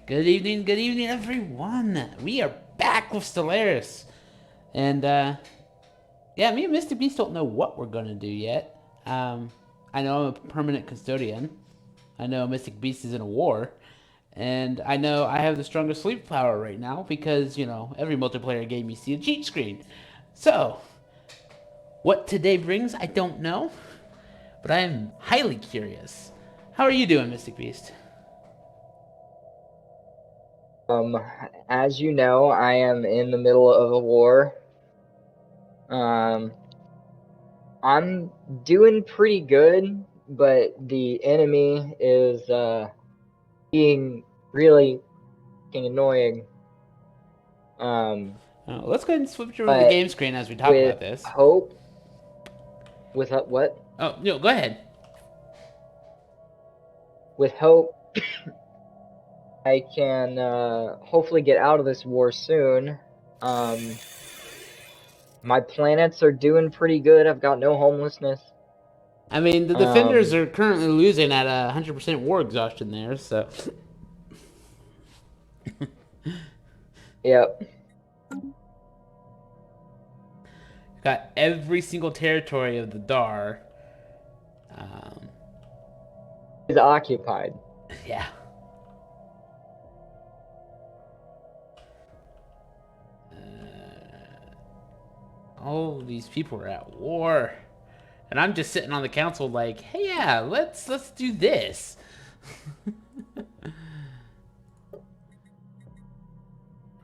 good evening, everyone. We are back with Stellaris, and yeah, me and Mystic Beast don't know what we're gonna do yet. I know I'm a permanent custodian. I know Mystic Beast is in a war, and I know I have the strongest sleep power right now because every multiplayer game you see a cheat screen. So, what today brings, I don't know, but I am highly curious. How are you doing, Mystic Beast? Um, as you know, I am in the middle of a war. Um, I'm doing pretty good, but the enemy is being really fucking annoying. Um, Let's go ahead and switch over to the but game screen as we talk with about this. hope, with what? Oh, no, go ahead. With hope, I can hopefully get out of this war soon. Um, my planets are doing pretty good. I've got no homelessness. I mean, the defenders Um, are currently losing at 100% war exhaustion there, so. yep. Got every single territory of the Daar. Um, Is occupied. yeah. All these people are at war. And I'm just sitting on the council like, hey, yeah, let's do this.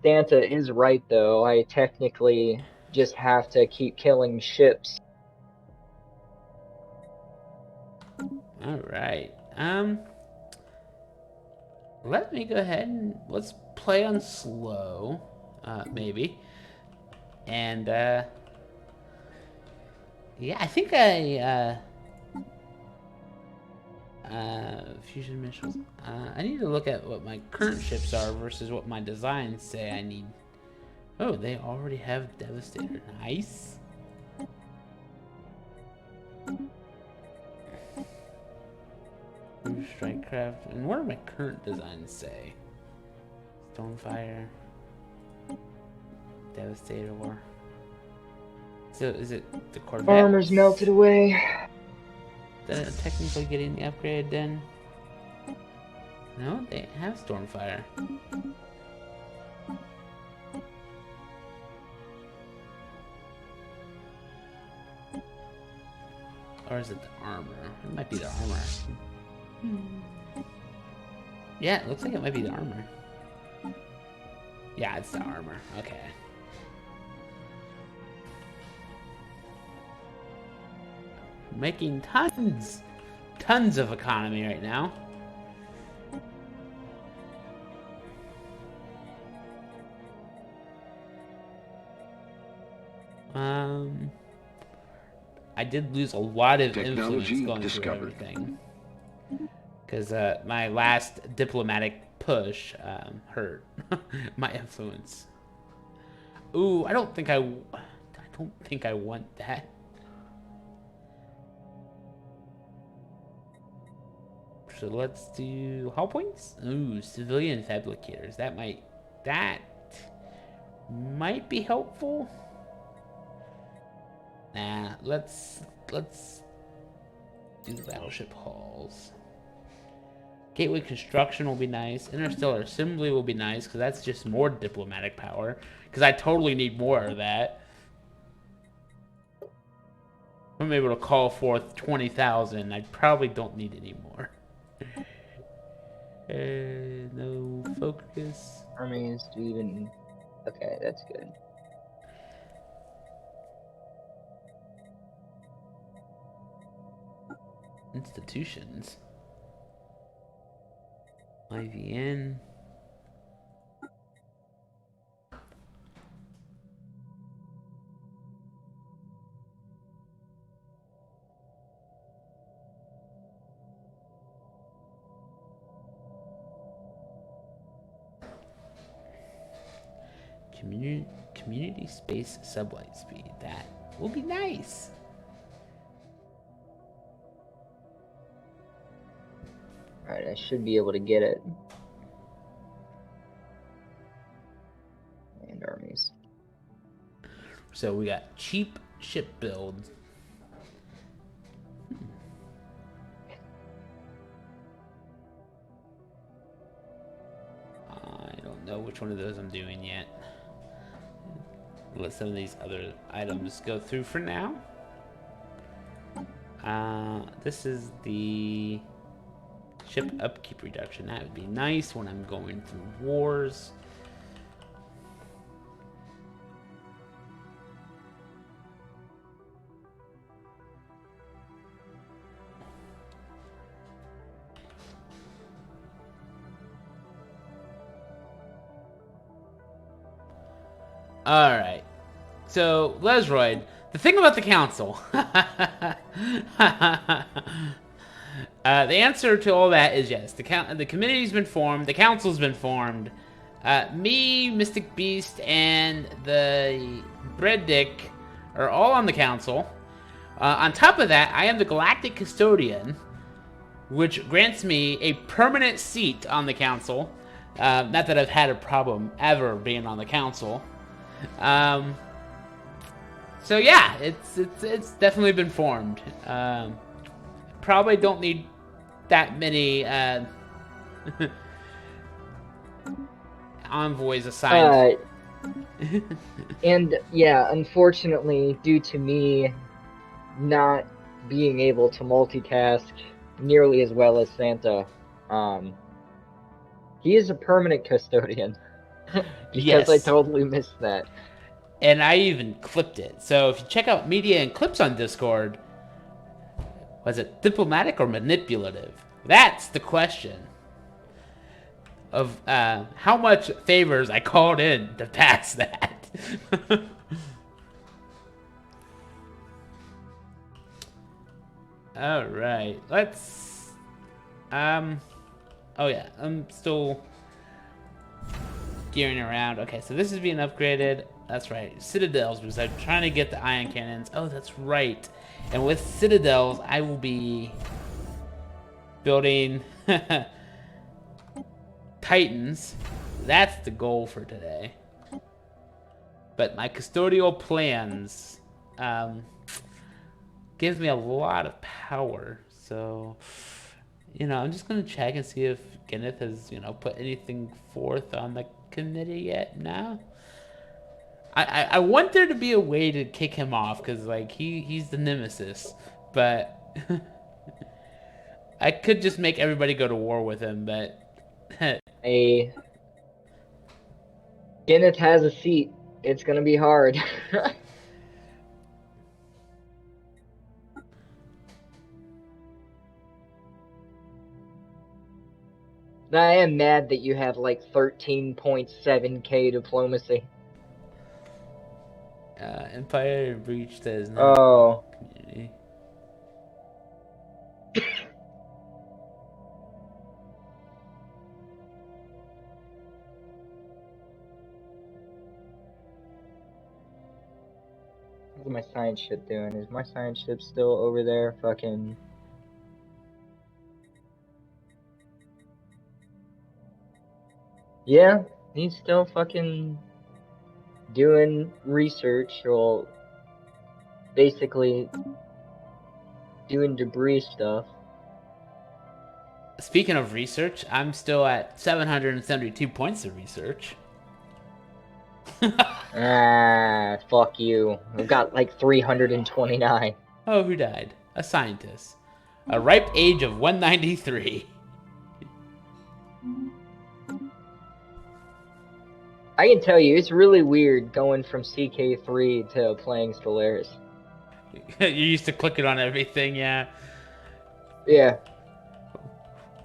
Santa is right, though. I technically just have to keep killing ships. All right. Let me go ahead and let's play on slow, maybe. And yeah, I think fusion missiles. I need to look at what my current ships are versus what my designs say I need. Oh, they already have Devastator. Nice. Strikecraft. And what do my current designs say? Stormfire. Devastator War. So is it the Armor's Corvettes melted away. that are technically getting the upgrade then? No, they have Stormfire. Or is it the armor? It might be the armor. Yeah, it looks like it might be the armor. Yeah, it's the armor. Okay. Making tons of economy right now. I did lose a lot of influence going through everything. Because my last diplomatic push hurt my influence. Ooh, I don't think I want that. So let's do hull points. Ooh, civilian fabricators. That might be helpful. Nah, let's do the battleship hulls. Gateway construction will be nice. Interstellar assembly will be nice because that's just more diplomatic power. Because I totally need more of that. I'm able to call forth 20,000. I probably don't need any more. No focus. Armies do even. Okay, that's good. Institutions. IVN. Community space sublight speed. That will be nice. Alright, I should be able to get it. So we got cheap ship builds. I don't know which one of those I'm doing yet. Let some of these other items go through for now. This is the ship upkeep reduction. That would be nice when I'm going through wars. Alright. So, Lesroyd, the thing about the council. The answer to all that is yes. The committee's been formed. The council's been formed. Me, Mystic Beast, and the Bread Dick are all on the council. On top of that, I am the Galactic Custodian, which grants me a permanent seat on the council. Not that I've had a problem ever being on the council. So yeah, it's definitely been formed. Probably don't need that many envoys assigned. And yeah, unfortunately, due to me not being able to multitask nearly as well as Santa, he is a permanent custodian. Because yes. I totally missed that. And I even clipped it. So if you check out media and clips on Discord, was it diplomatic or manipulative? That's the question. Of how much favors I called in to pass that. All right, let's. Oh yeah, I'm still gearing around. Okay, so this is being upgraded. That's right, citadels, because I'm trying to get the ion cannons. Oh, that's right. And with citadels, I will be building Titans. That's the goal for today. But my custodial plans gives me a lot of power. So, I'm just going to check and see if Kenneth has, put anything forth on the committee yet. No. I want there to be a way to kick him off, because, he's the nemesis. But I could just make everybody go to war with him, but... Kenneth has a seat. It's gonna be hard. I am mad that you have 13.7k diplomacy. Empire Breach says no. Oh. Community. What's my science ship doing? Is my science ship still over there fucking... Yeah, he's still fucking doing research, or basically doing debris stuff. Speaking of research, I'm still at 772 points of research. Ah, fuck you. I've got 329. Oh, who died? A scientist. A ripe age of 193. I can tell you, it's really weird going from CK3 to playing Stellaris. You're used to clicking on everything, yeah. Yeah.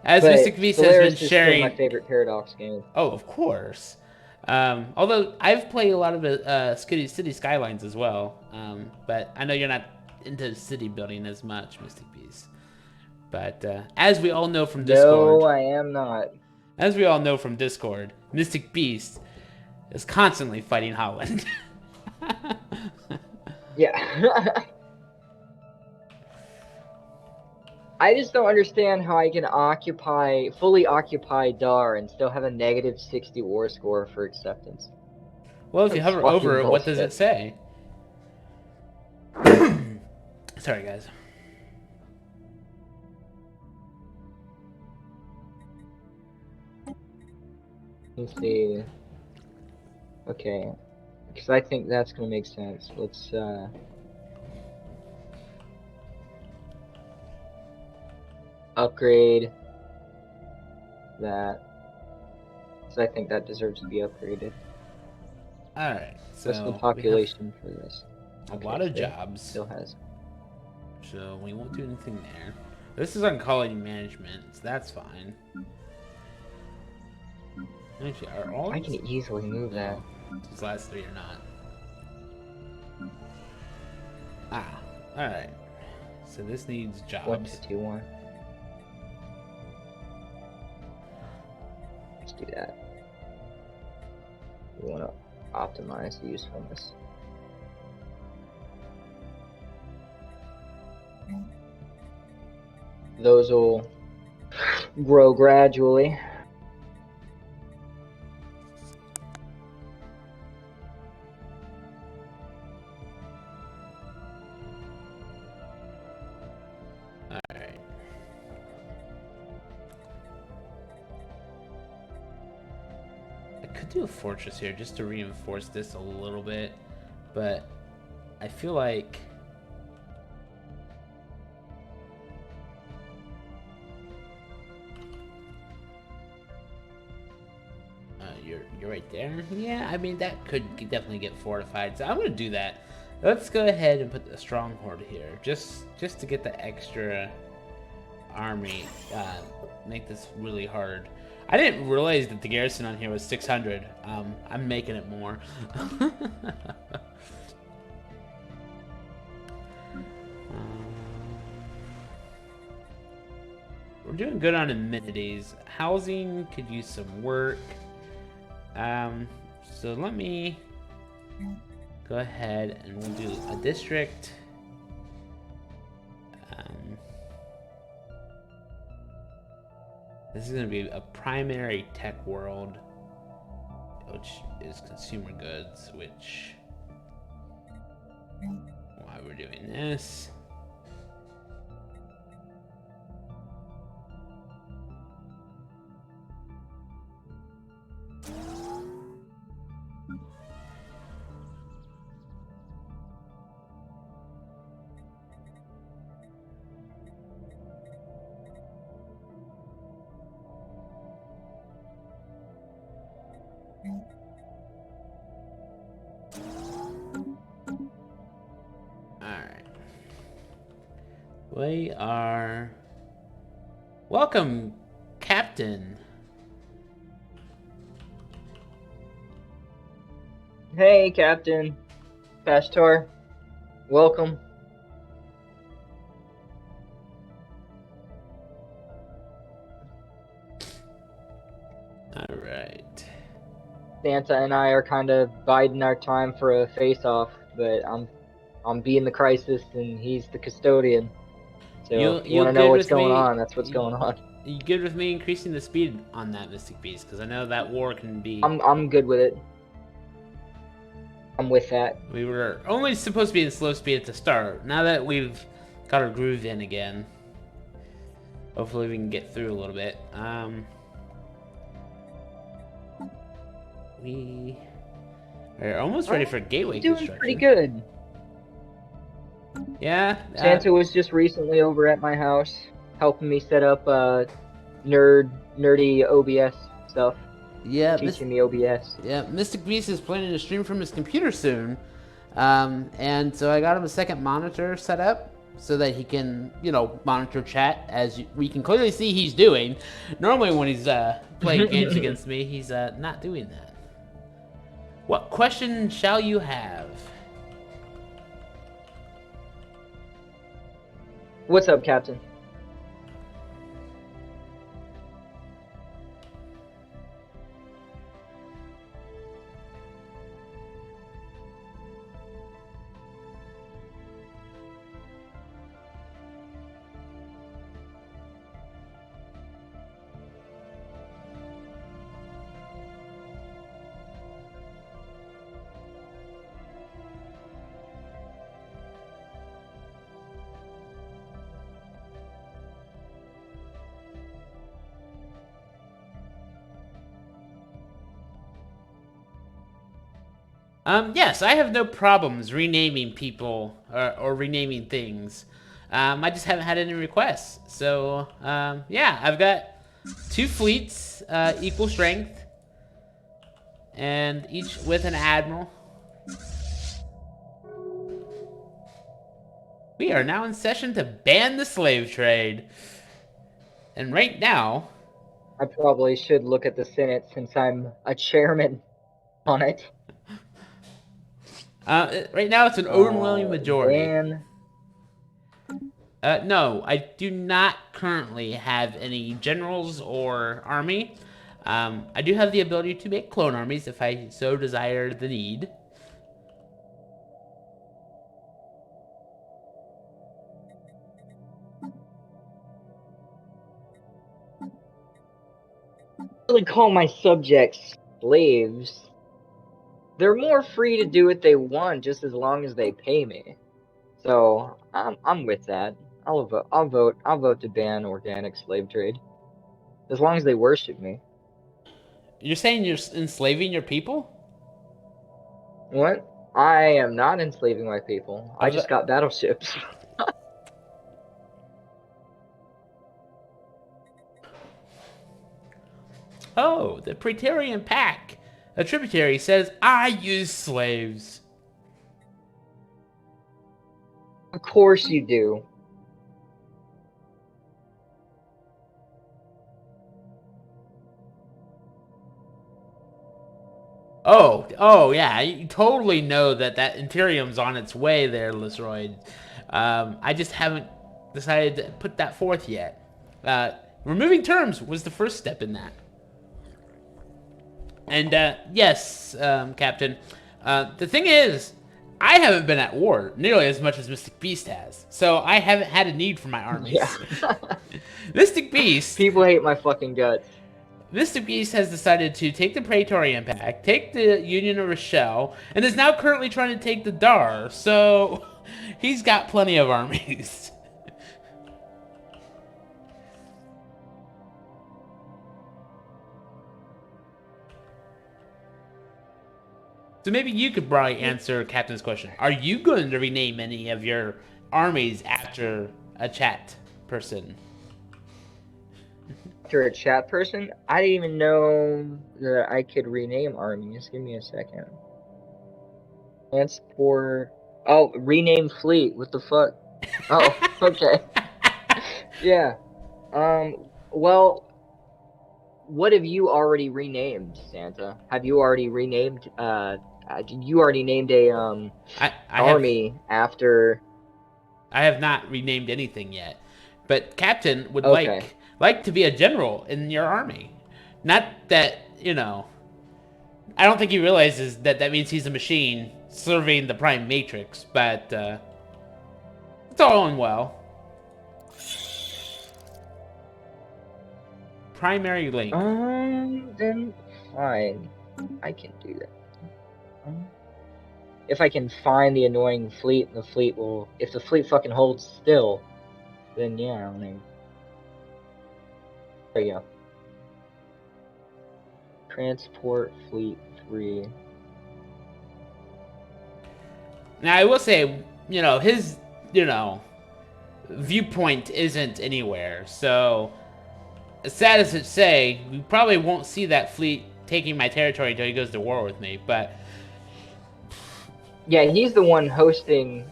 As Mystic Beast has been sharing... Is still my favorite Paradox game. Oh, of course. Although I've played a lot of City Skylines as well. But I know you're not into city building as much, Mystic Beast. But as we all know from Discord... No, I am not. As we all know from Discord, Mystic Beast is constantly fighting Holland. Yeah. I just don't understand how I can fully occupy Daar and still have a -60 war score for acceptance. Well, if you hover over it, what does it say? Sorry, guys. Let's see. Okay, because I think that's gonna make sense. Let's upgrade that. Because I think that deserves to be upgraded. All right. What's the So population for this? a lot of jobs. Still has. So we won't do anything there. This is on colony management, so that's fine. Actually, are all I can easily move that. These last three are not. Ah, alright. So this needs jobs. 1, 2, 2, 1. Let's do that. We want to optimize the usefulness. Those will grow gradually. Alright. I could do a fortress here just to reinforce this a little bit, but I feel like you're right there. Yeah, I mean that could definitely get fortified. So I'm gonna do that. Let's go ahead and put a stronghold here, just to get the extra army. Make this really hard. I didn't realize that the garrison on here was 600. I'm making it more. We're doing good on amenities. Housing could use some work. So let me go ahead and we'll do a district. This is going to be a primary tech world, which is consumer goods, which why we're doing this. Alright. We are... Welcome, Captain. Hey, Captain. Pastor. Welcome. Alright. Santa and I are kind of biding our time for a face-off, but I'm being the crisis and he's the custodian. So if you want to know what's going on, that's what's going on. You good with me increasing the speed on that Mystic Beast? Because I know that war can be... I'm good with it. I'm with that. We were only supposed to be in slow speed at the start. Now that we've got our groove in again, hopefully we can get through a little bit. We are almost ready for gateway doing construction. Pretty good. Yeah. Santa was just recently over at my house, helping me set up nerdy OBS stuff. Yeah, teaching me OBS. Yeah, Mystic Beast is planning to stream from his computer soon, and so I got him a second monitor set up so that he can, monitor chat as we can clearly see he's doing. Normally, when he's playing games against me, he's not doing that. What question shall you have? What's up, Captain? Yes, I have no problems renaming people or renaming things. I just haven't had any requests. So, yeah, I've got 2 fleets, equal strength, and each with an admiral. We are now in session to ban the slave trade. And right now... I probably should look at the Senate since I'm a chairman on it. Right now it's an overwhelming majority. Ban. No, I do not currently have any generals or army. I do have the ability to make clone armies if I so desire the need. Really call my subjects slaves. They're more free to do what they want just as long as they pay me. So I'm with that. I'll vote to ban organic slave trade. As long as they worship me. You're saying you're enslaving your people? What? I am not enslaving my people. I just got battleships. Oh, the Praetorian Pack. A tributary says, I use slaves. Of course you do. Oh, yeah. You totally know that Imperium's on its way there, Lysroid. I just haven't decided to put that forth yet. Removing terms was the first step in that. And, yes, Captain. The thing is, I haven't been at war nearly as much as Mystic Beast has. So I haven't had a need for my armies. Yeah. Mystic Beast... People hate my fucking guts. Mystic Beast has decided to take the Praetorian Pact, take the Union of Rochelle, and is now currently trying to take the Daar, so he's got plenty of armies. So maybe you could probably answer Captain's question. Are you going to rename any of your armies after a chat person? After a chat person? I didn't even know that I could rename armies. Give me a second. Transport. Oh, rename fleet. What the fuck? Oh, okay. Yeah. Well, what have you already renamed, Santa? Have you already renamed, you already named a, army after... I have not renamed anything yet. But Captain would Okay. like to be a general in your army. Not that, you know... I don't think he realizes that means he's a machine serving the Prime Matrix, but, it's all going well. Primary link. Then fine. I can do that. If I can find the annoying fleet, the fleet will... If the fleet fucking holds still, then yeah, I mean... There you go. Transport Fleet 3. Now, I will say, you know, his, you know, viewpoint isn't anywhere, so... As sad as it say, we probably won't see that fleet taking my territory until he goes to war with me, but... Yeah, he's the one hosting,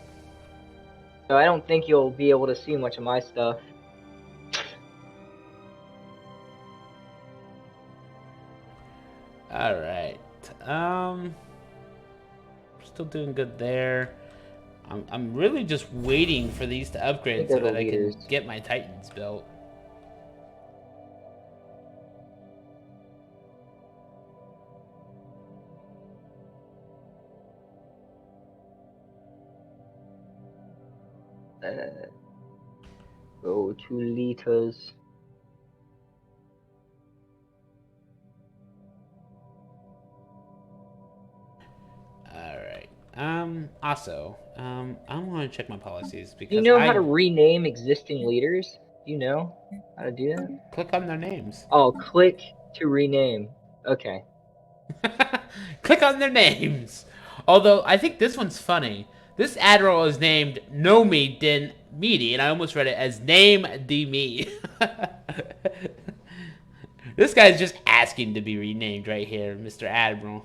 so I don't think you'll be able to see much of my stuff. Alright. Still doing good there. I'm really just waiting for these to upgrade so that I can get my Titans built. Go 2 liters. Alright. Also, I want to check my policies because you know how to rename existing leaders? You know how to do that? Click on their names. Oh, click to rename. Okay. Click on their names. Although, I think this one's funny. This admiral is named Nomi Den Midi, and I almost read it as Name D Me. This guy's just asking to be renamed right here, Mr. Admiral.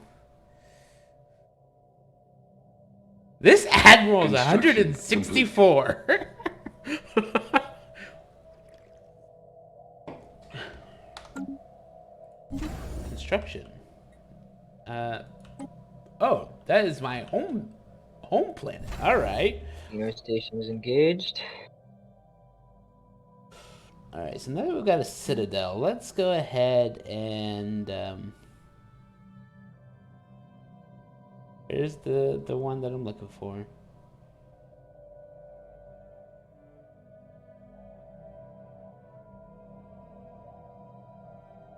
This admiral is 164. Construction. Oh, that is my home planet. All right. Your station is engaged. All right. So now that we've got a citadel, let's go ahead and here's the one that I'm looking for.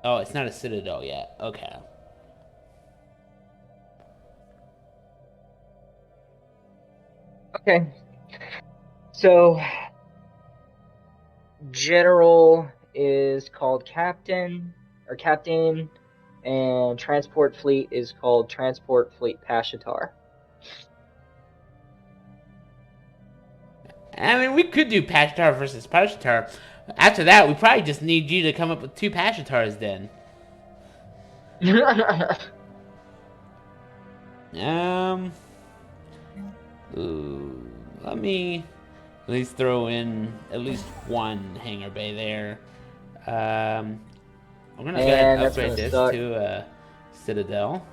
Oh, it's not a citadel yet. Okay. Okay. So, General is called Captain, or Captain, and Transport Fleet is called Transport Fleet Pashatar. I mean, we could do Pashatar versus Pashatar. After that, we probably just need you to come up with 2 Pashatars then. Ooh, let me at least throw in at least 1 hangar bay there. I'm gonna go ahead and upgrade this to a Citadel.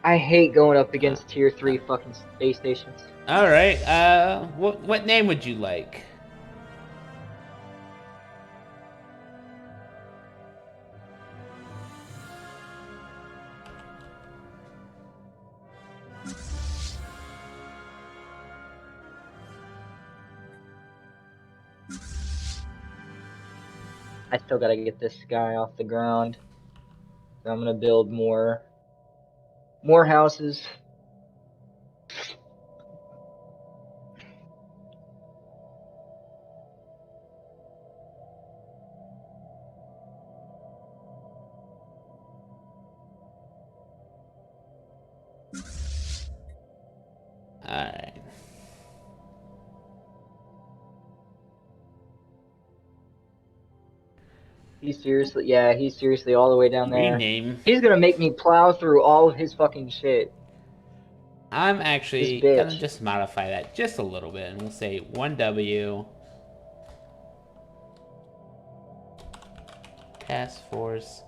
I hate going up against tier 3 fucking space stations. Alright, what name would you like? I still gotta get this guy off the ground. So I'm gonna build more houses. Alright. He's seriously all the way down there. Rename. He's gonna make me plow through all of his fucking shit. I'm actually gonna just modify that just a little bit, and we'll say 1W Task Force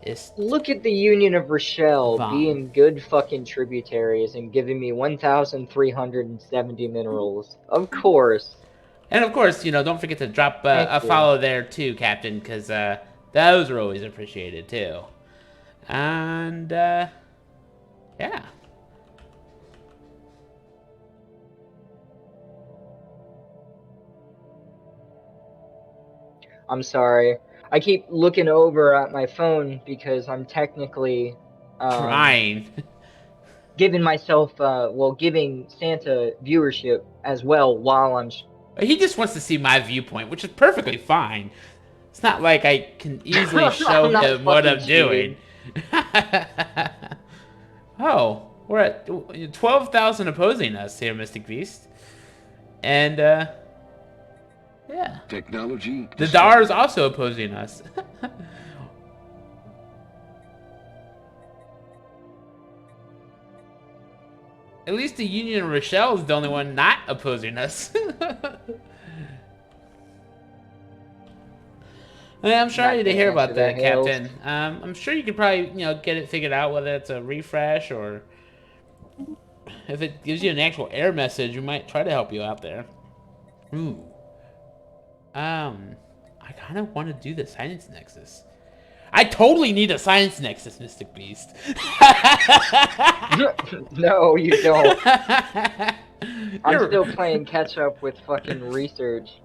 is. Look at the Union of Rochelle being good fucking tributaries and giving me 1,370 minerals. Of course. And of course, you know, don't forget to drop a follow there too, Captain, because those are always appreciated too. And yeah. I'm sorry. I keep looking over at my phone because I'm technically trying. Giving myself, giving Santa viewership as well while I'm. He just wants to see my viewpoint, which is perfectly fine. It's not like I can easily show him what I'm doing. Oh, we're at 12,000 opposing us here, Mystic Beast. And, yeah. Technology. The Daar is also opposing us. At least the Union of Rochelle is the only one not opposing us. I'm sorry to hear about that, Captain. I'm sure you could probably, you know, get it figured out, whether it's a refresh or if it gives you an actual error message, we might try to help you out there. Ooh. I kind of want to do the Science Nexus. I totally need a Science Nexus, Mystic Beast. No, you don't. I'm still playing catch up with fucking research.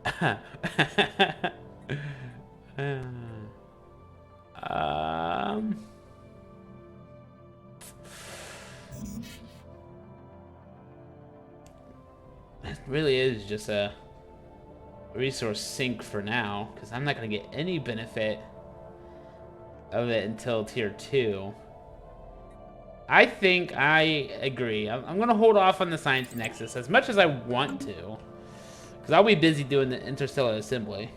It really is just a resource sink for now, because I'm not going to get any benefit of it until tier 2. I think I agree. I'm going to hold off on the Science Nexus as much as I want to. Because I'll be busy doing the Interstellar Assembly.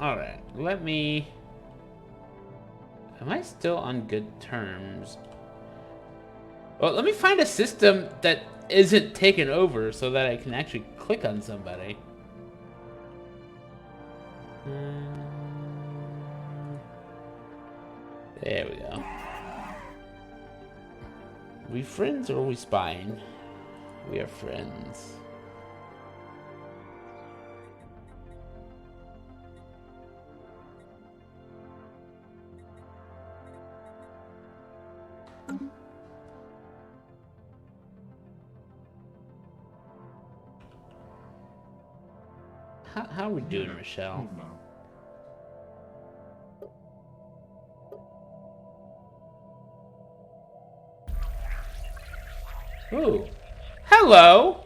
Alright, let me... Am I still on good terms? Well, let me find a system that isn't taken over so that I can actually click on somebody. There we go. We friends or are we spying? We are friends. How are we doing, Michelle? Ooh. Hello!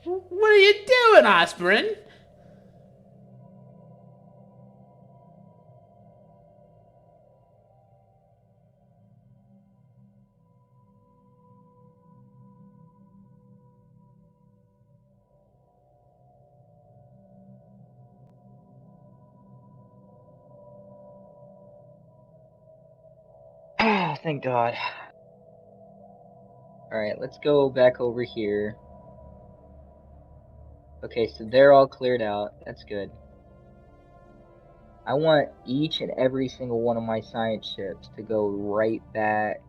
What are you doing, Osprey? Thank God. Alright, let's go back over here. Okay, so they're all cleared out. That's good. I want each and every single one of my science ships to go right back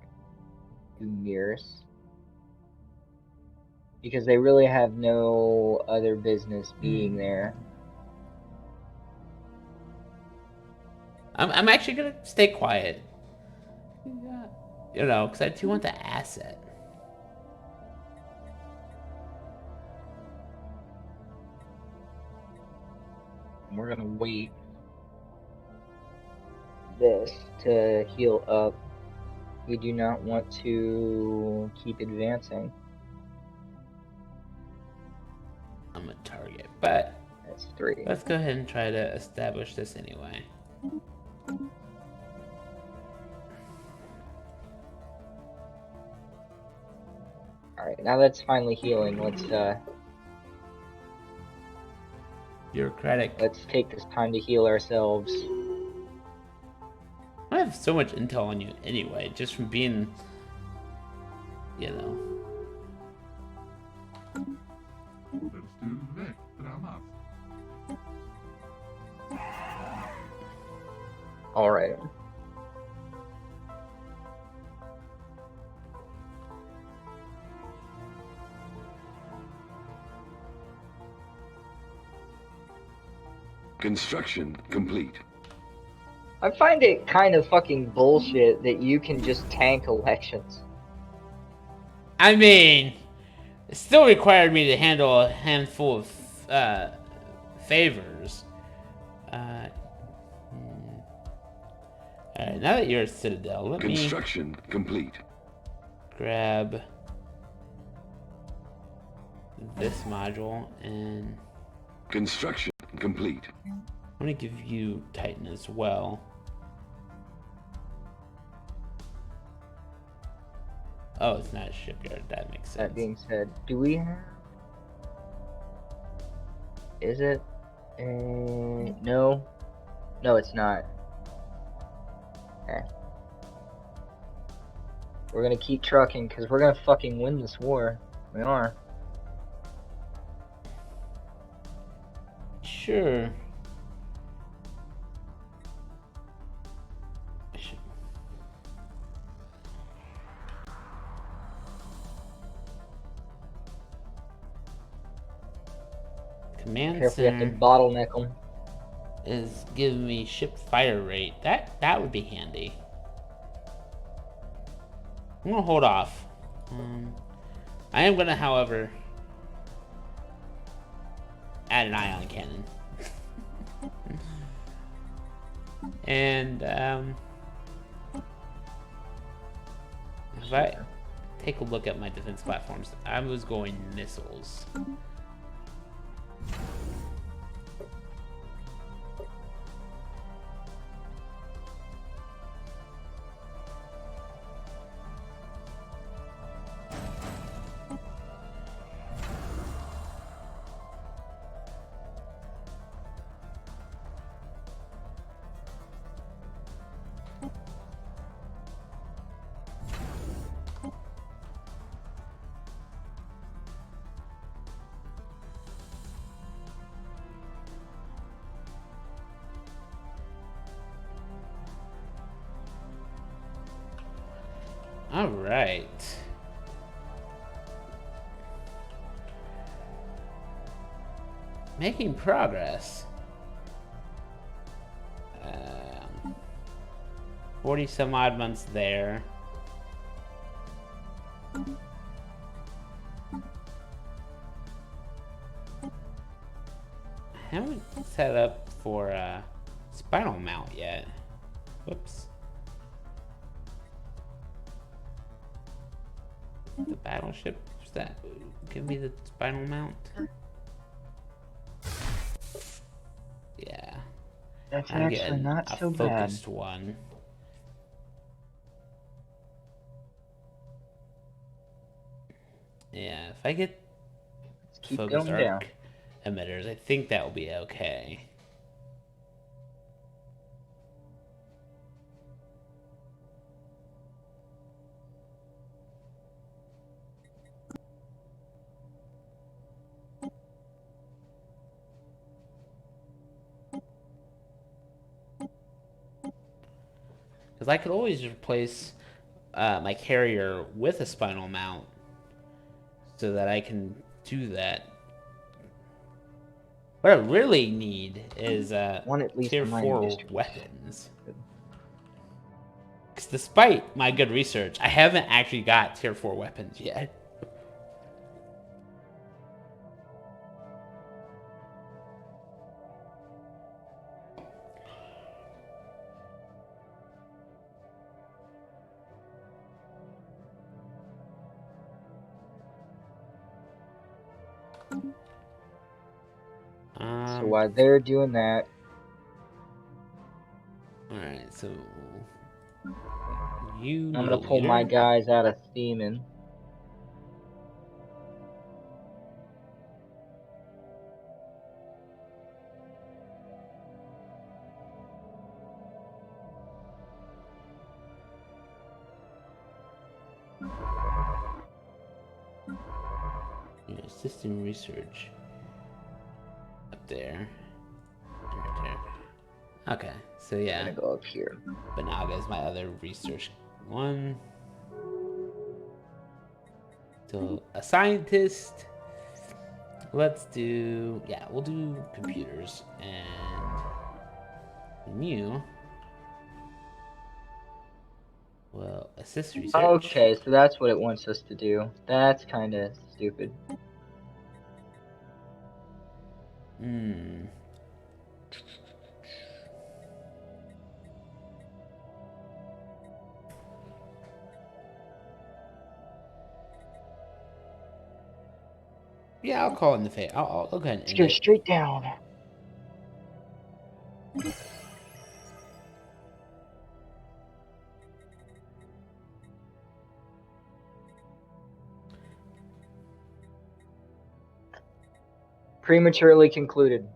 to Mirrors. Because they really have no other business being there. I'm actually gonna stay quiet. You know, because I do want the asset. We're gonna wait this to heal up. We do not want to keep advancing. I'm a target, but that's 3. Let's go ahead and try to establish this anyway. Alright, now that's finally healing. Let's bureaucratic. Let's take this time to heal ourselves. I have so much intel on you anyway, just from being, you know. Alright. Construction complete. I find it kind of fucking bullshit that you can just tank elections. I mean, it still required me to handle a handful of favors. Alright, now that you're a Citadel, let Construction complete. Grab this module and... Construction complete. I'm gonna give you Titan as well. Oh, it's not a shipyard. That makes sense. That being said, do we have... Is it? No. No, it's not. Okay. We're gonna keep trucking, because we're gonna fucking win this war. We are. Sure. Command Careful, we have to center bottleneck them. is giving me ship fire rate. That would be handy. I'm gonna hold off. I am gonna, however, add an ion cannon. And take a look at my defense platforms. I was going missiles. All right. Making progress. 40 some odd months there. I haven't set up for spinal mount yet. Whoops. The battleship, does that give me the spinal mount? Yeah. That's I'm actually getting not a so bad. focused one. Yeah, if I get Let's keep focused going down. arc emitters, I think that will be okay. Because I could always replace my carrier with a spinal mount so that I can do that. What I really need is One at least tier for my 4 district. weapons. Because despite my good research, I haven't actually got tier 4 weapons yet. So while they're doing that, alright, so you I'm gonna pull my guys out of theming. System research up there. Right there. Okay, so yeah. I'm gonna go up here. Banaga is my other research one. So a scientist. Let's do, yeah, we'll do computers and you. Well, assist research. Okay, so that's what it wants us to do. That's kind of stupid. Yeah, I'll call in the fate. I'll go ahead and Let's end go it. straight down. Prematurely concluded.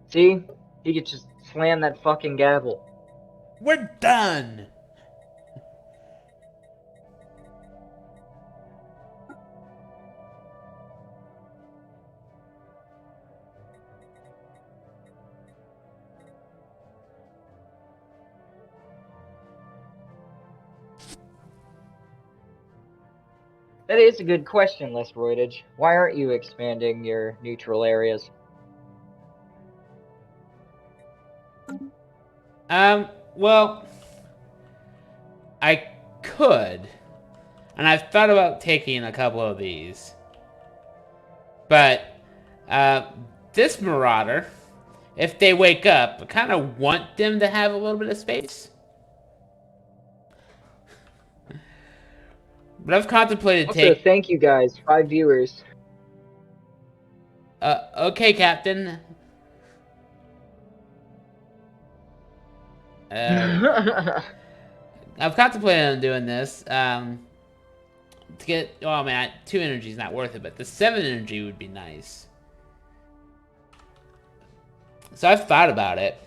See? He could just slam that fucking gavel. We're done! That is a good question, Lesroidage. Why aren't you expanding your neutral areas? Well, I could. And I've thought about taking a couple of these. But, this Marauder, if they wake up, I kind of want them to have a little bit of space. But I've contemplated Also, thank you guys. 5 viewers. Okay, Captain. I've contemplated on doing this. To get, oh man, 2 energy is not worth it, but the 7 energy would be nice. So I've thought about it.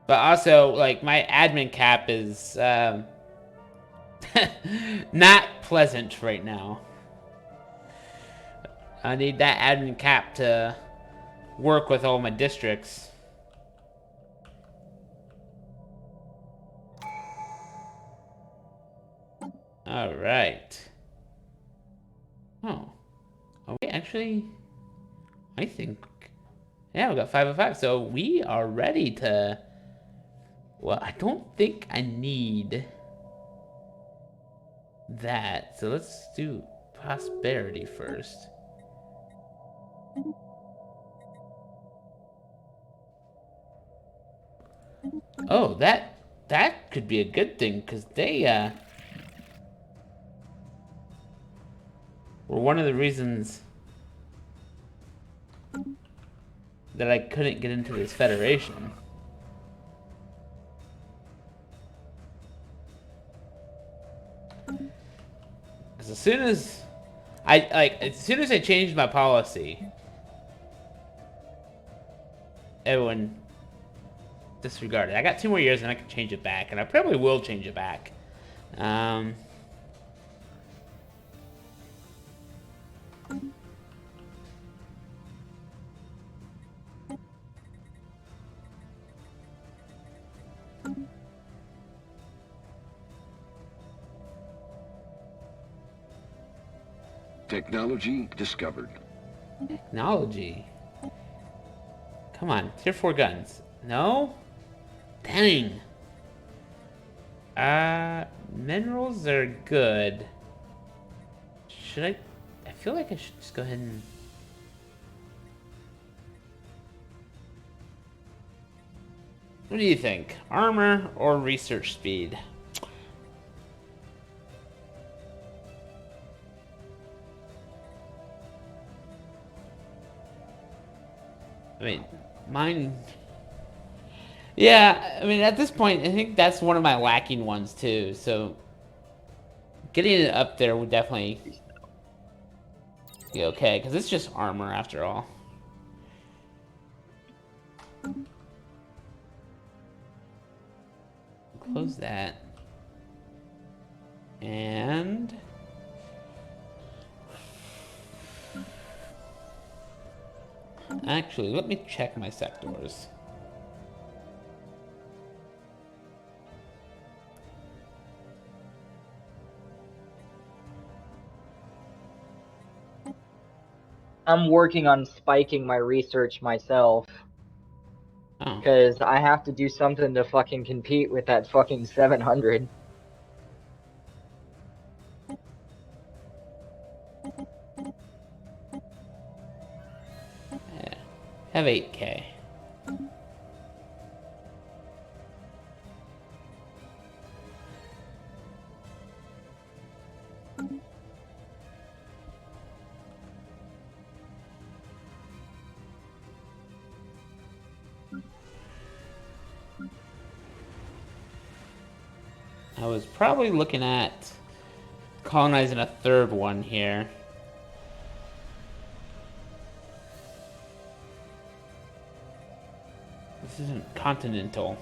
But also, like, my admin cap is not pleasant right now. I need that admin cap to work with all my districts. Alright. Oh. Are we actually... I think... Yeah, we got 5 of 5. So we are ready to... Well, I don't think I need that. So let's do prosperity first. Oh, that could be a good thing, because they were one of the reasons that I couldn't get into this federation. Because as soon as I changed my policy, everyone disregarded. I got 2 more years and I can change it back, and I probably will change it back. Technology discovered. Technology. Come on, tier 4 guns. No? Dang. Minerals are good. Should I feel like I should just go ahead and... What do you think? Armor or research speed? I mean, mine... Yeah, I mean, at this point, I think that's one of my lacking ones, too. So, getting it up there would definitely be okay, because it's just armor, after all. Close that. And... Actually, let me check my sectors. I'm working on spiking my research myself. Oh. Because I have to do something to fucking compete with that fucking 700. Yeah. Have 8K. I was probably looking at colonizing a 3rd one here. This isn't continental.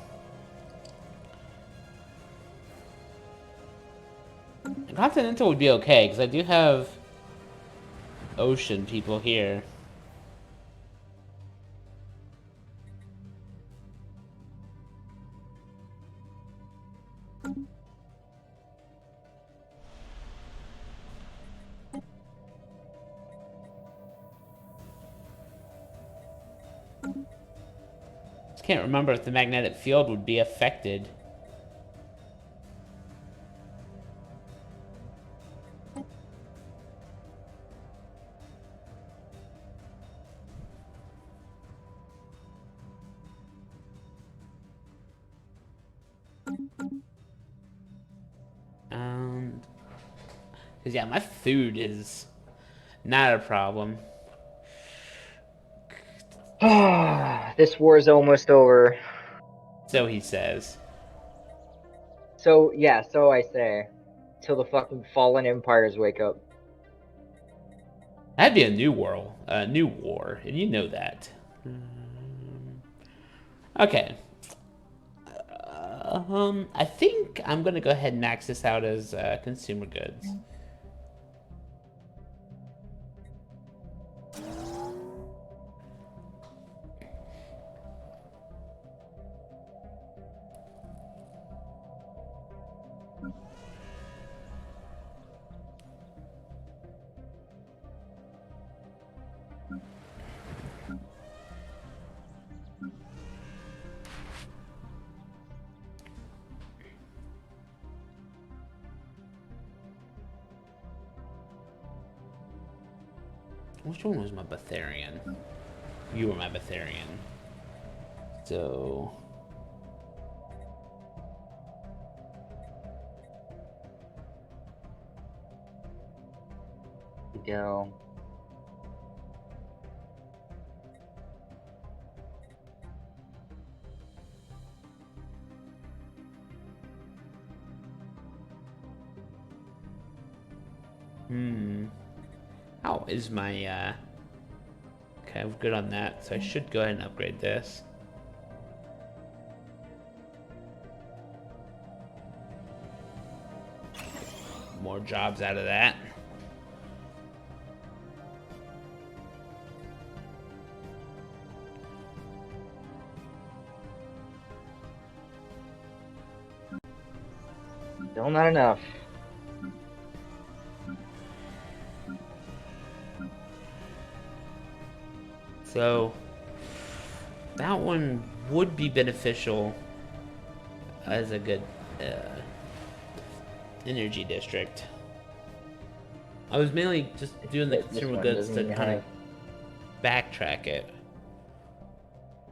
Continental would be okay, because I do have ocean people here. Just can't remember if the magnetic field would be affected. Because, yeah, my food is not a problem. This war is almost over. So he says. So, yeah, so I say. Till the fucking fallen empires wake up. That'd be a new world, a new war, and you know that. Okay. I think I'm gonna go ahead and max this out as consumer goods. Which one was my Batharian? You were my Batharian. So... Go. How is my, Okay, I'm good on that, so I should go ahead and upgrade this. More jobs out of that. Still not enough. So that one would be beneficial as a good energy district. I was mainly just doing the This consumer one goods doesn't to even kind of have- backtrack it,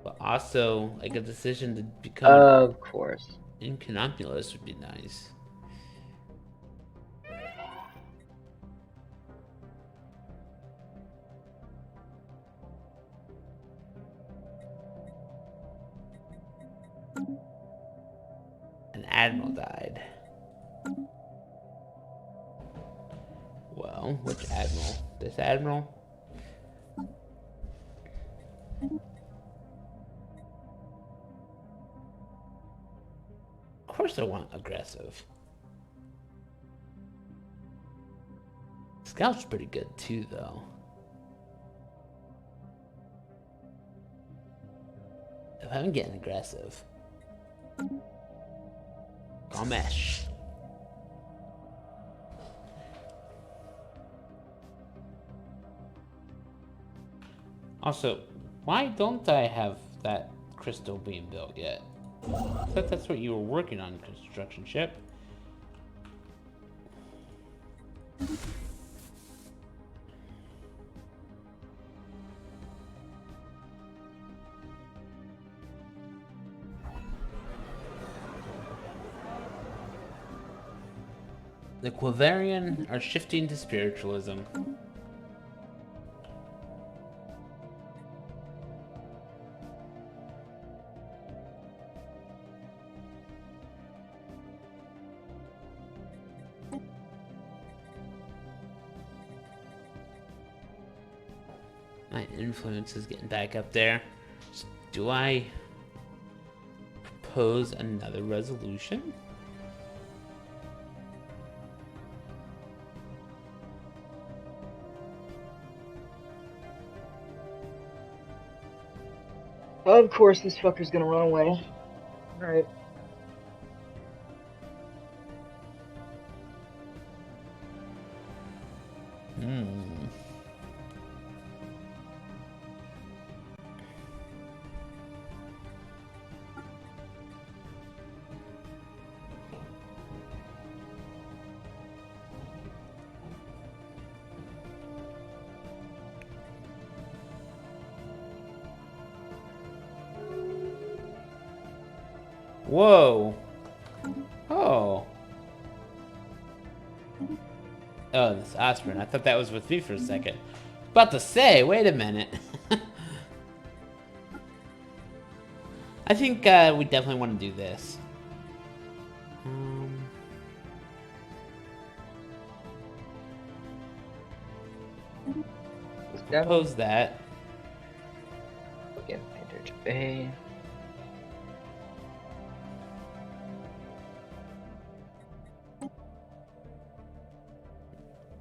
but also like a decision to become Of course. inconopulous would be nice. An admiral died. Well, which admiral? This admiral? Of course I want aggressive. Scout's pretty good too, though. If I'm getting aggressive. Gomesh. Also, why don't I have that crystal being built yet? I thought that's what you were working on, construction ship. The Quavarian are shifting to spiritualism. My influence is getting back up there. So do I propose another resolution? Of course, this fucker's gonna run away. Alright. Whoa. Oh. Oh, this aspirin. I thought that was with me for a second. About to say, wait a minute. I think we definitely want to do this. Propose that. Again, Painter Bay.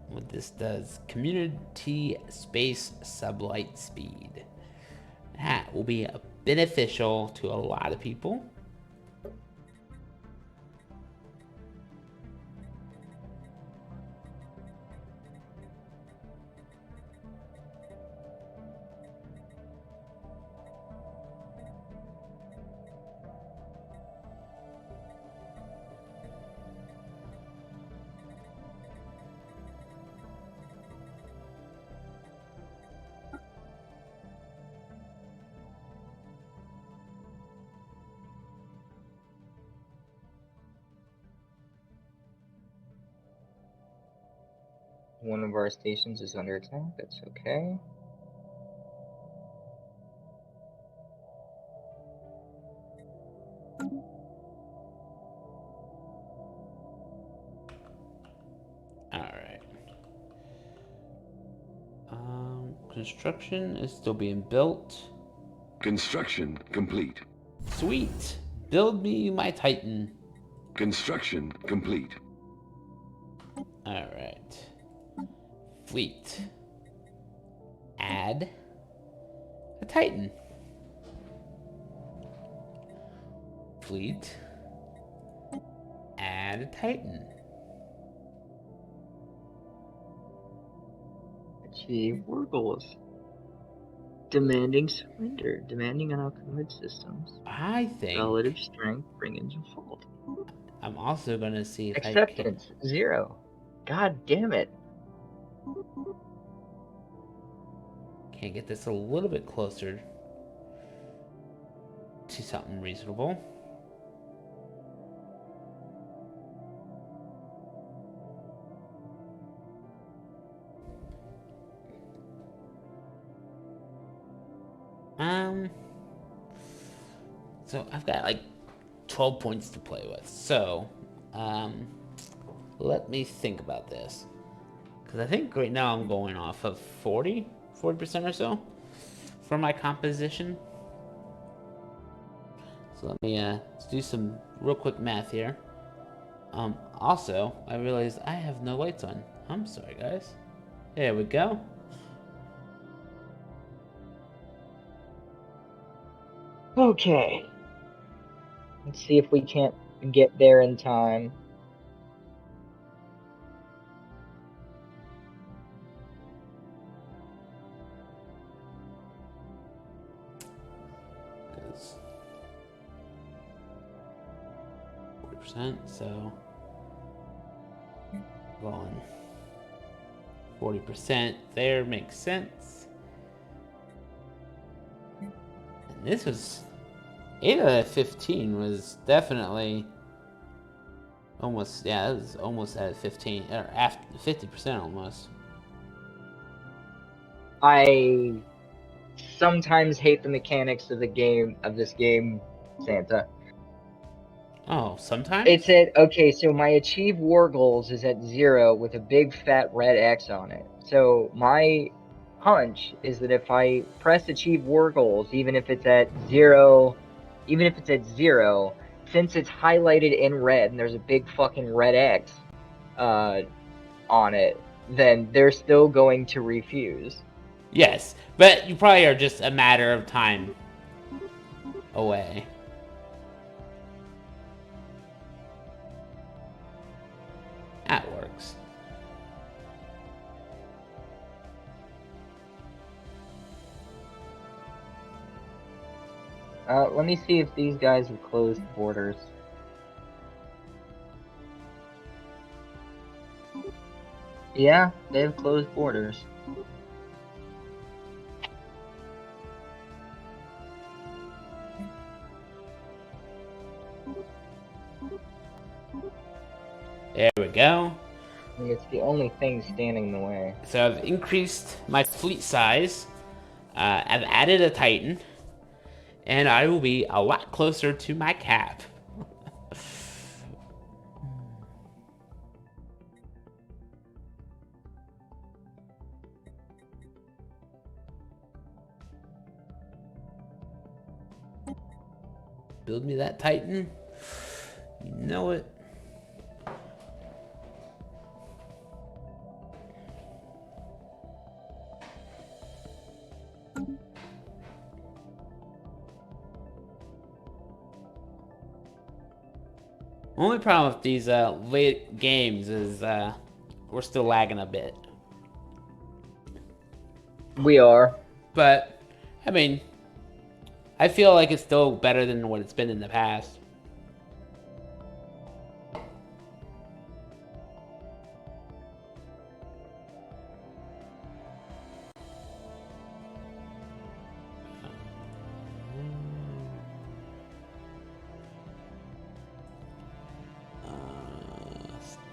What this does, community space sublight speed. That will be beneficial to a lot of people. One of our stations is under attack. That's okay. Alright. Construction is still being built. Construction complete. Sweet. Build me my Titan. Construction complete. Alright. Fleet. Add a Titan. Fleet. Add a Titan. Achieve war goals. Demanding surrender. Demanding unoccupied systems. I think Relative strength. Bring into fault. I'm also gonna see if Acceptance. 0. God damn it. Can't get this a little bit closer to something reasonable. So I've got like 12 points to play with. So, let me think about this. Because I think right now I'm going off of 40% or so for my composition. So let me let's do some real quick math here. Also, I realized I have no lights on. I'm sorry, guys. There we go. Okay. Let's see if we can't get there in time. Because 40%, so going 40% there makes sense. And this was 8 out of 15 was definitely almost, yeah, it was almost at 15 or after 50% almost. I sometimes hate the mechanics of this game, Santa. Oh, sometimes? It's at, okay, so my achieve war goals is at 0 with a big fat red X on it. So my hunch is that if I press achieve war goals, even if it's at 0, since it's highlighted in red and there's a big fucking red X on it, then they're still going to refuse. Yes, but you probably are just a matter of time away. That works. Let me see if these guys have closed borders. Yeah, they have closed borders. There we go. And it's the only thing standing in the way. So I've increased my fleet size. I've added a Titan. And I will be a lot closer to my cap. Build me that Titan. You know it. Only problem with these late games is we're still lagging a bit. We are. But, I mean, I feel like it's still better than what it's been in the past.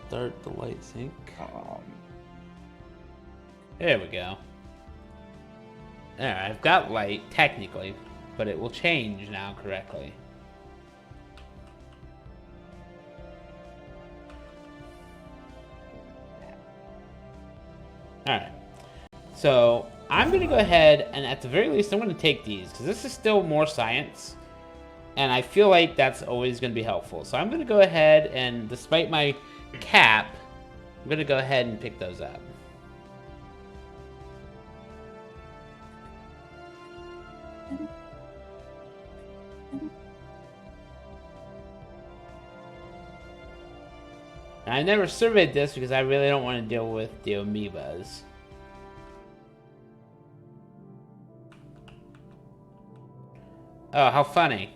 Start the light sync. There we go. There, I've got light, technically, but it will change now correctly. Alright. So, I'm going to go ahead, and at the very least, I'm going to take these, because this is still more science. And I feel like that's always going to be helpful. So I'm going to go ahead, and despite my cap, I'm going to go ahead and pick those up. I never surveyed this because I really don't want to deal with the amoebas. Oh, how funny.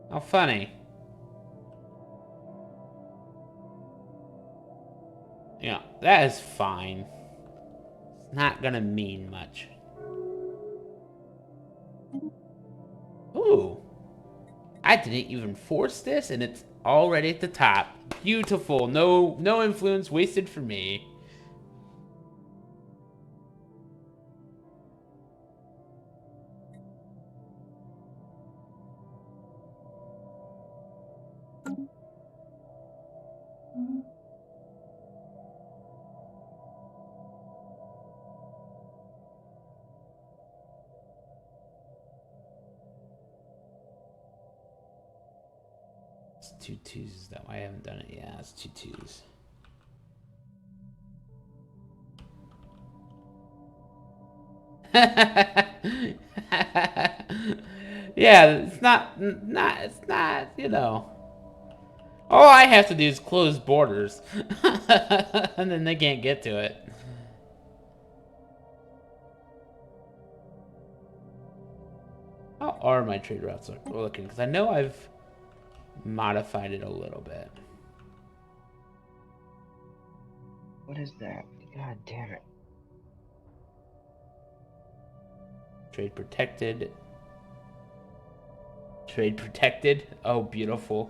How funny. Yeah, that is fine. It's not gonna mean much. Ooh. I didn't even force this, and it's already at the top. Beautiful. No influence wasted for me. It's 2 twos though. I haven't done it yet. It's 2 twos. Yeah, it's not, you know. All I have to do is close borders. And then they can't get to it. How are my trade routes looking? Because I know I've modified it a little bit. What is that? God damn it. Trade protected. Trade protected. Oh, beautiful.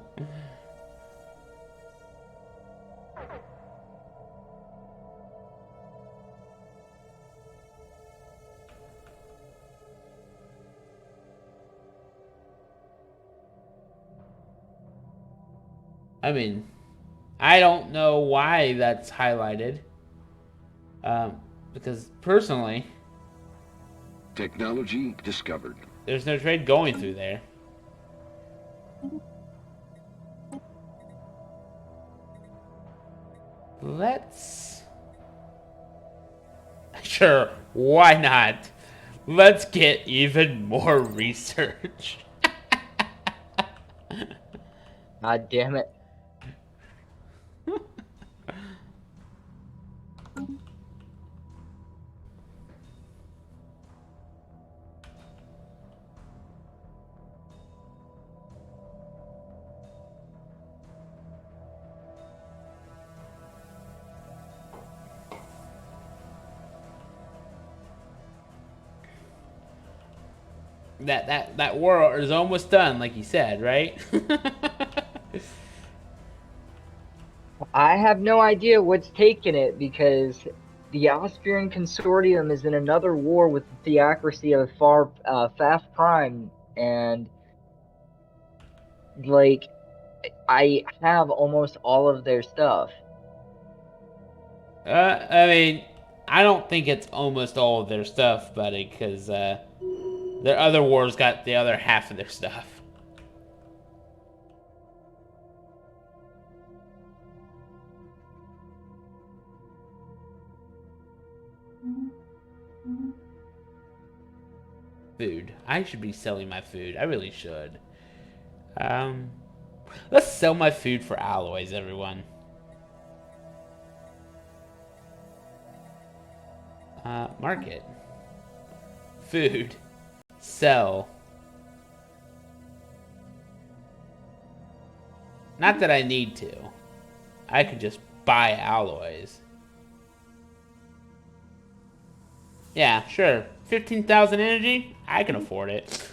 I mean, I don't know why that's highlighted. Because personally, Technology discovered. there's no trade going through there. Let's... Sure, why not? Let's get even more research. God damn it. That war is almost done, like you said, right? I have no idea what's taken it because the Austrian Consortium is in another war with the theocracy of Faf Prime, and like I have almost all of their stuff. I mean, I don't think it's almost all of their stuff, buddy, because their other wars got the other half of their stuff. Food. I should be selling my food. I really should. Let's sell my food for alloys, everyone. Market. Food. Sell. Not that I need to. I could just buy alloys. Yeah, sure. 15,000 energy? I can afford it.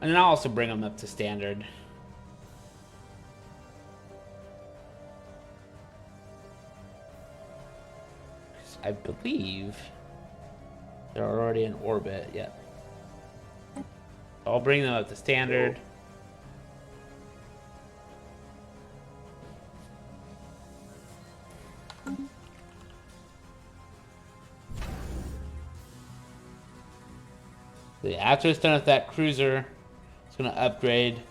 And then I'll also bring them up to standard. I believe they're already in orbit. Yep. I'll bring them up to standard. So yeah, after it's done with that cruiser, it's gonna upgrade.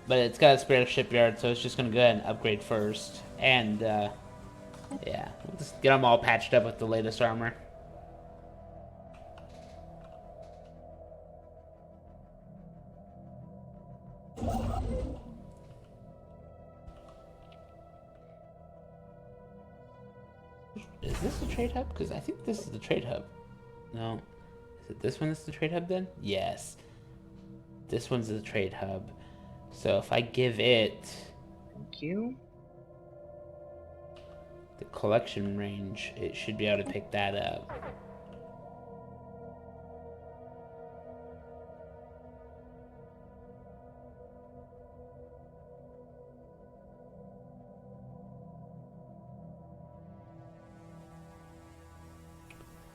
But it's got a spare shipyard, so it's just gonna go ahead and upgrade first. And yeah, we'll just get them all patched up with the latest armor. Is this the trade hub? Because I think this is the trade hub. No. Is it this one that's the trade hub then? Yes. This one's the trade hub. So if I give it... Thank you. The collection range, it should be able to pick that up.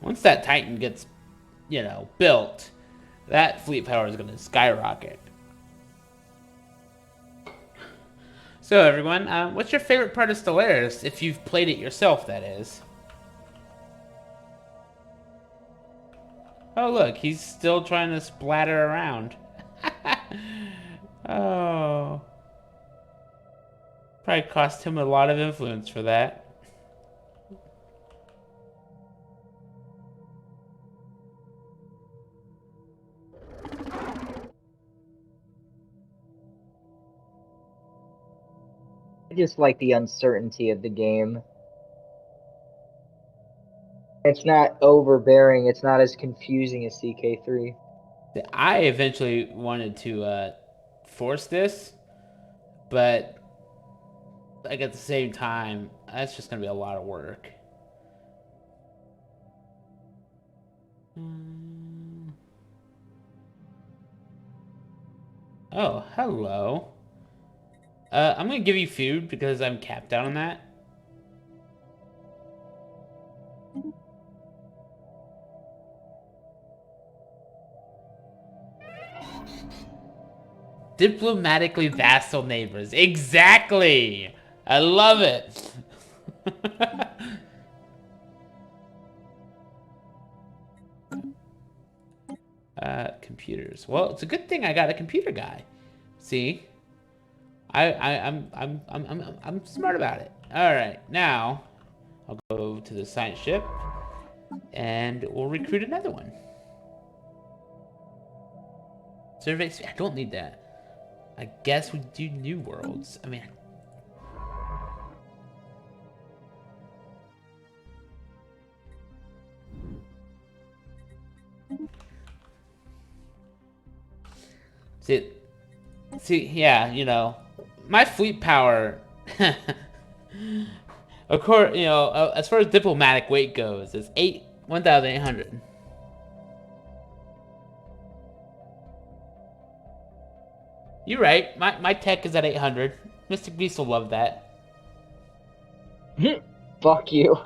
Once that Titan gets, you know, built, that fleet power is going to skyrocket. So everyone, what's your favorite part of Stellaris, if you've played it yourself, that is? Oh look, he's still trying to splatter around. Oh. Probably cost him a lot of influence for that. I just like the uncertainty of the game. It's not overbearing. It's not as confusing as CK3. I eventually wanted to force this, but like at the same time, that's just gonna be a lot of work. Oh, hello. I'm gonna give you food because I'm capped out on that. Diplomatically vassal neighbors. Exactly! I love it! Computers. Well, it's a good thing I got a computer guy. See? I'm smart about it. Alright, now I'll go to the science ship and we'll recruit another one. Survey. I don't need that. I guess we do new worlds. I mean, See, yeah, you know, my fleet power, of course, you know, as far as diplomatic weight goes, is 1,800. You're right. My tech is at 800. Mystic Beast will love that. Fuck you.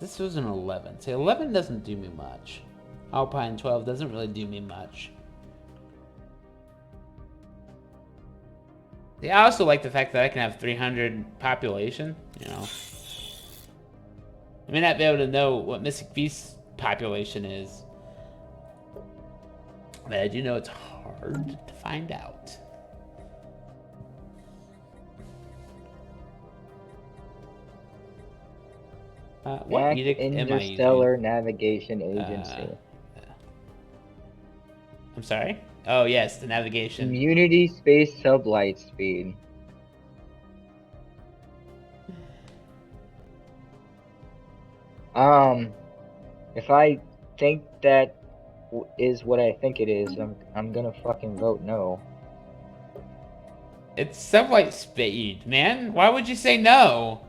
This was an 11. See, 11 doesn't do me much. Alpine 12 doesn't really do me much. Yeah, I also like the fact that I can have 300 population, you know. I may not be able to know what Mystic Beast's population is, but I do know it's hard to find out. What edict am I using? Interstellar Navigation Agency. I'm sorry? Oh, yes, the navigation. Community space sublight speed. If I think that is what I think it is, I'm gonna fucking vote no. It's sublight speed, man. Why would you say no?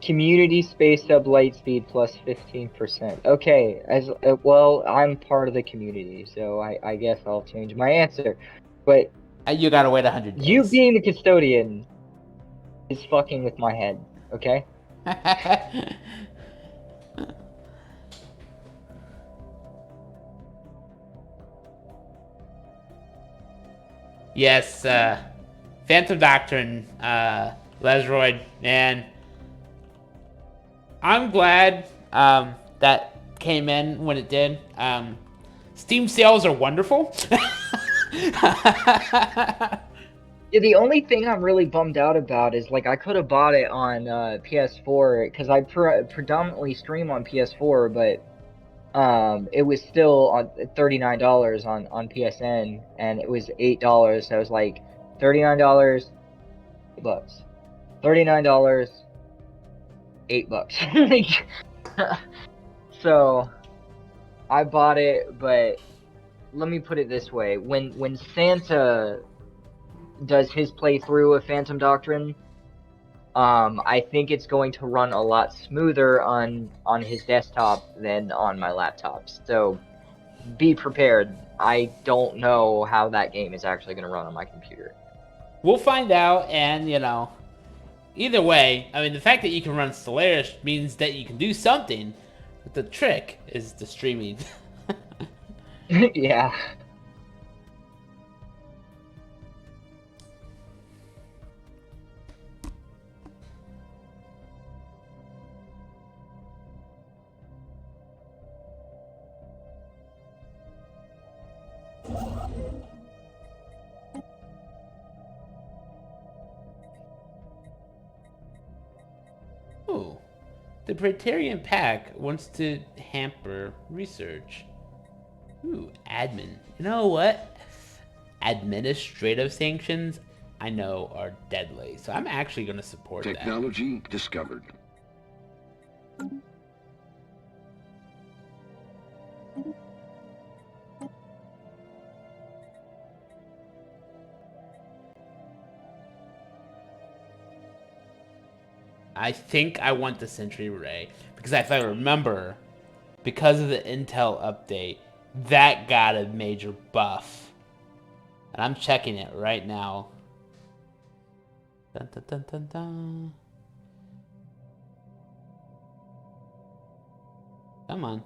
Community space sublight speed plus 15%. Okay, well, I'm part of the community, so I guess I'll change my answer. But you gotta wait 100 days. You being the custodian is fucking with my head, okay? Yes, Phantom Doctrine, Lesroyd, man. I'm glad that came in when it did. Steam sales are wonderful. Yeah, the only thing I'm really bummed out about is, like, I could have bought it on PS4, because I predominantly stream on PS4, but it was still on $39 on PSN, and it was $8, so I was like, $39, $8. $39, $8. So, I bought it, but let me put it this way. When Santa does his playthrough of Phantom Doctrine, I think it's going to run a lot smoother on his desktop than on my laptops. So be prepared. I don't know how that game is actually going to run on my computer. We'll find out, and, you know, either way, I mean, the fact that you can run Stellaris means that you can do something, but the trick is the streaming. Yeah. Ooh, the Praetorian Pack wants to hamper research. Ooh, admin. You know what? Administrative sanctions, I know, are deadly. So I'm actually going to support that. Technology discovered. I think I want the Sentry Ray. Because if I remember, because of the Intel update, that got a major buff. And I'm checking it right now. Dun, dun, dun, dun, dun. Come on.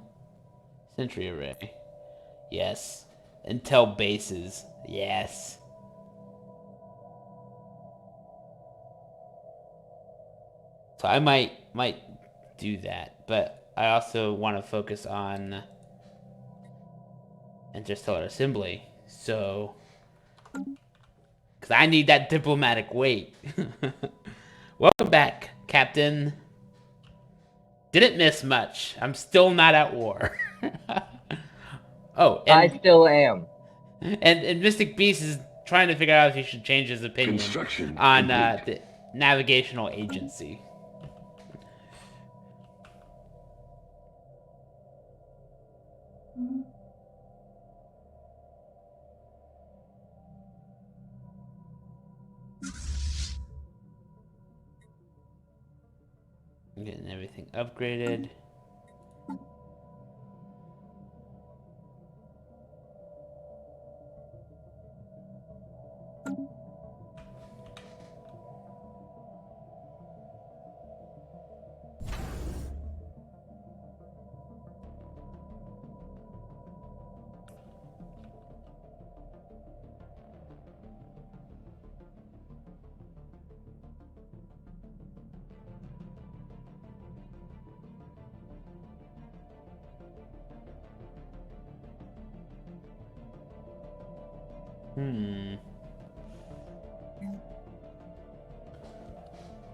Sentry Array. Yes. Intel bases. Yes. So I might do that, but I also want to focus on Interstellar Assembly. So, because I need that diplomatic weight. Welcome back, Captain. Didn't miss much. I'm still not at war. Oh, I and, still am. and Mystic Beast is trying to figure out if he should change his opinion Construction on complete. the Navigational Agency. I'm getting everything upgraded.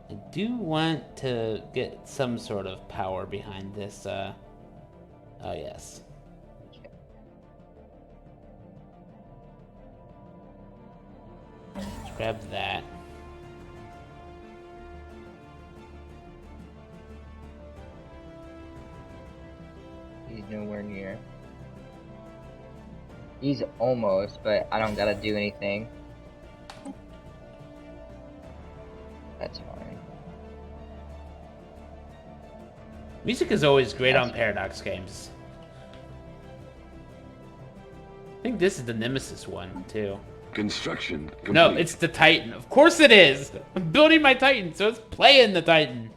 I do want to get some sort of power behind this. Oh, yes. Let's grab that. He's nowhere near. He's almost, but I don't gotta do anything. That's fine. Music is always great That's on Paradox games. I think this is the Nemesis one, too. Construction complete. No, it's the Titan. Of course it is! I'm building my Titan, so it's playing the Titan.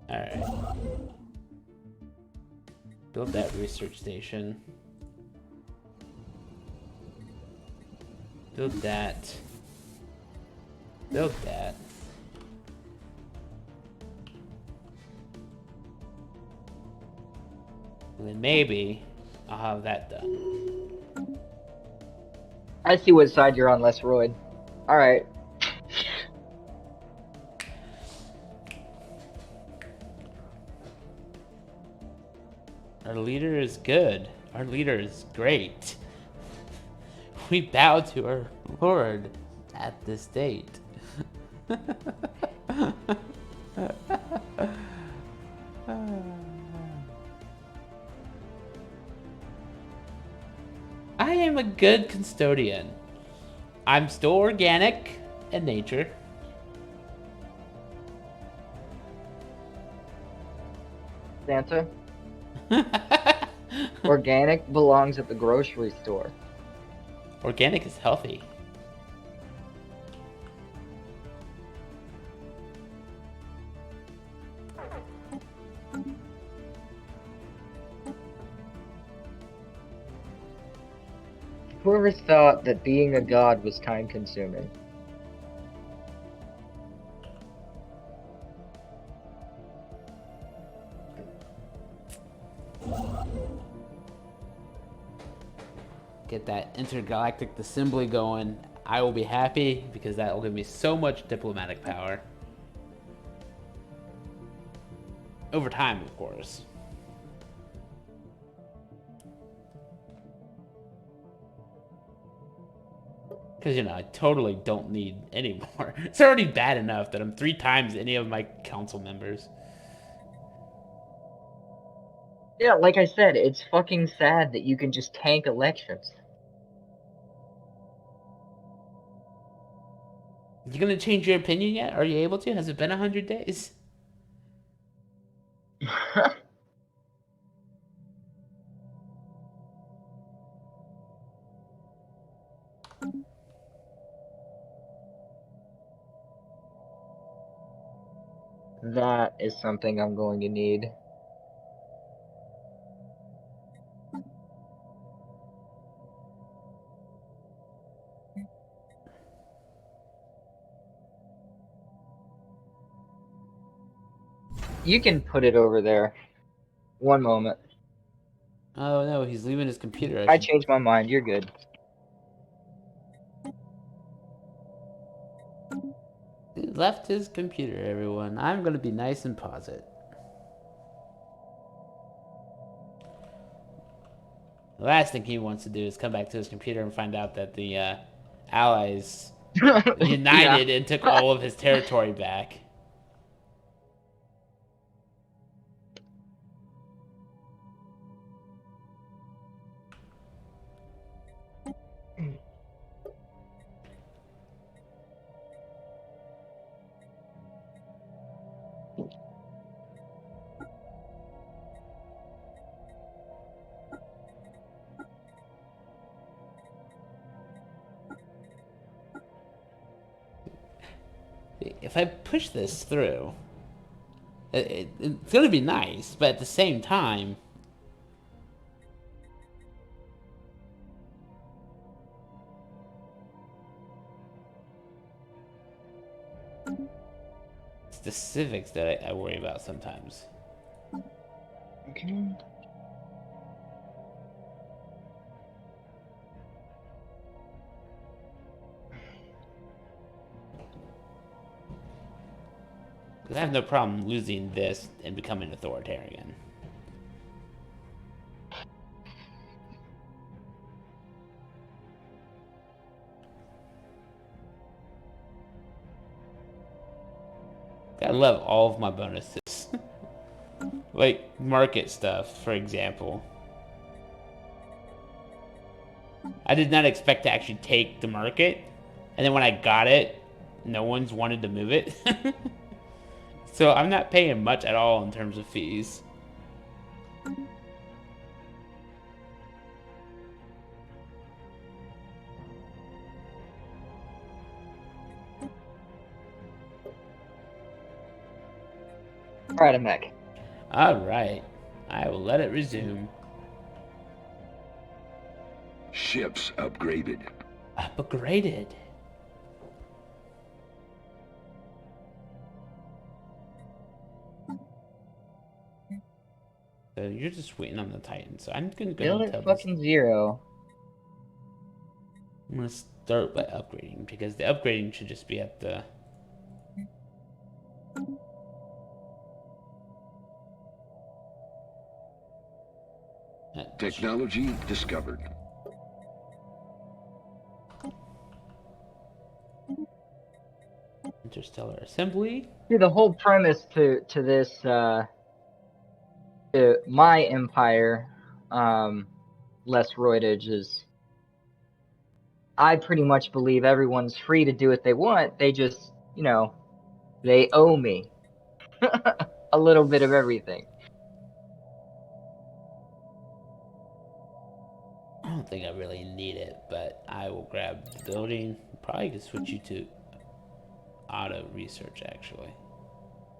Alright. Build that research station. Build that. Build that. And then maybe I'll have that done. I see what side you're on, Lesroyd. Alright. Our leader is good. Our leader is great. We bow to our lord at this date. I am a good custodian. I'm still organic in nature. Santa? Organic belongs at the grocery store. Organic is healthy. Whoever thought that being a god was time consuming? Get that intergalactic assembly going. I will be happy because that will give me so much diplomatic power. Over time, of course. Because, you know, I totally don't need any more. It's already bad enough that I'm 3 times any of my council members. Yeah, like I said, it's fucking sad that you can just tank elections. You gonna change your opinion yet? Are you able to? Has it been 100 days? That is something I'm going to need. You can put it over there. One moment. Oh no, he's leaving his computer. I changed my mind. You're good. He left his computer, everyone. I'm gonna be nice and pause it. The last thing he wants to do is come back to his computer and find out that the Allies united and took all of his territory back. If I push this through, it's going to be nice, but at the same time, it's the civics that I worry about sometimes. Okay. Because I have no problem losing this and becoming authoritarian. I love all of my bonuses. Like market stuff, for example. I did not expect to actually take the market, and then when I got it, no one's wanted to move it. So I'm not paying much at all in terms of fees. Alright, I'm back. Alright. I will let it resume. Ships upgraded. Upgraded. So you're just waiting on the Titan. So I'm gonna go Build and it tell fucking 0. I'm gonna start by upgrading because the upgrading should just be at the Technology discovered. Interstellar Assembly. See, the whole premise to this, to my empire, less roidage is, I pretty much believe everyone's free to do what they want. They just, you know, they owe me a little bit of everything. I don't think I really need it, but I will grab the building. Probably could switch you to auto research, actually.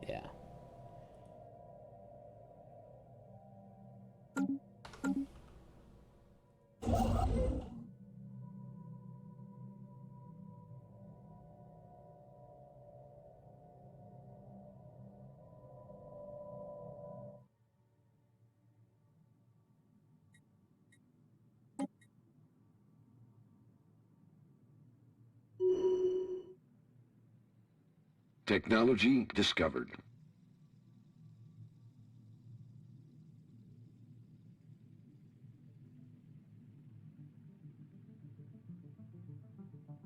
Yeah. Technology discovered.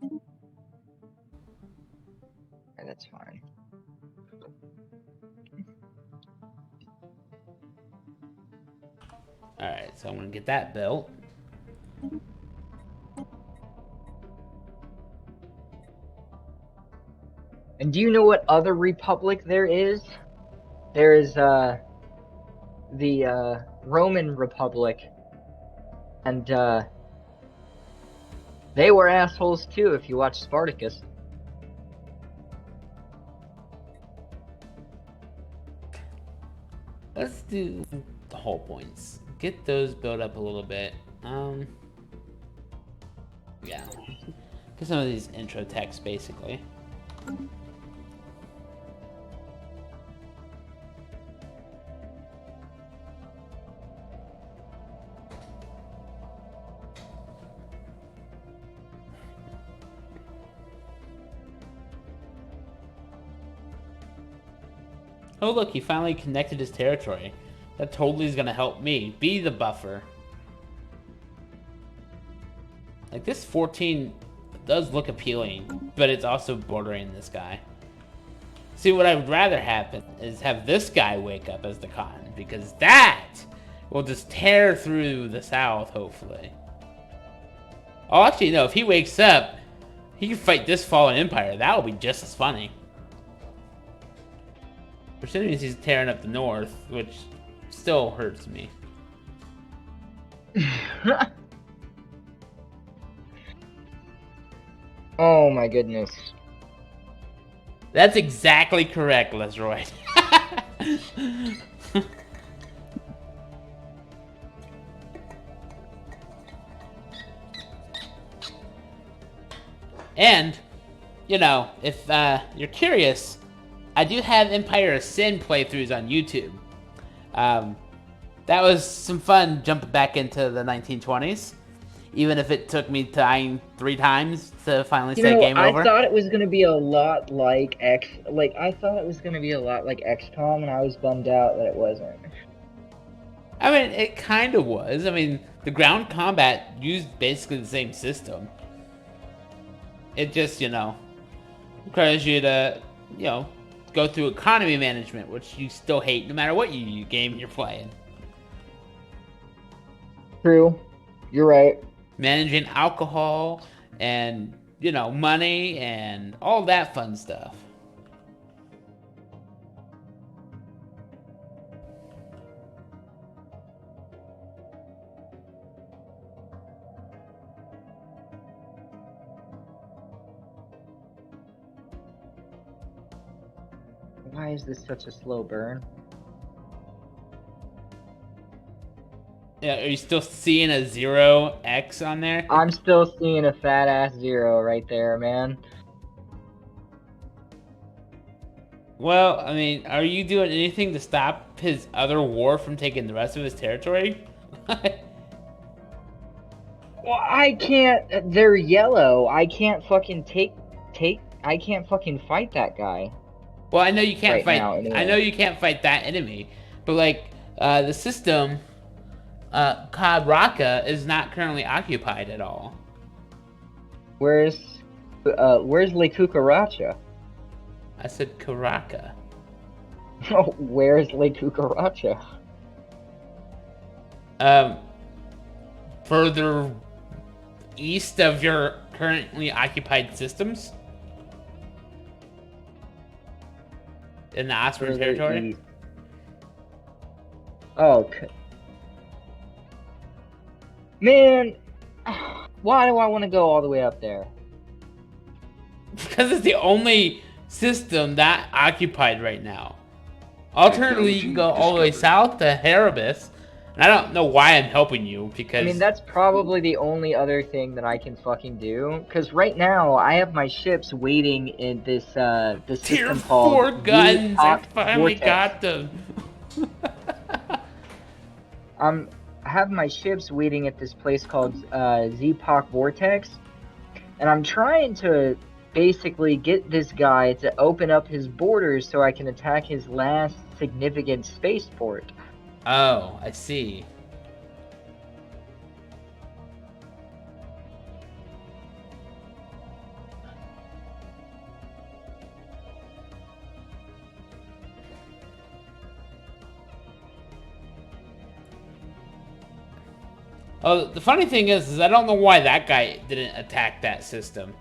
Okay, that's fine. Alright, so I'm gonna get that built. And do you know what other republic there is? There is, the, Roman Republic. And, they were assholes too, if you watch Spartacus. Let's do the whole points. Get those built up a little bit. Yeah. Get some of these intro texts, basically. Oh look, he finally connected his territory. That totally is gonna help me. Be the buffer. Like, this 14 does look appealing, but it's also bordering this guy. See, what I would rather happen is have this guy wake up as the Khan, because that will just tear through the south, hopefully. Oh, actually, no, if he wakes up, he can fight this fallen empire. That will be just as funny. Which means he's tearing up the north, which still hurts me. Oh my goodness. That's exactly correct, Lesroy. And, you know, if you're curious, I do have Empire of Sin playthroughs on YouTube. That was some fun jumping back into the 1920s. Even if it took me dying 3 times to finally say game over. I thought it was gonna be a lot like I thought it was gonna be a lot like XCOM, and I was bummed out that it wasn't. I mean, it kind of was. I mean, the ground combat used basically the same system. It just, you know, requires you to, you know, go through economy management, which you still hate no matter what game you're playing. True. You're right. Managing alcohol and, you know, money and all that fun stuff. Why is this such a slow burn? Yeah, are you still seeing a 0x on there? I'm still seeing a fat ass 0 right there, man. Well, I mean, are you doing anything to stop his other war from taking the rest of his territory? Well, I can't. They're yellow. I can't fucking I can't fucking fight that guy. Well, I know you can't right fight. Now, anyway. I know you can't fight that enemy, but like the system, Kabraka is not currently occupied at all. Where's Lake Cucaracha? I said Karaka. Oh, where's Lake Cucaracha? Further east of your currently occupied systems. In the Osprey territory? East. Oh, okay. Man, why do I want to go all the way up there? Because it's the only system that occupied right now. Alternatively, you can go all the way south to Erebus. And I don't know why I'm helping you, because... I mean, that's probably the only other thing that I can fucking do. Because right now, I have my ships waiting in this system called... Tier 4 guns! I finally Vortex. got them! I have my ships waiting at this place called Zeepak Vortex. And I'm trying to basically get this guy to open up his borders so I can attack his last significant spaceport. Oh, I see. Oh, the funny thing is I don't know why that guy didn't attack that system.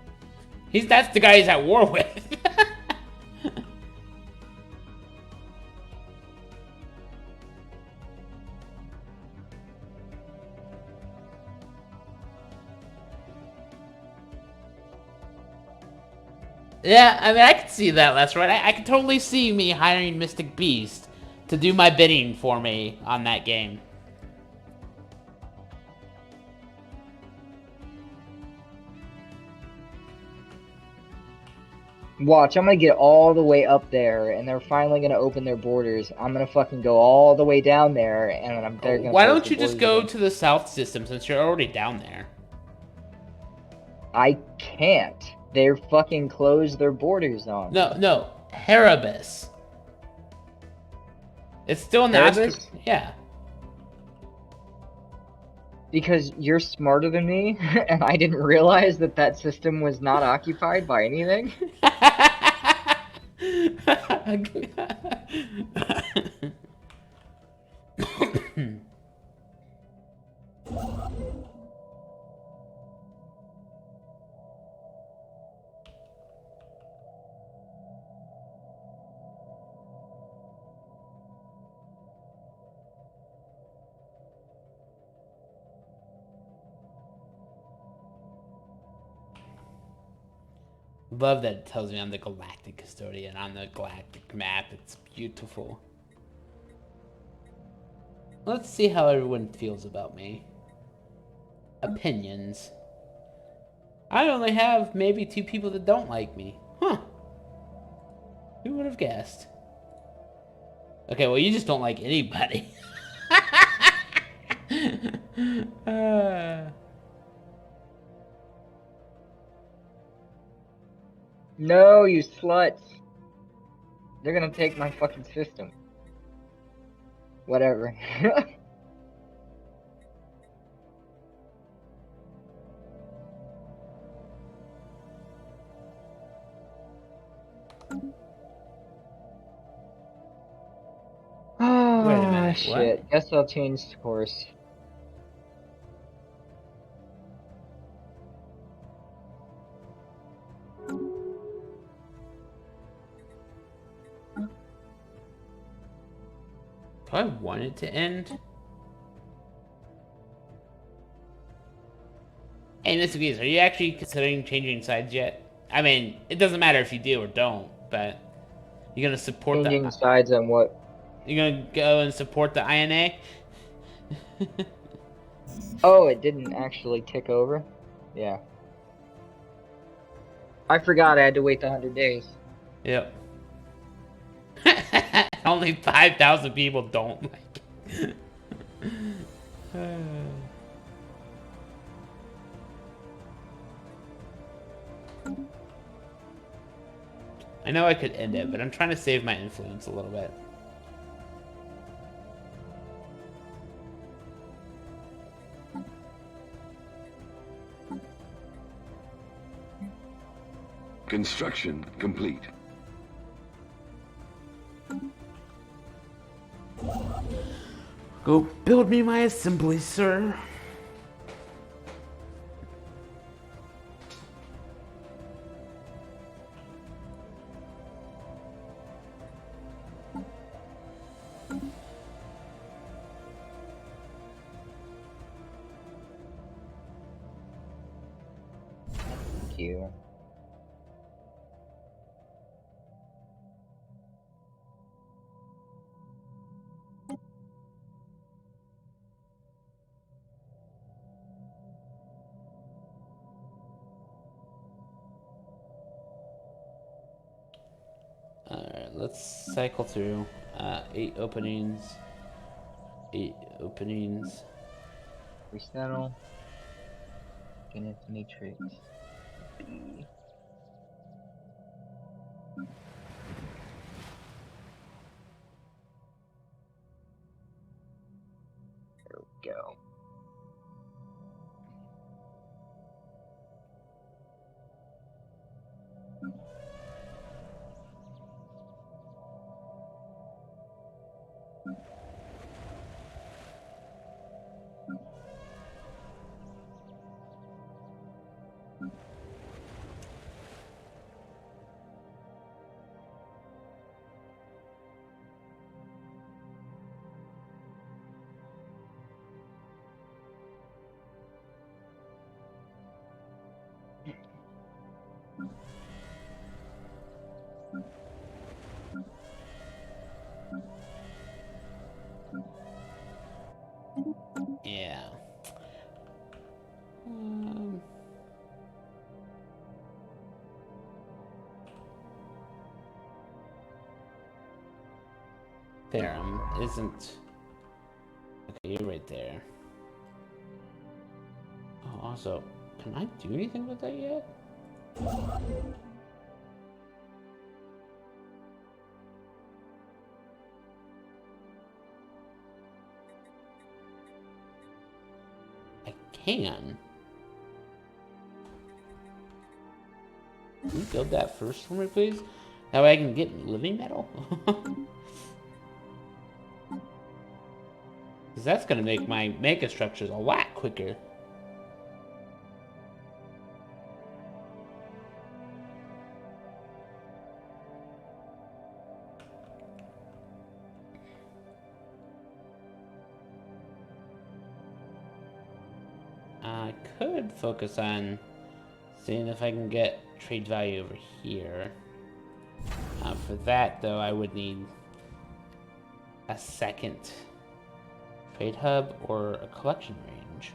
That's the guy he's at war with. Yeah, I mean, I could see that, that's right. I could totally see me hiring Mystic Beast to do my bidding for me on that game. Watch, I'm gonna get all the way up there, and they're finally gonna open their borders. I'm gonna fucking go all the way down there, and they're gonna... Why don't you just go to the south system since you're already down there? I can't. They're fucking closed their borders on. No, Erebus. It's still in the Erebus? Yeah. Because you're smarter than me, and I didn't realize that that system was not occupied by anything. Love that it tells me I'm the galactic custodian on the galactic map. It's beautiful. Let's see how everyone feels about me. Opinions. I only have maybe 2 people that don't like me. Huh. Who would have guessed? Okay, well, you just don't like anybody. No, you sluts. They're gonna take my fucking system. Whatever. Wait a Oh, minute, shit. what? Guess I'll change course. Do I want it to end? Hey, Mr. Geese, are you actually considering changing sides yet? I mean, it doesn't matter if you do or don't, but you're gonna support Changing sides on what? You're gonna go and support the INA? Oh, it didn't actually tick over? Yeah. I forgot I had to wait the 100 days. Yep. Only 5,000 people don't like it. I know I could end it, but I'm trying to save my influence a little bit. Construction complete. Go build me my assembly, sir. Thank you. Alright, let's cycle through. 8 openings. 8 openings. Resettle. Infinite matrix. B. There we go. Yeah. Theorem isn't... Okay, you're right there. Oh, also, can I do anything with that yet? hang on. Can you build that first for me, please? That way I can get living metal? Because that's going to make my mega structures a lot quicker. I could focus on seeing if I can get trade value over here. For that, though, I would need a second trade hub or a collection range.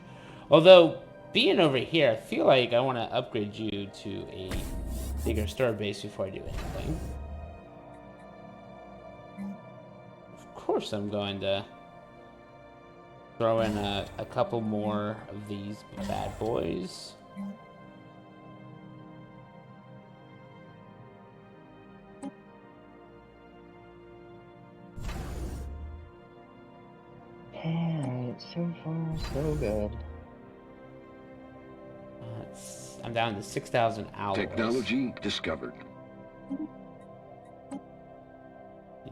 Although, being over here, I feel like I want to upgrade you to a bigger store base before I do anything. Of course, I'm going to throw in a couple more of these bad boys. Alright, so far so good. I'm down to 6,000 alloys. Technology discovered.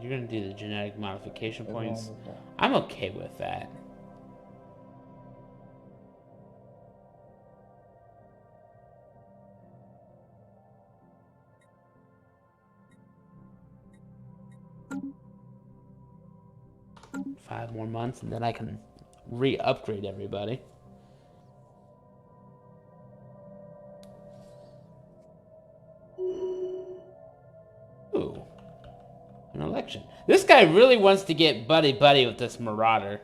You're gonna do the genetic modification points. I'm okay with that. Five more months and then I can re-upgrade everybody. Ooh. An election. This guy really wants to get buddy-buddy with this marauder.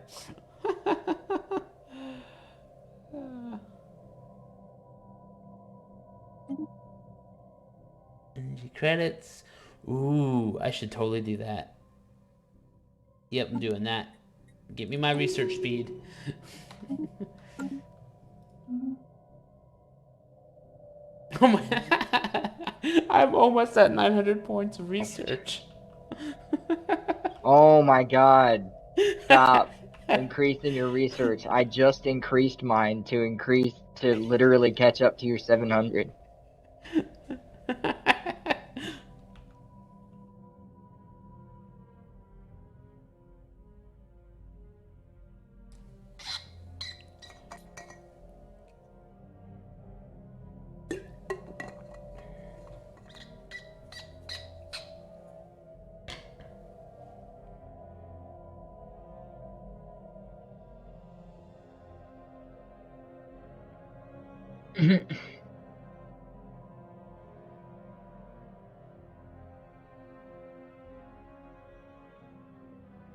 Energy credits. Ooh, I should totally do that. Yep, I'm doing that. Give me my research speed. Oh my. I'm almost at 900 points of research. Oh my god. Stop increasing your research. I just increased mine to literally catch up to your 700.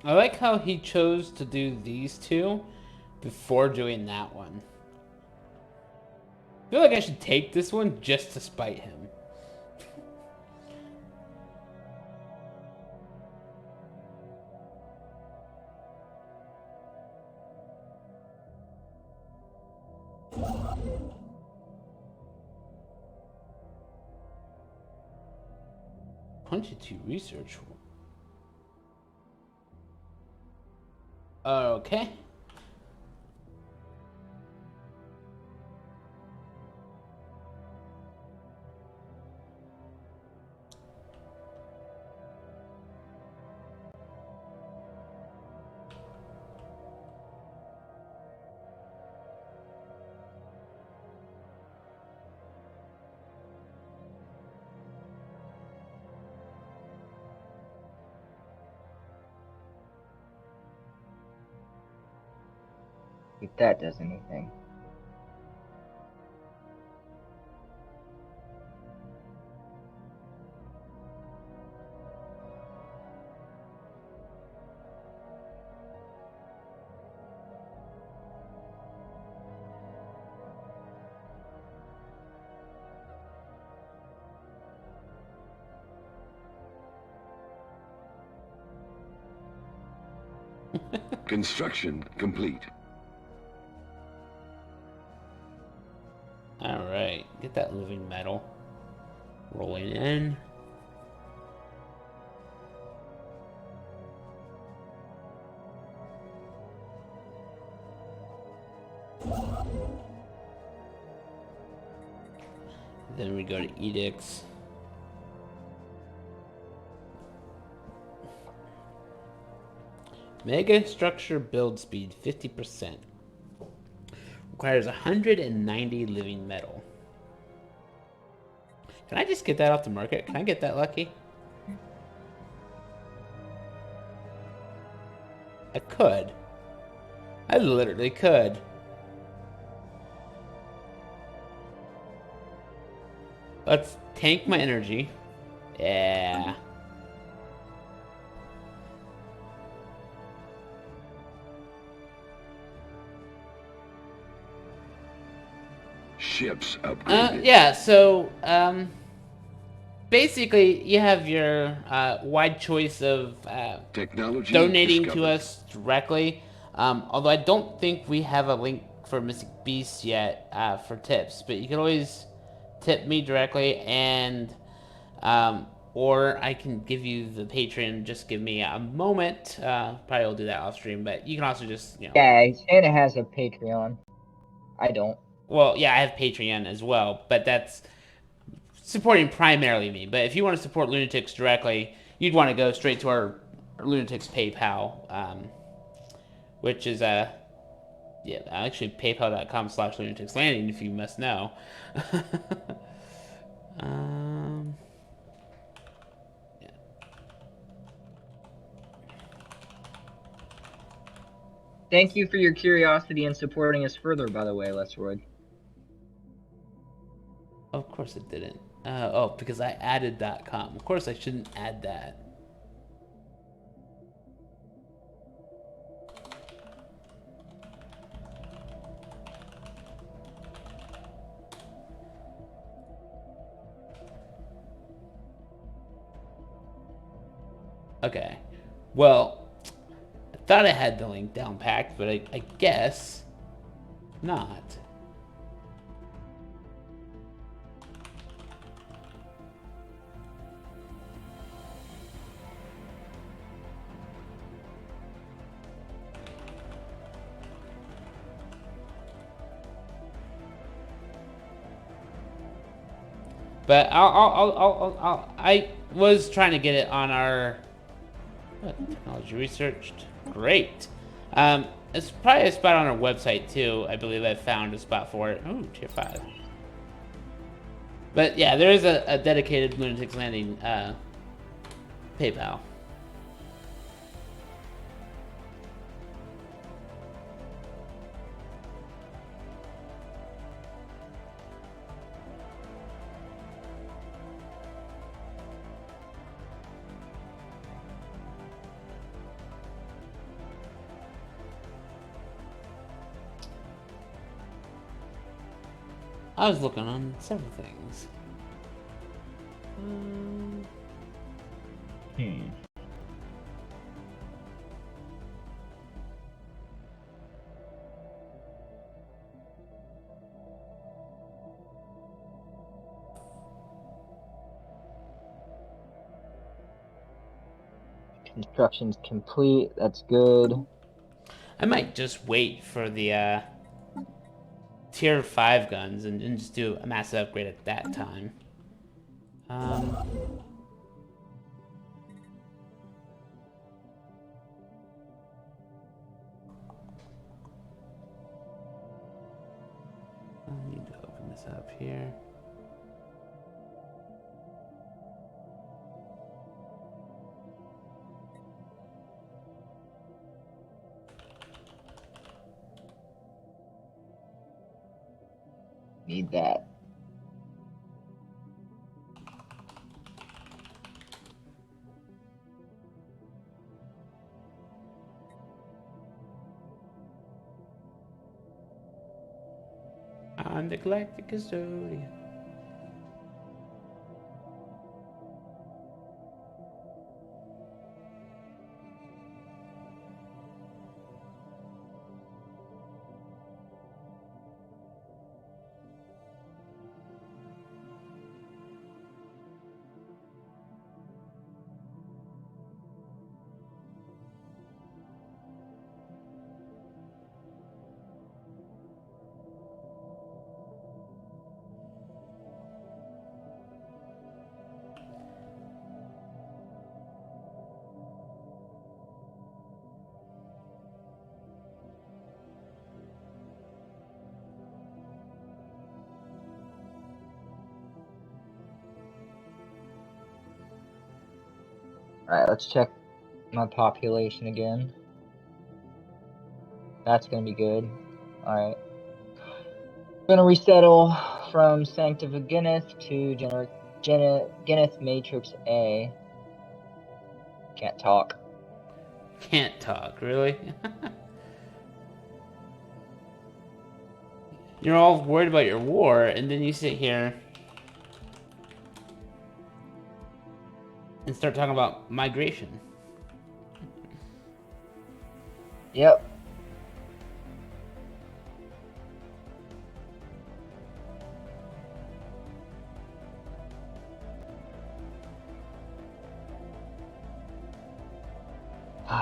I like how he chose to do these two before doing that one. I feel like I should take this one just to spite him. .22 research. Okay. If that does anything. Construction complete. Alright, get that living metal rolling in. Then we go to edicts. Mega structure build speed 50%. Requires 190 living metal. Can I just get that off the market? Can I get that lucky? I could. I literally could. Let's tank my energy. Yeah. Ships upgraded. Yeah, so, basically, you have your wide choice of Technology donating discovered. to us directly. Although I don't think we have a link for Mystic Beasts yet for tips, but you can always tip me directly, and or I can give you the Patreon. Just give me a moment. Probably will do that off stream, but you can also just Yeah, Santa has a Patreon. I don't. Well, yeah, I have Patreon as well, but that's supporting primarily me. But if you want to support Lunatics directly, you'd want to go straight to our Lunatics PayPal, which is yeah, actually paypal.com/lunaticslanding if you must know. Yeah. Thank you for your curiosity and supporting us further, by the way, Lesroyd. Of course it didn't. Oh, because I added .com. Of course I shouldn't add that. Okay. Well, I thought I had the link down packed, but I guess not. But I was trying to get it on our technology researched. Great. It's probably a spot on our website too. I believe I found a spot for it. Oh, tier 5. But yeah, there is a dedicated Lunatics Landing PayPal. I was looking on several things. Construction's complete. That's good. I might just wait for the tier 5 guns and just do a massive upgrade at that time. I need to open this up here. Need that. I'm the Galactic Custodian. Alright, let's check my population again. That's gonna be good. Alright. Gonna resettle from Sanctum Guinness to Guinness Matrix A. Can't talk. Can't talk, really? You're all worried about your war, and then you sit here and start talking about migration. Yep.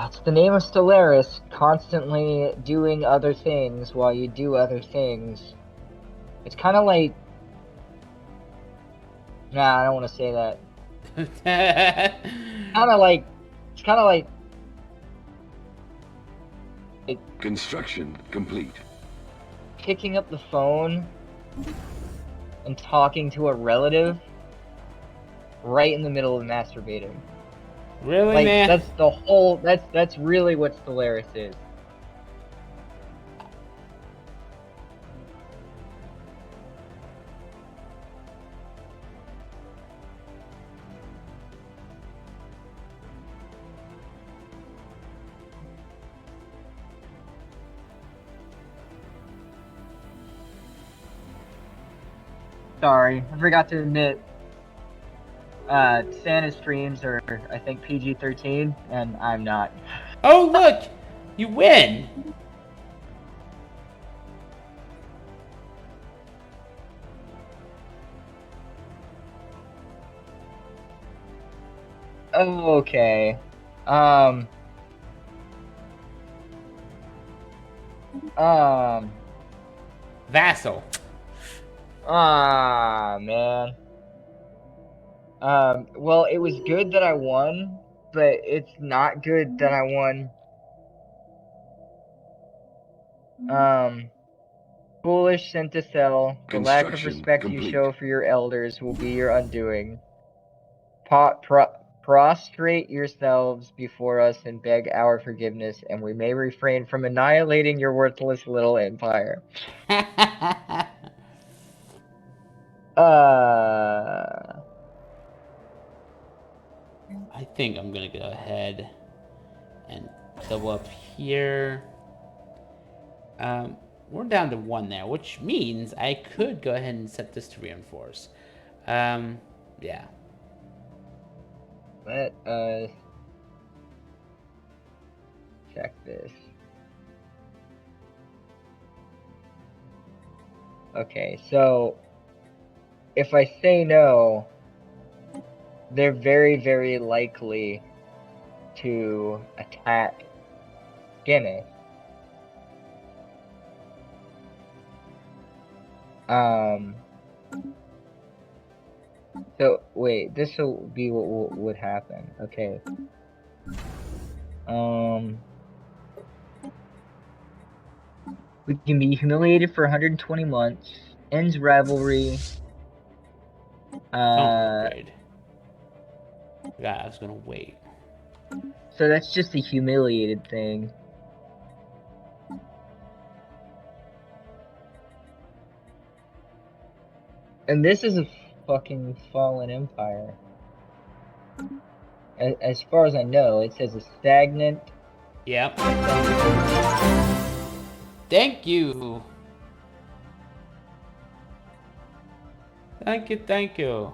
It's the name of Stellaris, constantly doing other things while you do other things. It's kind of like... Nah, I don't want to say that. It's kind of like... Construction complete. picking up the phone and talking to a relative right in the middle of masturbating. Really, Like, man? that's the whole... That's really what Stellaris is. Sorry, I forgot to admit, Santa's streams are, I think, PG-13, and I'm not. Oh, look! You win! Okay. Vassal. Man. Well, it was good that I won, but it's not good that I won. Foolish Centicel, the lack of Construction respect complete. you show for your elders will be your undoing. Prostrate yourselves before us and beg our forgiveness, and we may refrain from annihilating your worthless little empire. I think I'm gonna go ahead and double up here. We're down to 1 there, which means I could go ahead and set this to reinforce. Yeah. Let us check this. Okay, so if I say no, they're very, very likely to attack Guinness. So, wait, this will be what would happen. Okay. We can be humiliated for 120 months. Ends rivalry. Don't upgrade. God, I was gonna wait. So that's just a humiliated thing. And this is a fucking fallen empire. As far as I know, it says a stagnant. Yep. Thank you. Thank you, thank you.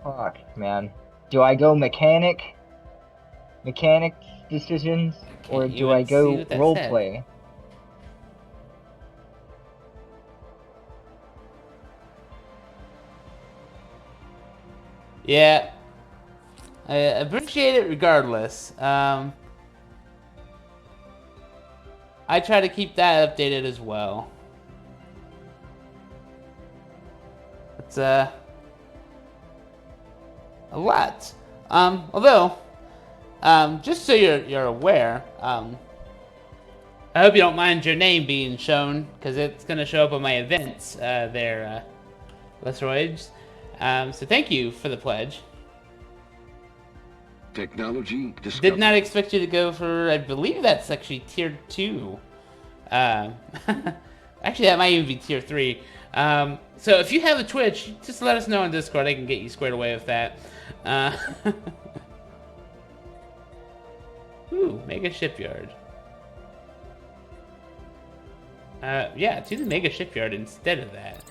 Fuck, man. Do I go mechanics decisions, or do I go roleplay? Yeah. I appreciate it regardless. I try to keep that updated as well. It's a lot. Although, just so you're aware, I hope you don't mind your name being shown, because it's going to show up on my events there, Lesroids. So thank you for the pledge. Technology discovered. Did not expect you to go for, I believe that's actually tier 2. Actually, that might even be tier 3. So if you have a Twitch, just let us know on Discord. I can get you squared away with that. Ooh, Mega Shipyard. Yeah, do the Mega Shipyard instead of that.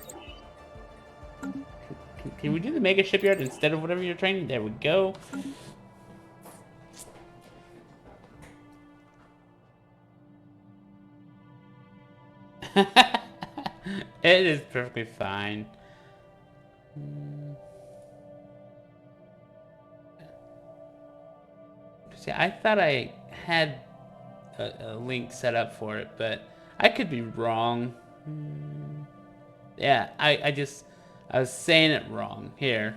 Can we do the Mega Shipyard instead of whatever you're training? There we go. It is perfectly fine. See, I thought I had a link set up for it, but I could be wrong. Yeah, I was saying it wrong here.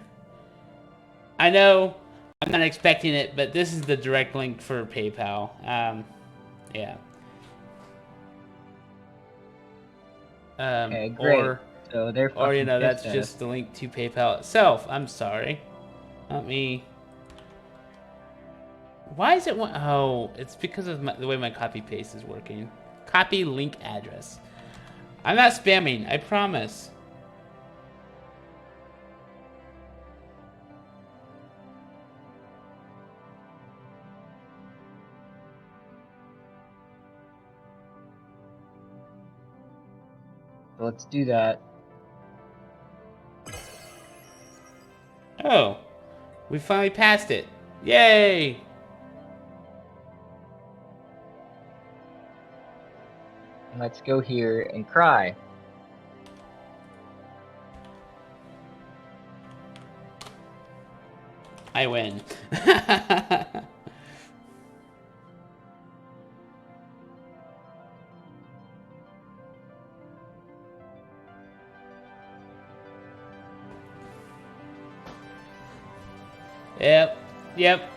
I know I'm not expecting it, but this is the direct link for PayPal. Yeah. Okay, great. So they're or you know, that's pissed at just us. the link to PayPal itself. I'm sorry. Let me. Why is it one? Oh, it's because of the way my copy paste is working. Copy link address. I'm not spamming, I promise. Let's do that. Oh, we finally passed it. Yay! Let's go here and cry. I win. Yep.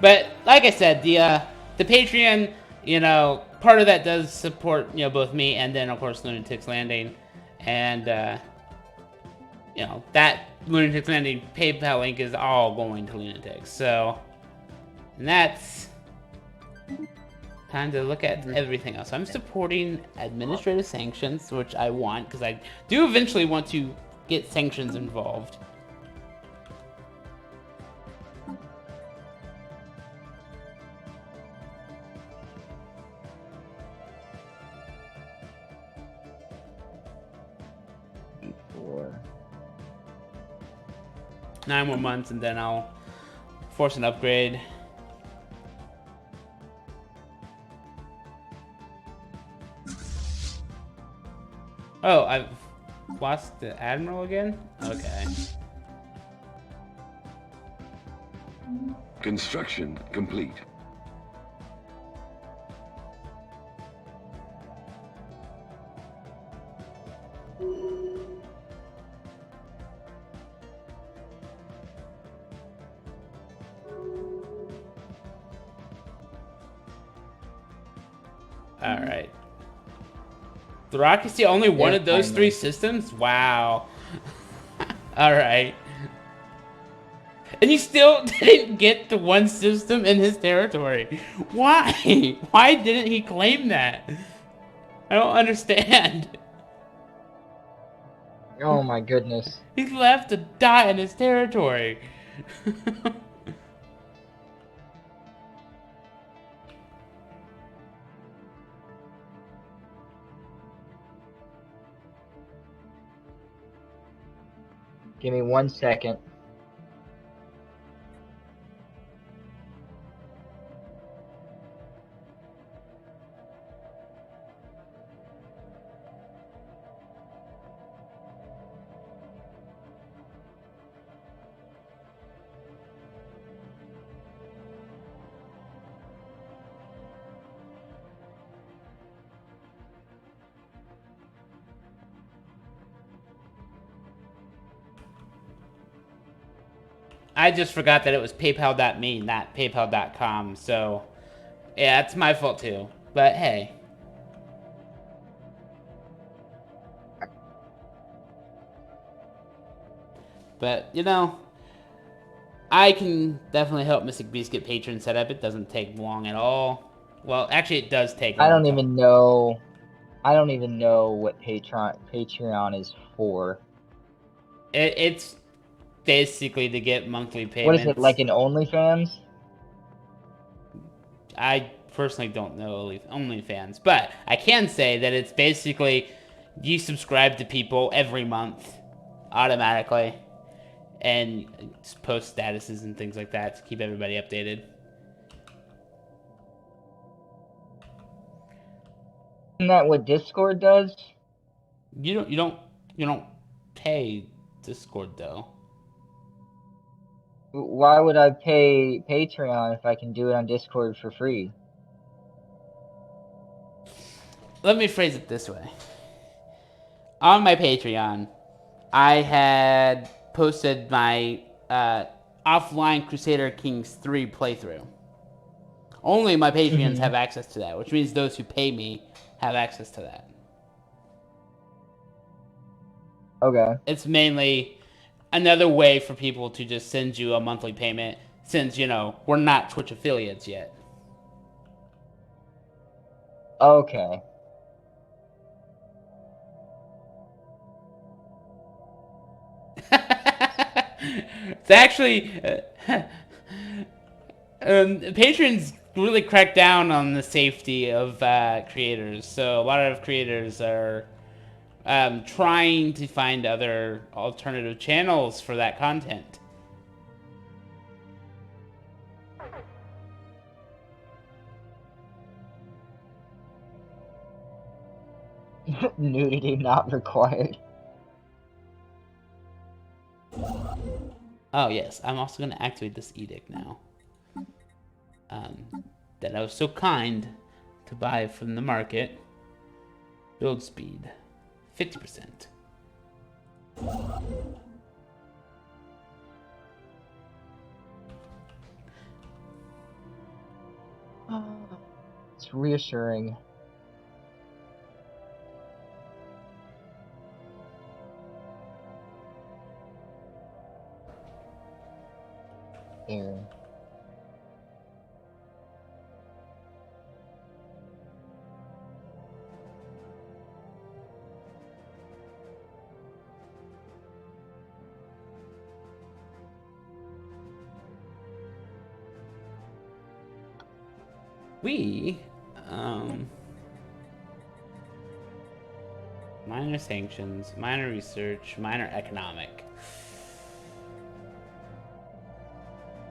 But like I said, the Patreon, you know, part of that does support, you know, both me and then of course Lunatics Landing, and you know, that Lunatics Landing PayPal link is all going to Lunatics. So, and that's time to look at everything else. I'm supporting administrative sanctions, which I want because I do eventually want to get sanctions involved. Before. 9 more months and then I'll force an upgrade. Oh, I've lost the Admiral again? Okay. Construction complete. Alright. The Rock is the only one of those 3 systems? Wow. Alright. And you still didn't get the one system in his territory. Why? Why didn't he claim that? I don't understand. Oh my goodness. He's left to die in his territory. Give me 1 second. I just forgot that it was PayPal.me, not PayPal.com, so yeah, it's my fault too. But hey. But, you know, I can definitely help Mystic Beast get Patreon set up. It doesn't take long at all. Well, actually, it does take a I long don't time. even know. I don't even know what Patreon is for. It's basically to get monthly payments. What is it, like an OnlyFans? I personally don't know OnlyFans, but I can say that it's basically you subscribe to people every month automatically and just post statuses and things like that to keep everybody updated. Isn't that what Discord does? You don't pay Discord though. Why would I pay Patreon if I can do it on Discord for free? Let me phrase it this way. On my Patreon, I had posted my offline Crusader Kings 3 playthrough. Only my Patreons have access to that, which means those who pay me have access to that. Okay. It's mainly another way for people to just send you a monthly payment since, you know, we're not Twitch affiliates yet. Okay. It's actually... patrons really crack down on the safety of creators, so a lot of creators are trying to find other alternative channels for that content. Nudity not required. Oh yes, I'm also going to activate this edict now. That I was so kind to buy from the market. Build speed, 50%. It's reassuring. There. We, minor sanctions, minor research, minor economic.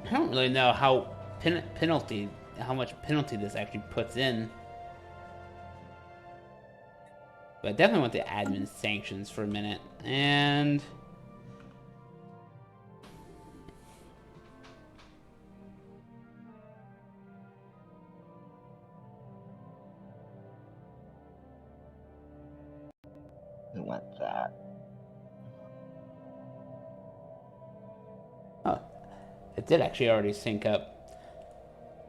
I don't really know how how much penalty this actually puts in. But I definitely want the admin sanctions for a minute. And... we want that. oh, it did actually already sync up.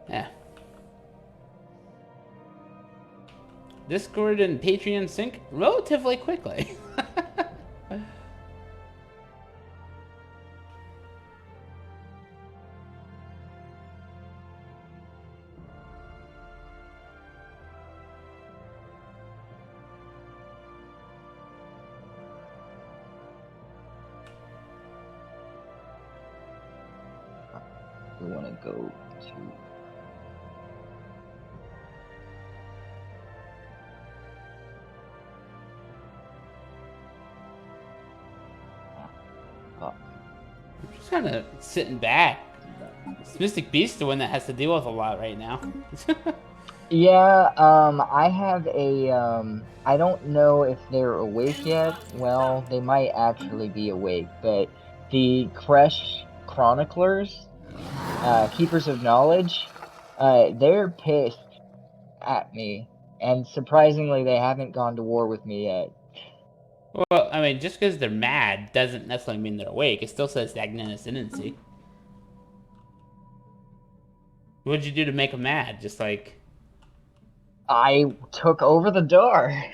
Yeah. Discord and Patreon sync relatively quickly. We want to go to... I'm just kind of sitting back. This Mystic Beast is the one that has to deal with a lot right now. Yeah, I have a, I don't know if they're awake yet. Well, they might actually be awake, but the Kresh Chroniclers, Keepers of Knowledge, they're pissed at me, and surprisingly, they haven't gone to war with me yet. Well, I mean, just because they're mad doesn't necessarily mean they're awake. It still says stagnant ascendancy. What'd you do to make them mad? Just like... I took over the Daar.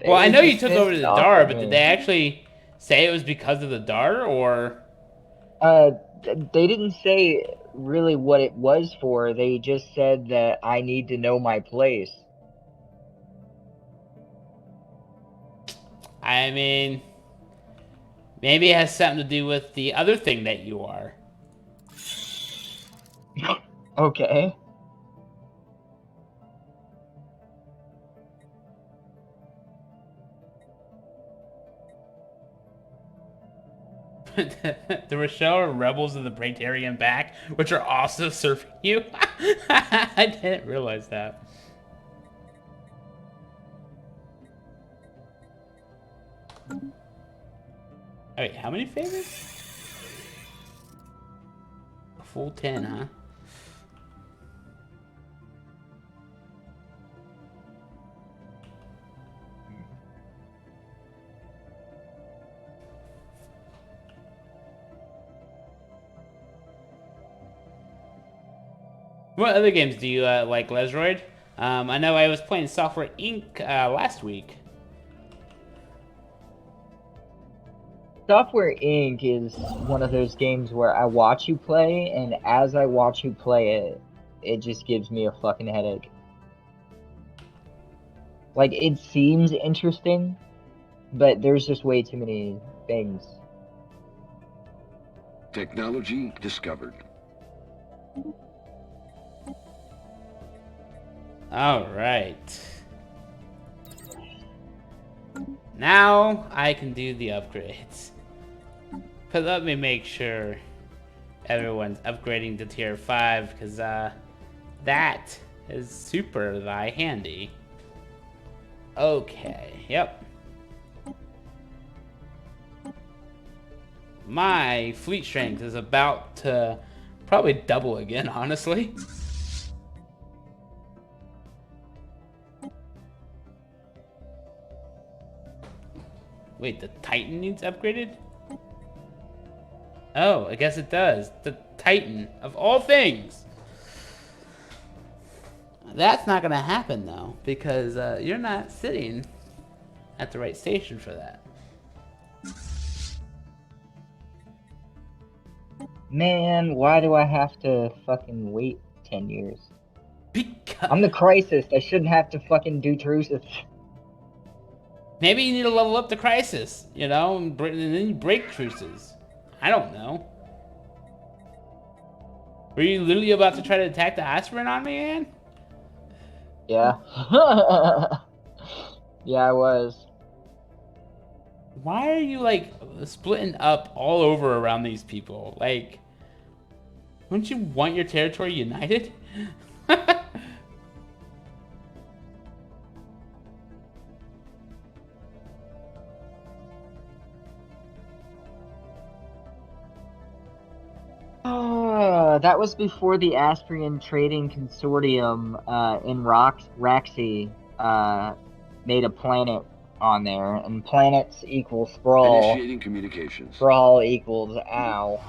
Well, I were know you just took over pissed the off Dar, at but did me. they actually say it was because of the Dar, or? They didn't say really what it was for. They just said that I need to know my place. I mean, maybe it has something to do with the other thing that you are. Okay. The Rochelle are rebels of the Praetorian back, which are also serving you. I didn't realize that. Oh, wait, how many favors? A full 10, huh? What other games do you like, Lesroyd? I know I was playing Software Inc. Last week. Software Inc. is one of those games where I watch you play, and as I watch you play it, it just gives me a fucking headache. Like, it seems interesting, but there's just way too many things. Technology discovered. Alright. Now I can do the upgrades. But let me make sure everyone's upgrading to tier 5, because that is super handy. Okay, yep. My fleet strength is about to probably double again, honestly. Wait, the Titan needs upgraded? Oh, I guess it does. The Titan, of all things. That's not going to happen, though, because you're not sitting at the right station for that. Man, why do I have to fucking wait 10 years? Because I'm the Crisis. I shouldn't have to fucking do truces. maybe you need to level up the Crisis, you know, and then you break truces. I don't know. Were you literally about to try to attack the aspirin on me, man? Yeah. Yeah, I was. Why are you, like, splitting up all over around these people? Like, wouldn't you want your territory united? That was before the Astrian Trading Consortium in Raxi made a planet on there, and planets equal sprawl. Initiating communications. Sprawl equals ow.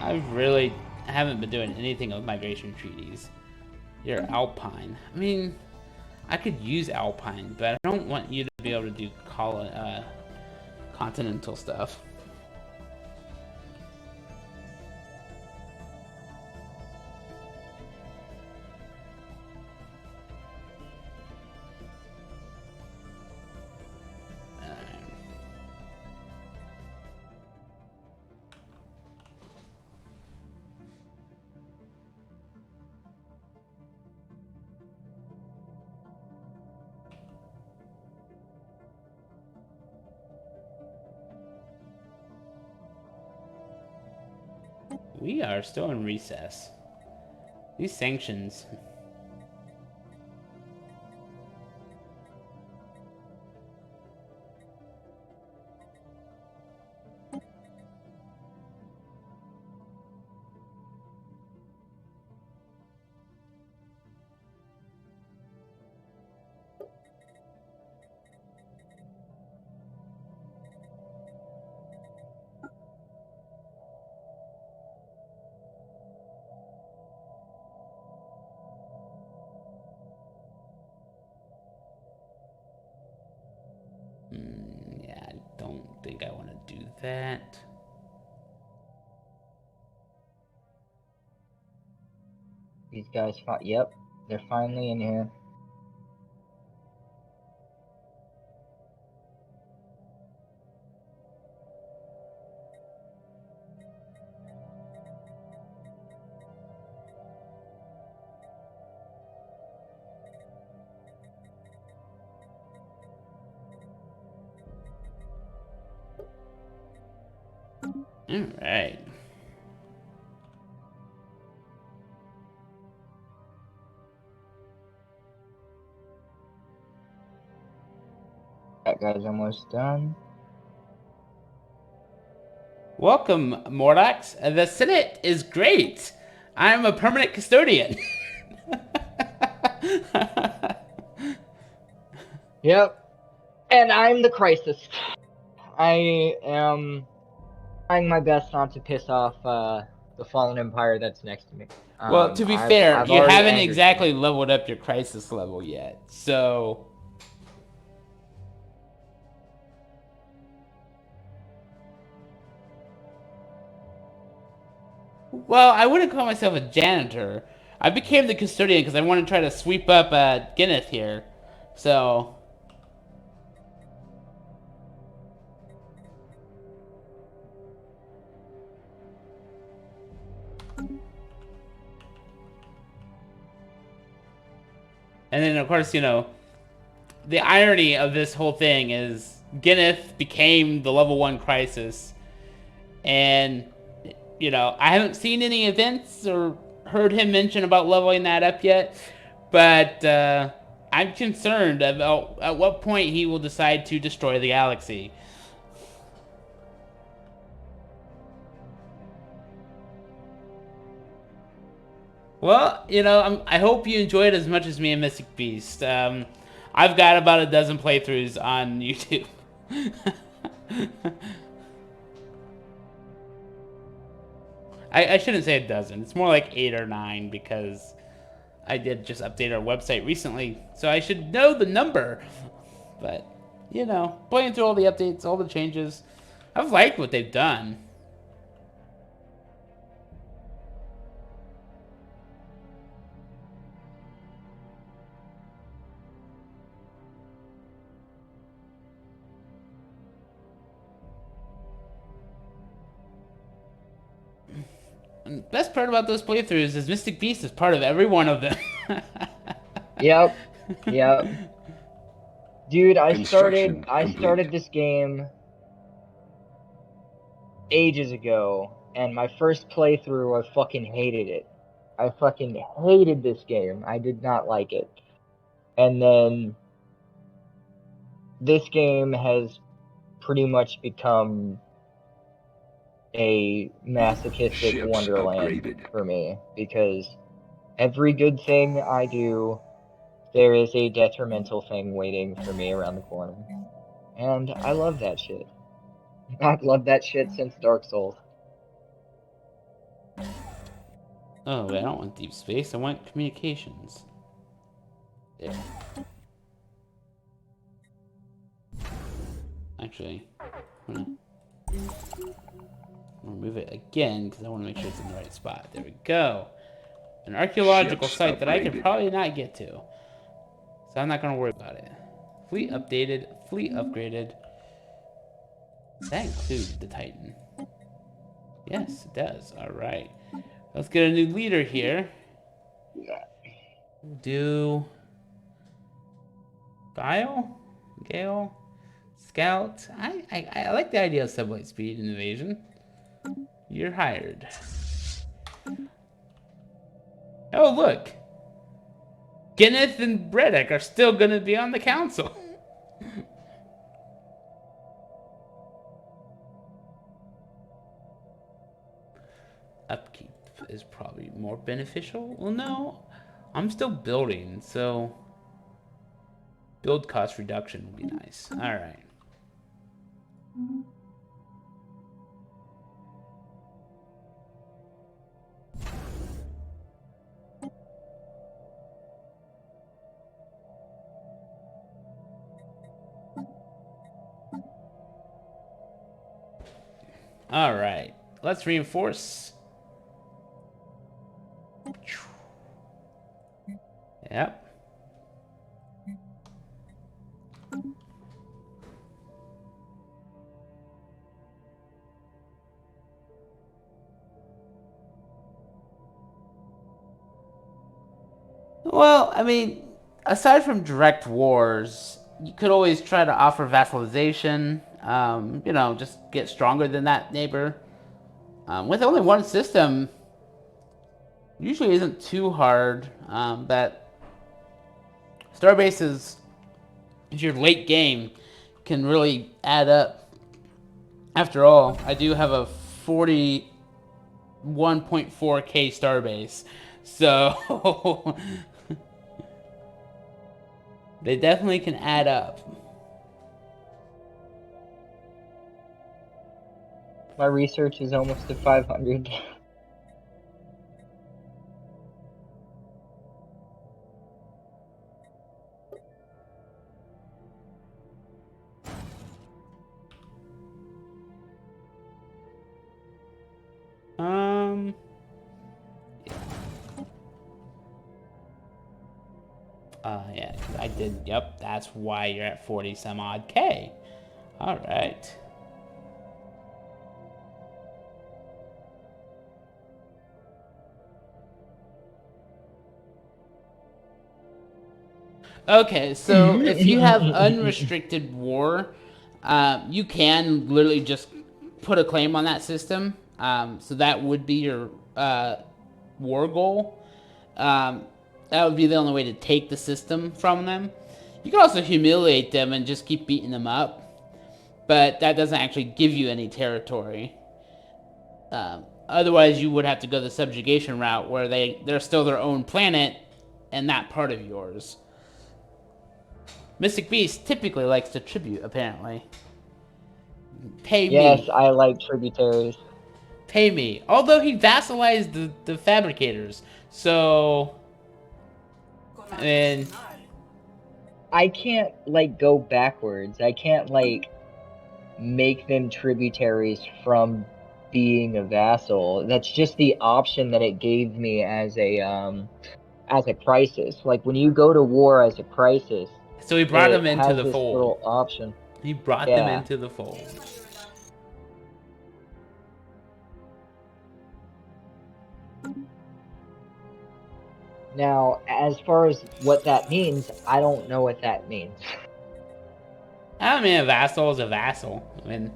I really haven't been doing anything with migration treaties. You're Alpine. I mean, I could use Alpine, but I don't want you to be able to do continental stuff. We are still in recess. These sanctions. don't think I want to do that. These guys, yep, they're finally in here. All right. That guy's almost done. Welcome, Mordax. The Senate is great. I'm a permanent custodian. Yep. And I'm the crisis. I am trying my best not to piss off the fallen empire that's next to me. Well, to be fair, I've you already haven't angered exactly them. leveled up your crisis level yet, so... Well, I wouldn't call myself a janitor. I became the custodian because I want to try to sweep up Guinness here. So... And then, of course, you know, the irony of this whole thing is Guinness became the level 1 crisis. And, you know, I haven't seen any events or heard him mention about leveling that up yet. But I'm concerned about at what point he will decide to destroy the galaxy. Well, you know, I hope you enjoy it as much as me and Mystic Beast. I've got about a dozen playthroughs on YouTube. I shouldn't say a dozen. It's more like 8 or 9 because I did just update our website recently, so I should know the number. But, you know, playing through all the updates, all the changes, I've liked what they've done. And the best part about those playthroughs is Mystic Beast is part of every one of them. Yep. Yep. Dude, I Construction started complete. this game ages ago, and my first playthrough, I fucking hated it. I fucking hated this game. I did not like it. And then this game has pretty much become a masochistic Ships wonderland upgraded. for me because every good thing I do, there is a detrimental thing waiting for me around the corner. And I love that shit. I've loved that shit since Dark Souls. Oh, I don't want deep space. I want communications. There. Actually, I'm gonna remove it again because I want to make sure it's in the right spot. There we go. An archaeological Ships site that I could upgraded. probably not get to. So I'm not going to worry about it. Fleet updated. Fleet upgraded. Does that include the Titan? Yes, it does. Alright. Let's get a new leader here. Do... Gale? Scout? I like the idea of sublight speed and evasion. You're hired. Oh, look! Kenneth and Bredek are still gonna be on the council. Upkeep is probably more beneficial. Well, no. I'm still building, so... Build cost reduction would be nice. Alright. All right. Let's reinforce. Yep. Well, I mean, aside from direct wars, you could always try to offer vassalization. Just get stronger than that neighbor. With only one system, usually isn't too hard. But starbases, if you're late game, can really add up. After all, I do have a 41.4k starbase, so they definitely can add up. My research is almost to 500. Yeah, I did. Yep, that's why you're at 40 some odd K. All right. Okay, so if you have unrestricted war, you can literally just put a claim on that system. So that would be your war goal. That would be the only way to take the system from them. You can also humiliate them and just keep beating them up, but that doesn't actually give you any territory. Otherwise, you would have to go the subjugation route, where they're still their own planet and not part of yours. Mystic Beast typically likes to tribute, apparently. Pay me. Yes, I like tributaries. Pay me. Although he vassalized the fabricators. So, and I can't, like, go backwards. I can't, like, make them tributaries from being a vassal. That's just the option that it gave me as a crisis. Like, when you go to war as a crisis, so he brought it them into has the this fold. little option. He brought them Yeah. into the fold. Now, as far as what that means, I don't know what that means. I mean, a vassal is a vassal. I mean,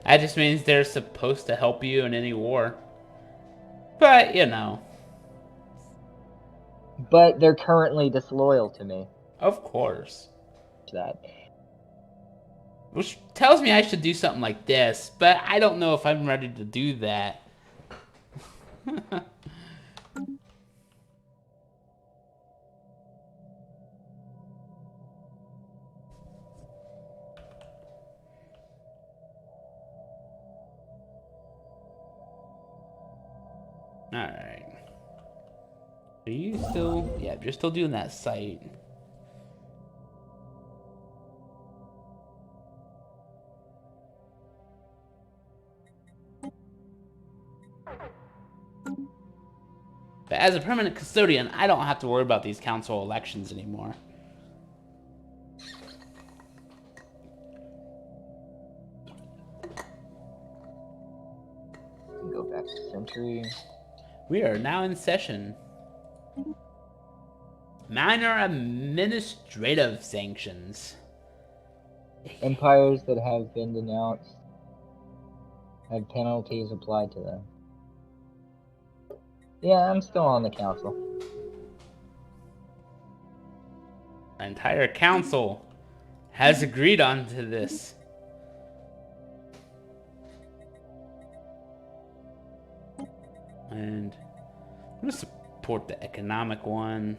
that just means they're supposed to help you in any war. But, But they're currently disloyal to me. of course. That. Which tells me I should do something like this, but I don't know if I'm ready to do that. Alright. Are you still... Yeah, you're still doing that site. But as a permanent custodian, I don't have to worry about these council elections anymore. Go back to century. We are now in session. Minor administrative sanctions. Empires that have been denounced have penalties applied to them. Yeah, I'm still on the council. The entire council has agreed on to this. And I'm going to support the economic one.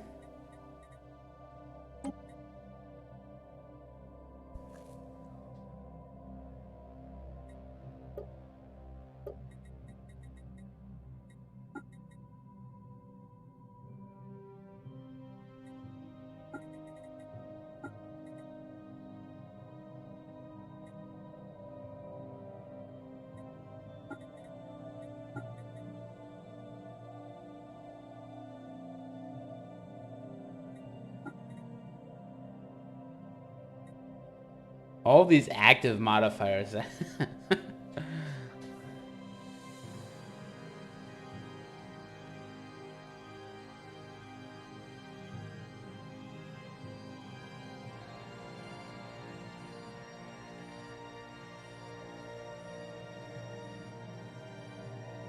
All these active modifiers.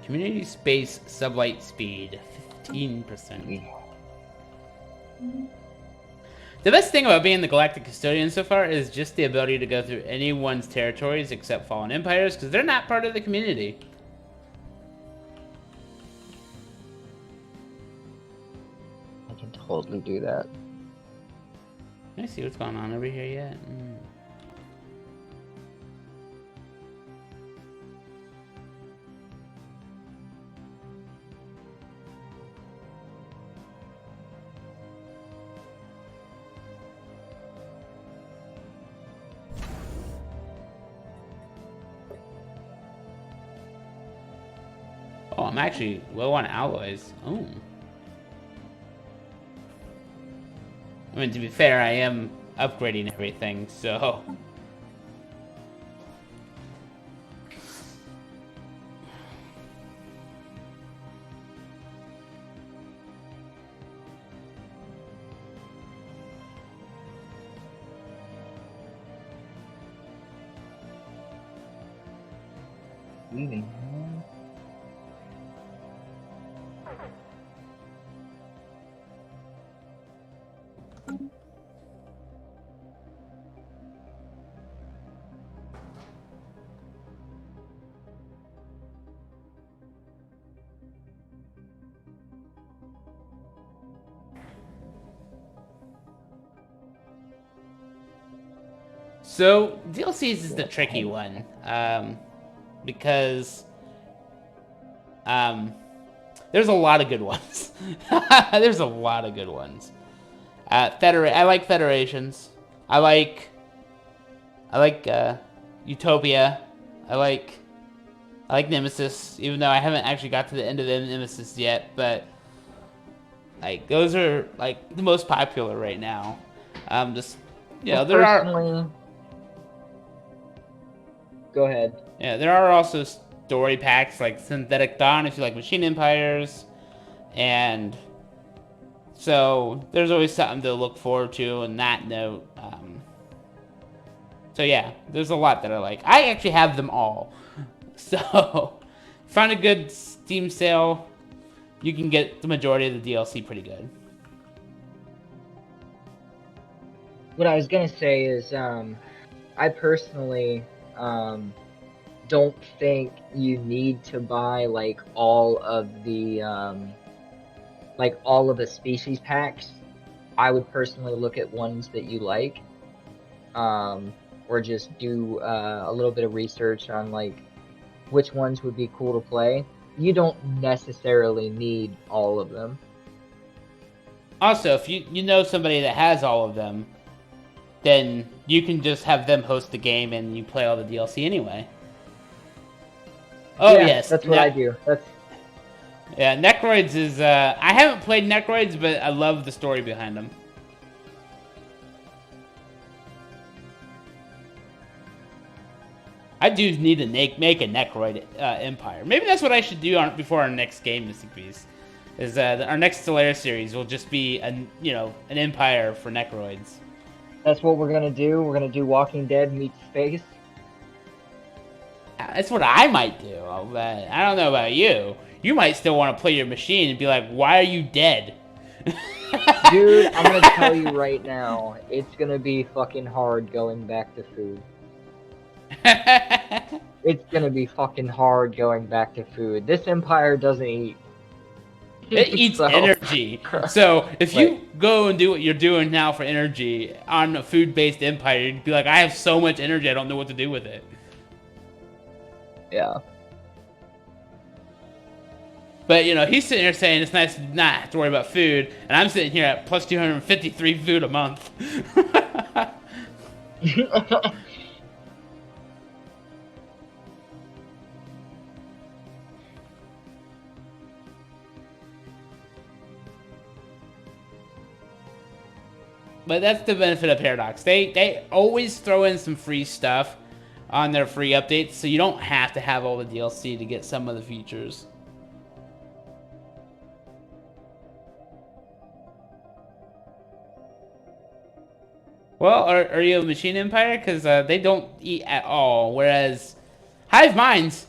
Community space sublight speed, 15%. The best thing about being the Galactic Custodian so far is just the ability to go through anyone's territories except fallen empires, because they're not part of the community. I can totally do that. Let me see what's going on over here yet. Oh, I'm actually low on alloys. Oh. I mean, to be fair, I am upgrading everything, so... So, DLCs is the tricky one, because there's a lot of good ones. There's a lot of good ones. I like Federations. I like Utopia. I like Nemesis, even though I haven't actually got to the end of the Nemesis yet, but like those are like the most popular right now. Just there are. Go ahead. Yeah, there are also story packs like Synthetic Dawn if you like Machine Empires, and so there's always something to look forward to on that note. So yeah, there's a lot that I like. I actually have them all. So, find a good Steam sale, you can get the majority of the DLC pretty good. What I was gonna say is, I personally don't think you need to buy like all of the species packs. I would personally look at ones that you like, or just do a little bit of research on like which ones would be cool to play. You don't necessarily need all of them. Also, if you know somebody that has all of them, then you can just have them host the game and you play all the DLC anyway. Oh, yeah, yes. That's what I do. Yeah, Necroids is... I haven't played Necroids, but I love the story behind them. I do need to make a Necroid empire. Maybe that's what I should do before our next game, Mystic Beast. Is our next Stellaris series will just be an empire for Necroids. That's what we're gonna do. We're gonna do Walking Dead meets space. That's what I might do, but I don't know about you. You might still want to play your machine and be like, why are you dead? Dude, I'm gonna tell you right now, it's gonna be fucking hard going back to food. It's gonna be fucking hard going back to food. This empire doesn't eat. It eats energy. So if you go and do what you're doing now for energy on a food-based empire, you'd be like, I have so much energy, I don't know what to do with it. Yeah. But, he's sitting here saying it's nice to not have to worry about food, and I'm sitting here at plus 253 food a month. But that's the benefit of Paradox. They always throw in some free stuff on their free updates, so you don't have to have all the DLC to get some of the features. Well, are you a Machine Empire? Because they don't eat at all, whereas Hive Minds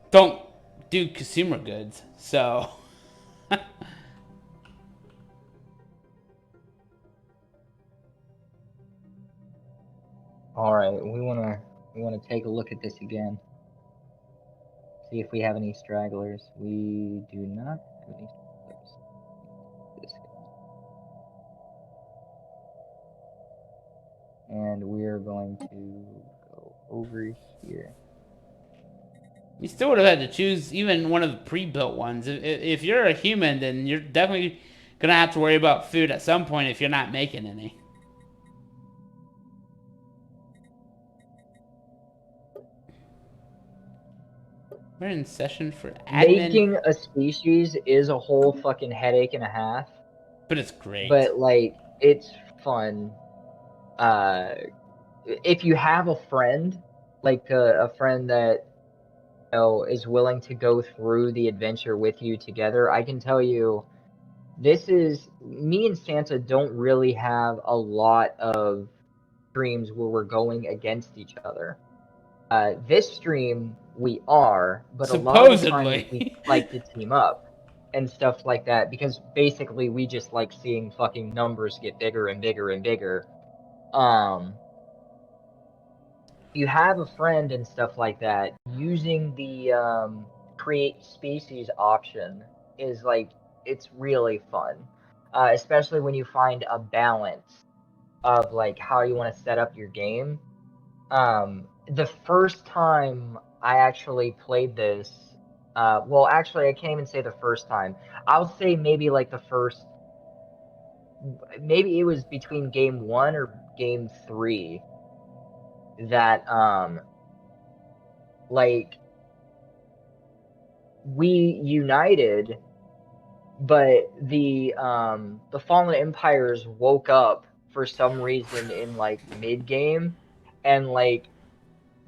don't do consumer goods, so... All right, we wanna take a look at this again. See if we have any stragglers. We do not have any stragglers. This and we are going to go over here. You still would have had to choose even one of the pre-built ones. If you're a human, then you're definitely gonna have to worry about food at some point if you're not making any. We're in session for admin. Making a species is a whole fucking headache and a half. But it's great. But like, it's fun. If you have a friend, like a friend that is willing to go through the adventure with you together, I can tell you, this is me and Santa don't really have a lot of streams where we're going against each other. This stream we are, but supposedly. A lot of the time we like to team up and stuff like that because basically we just like seeing fucking numbers get bigger and bigger and bigger. You have a friend and stuff like that, using the create species option is like, it's really fun. Especially when you find a balance of like how you want to set up your game. The first time I actually played this, well, actually, I can't even say the first time. I'll say maybe like the first, maybe it was between game 1 or game 3 that, like, we united, but the Fallen Empires woke up for some reason in like mid game, and like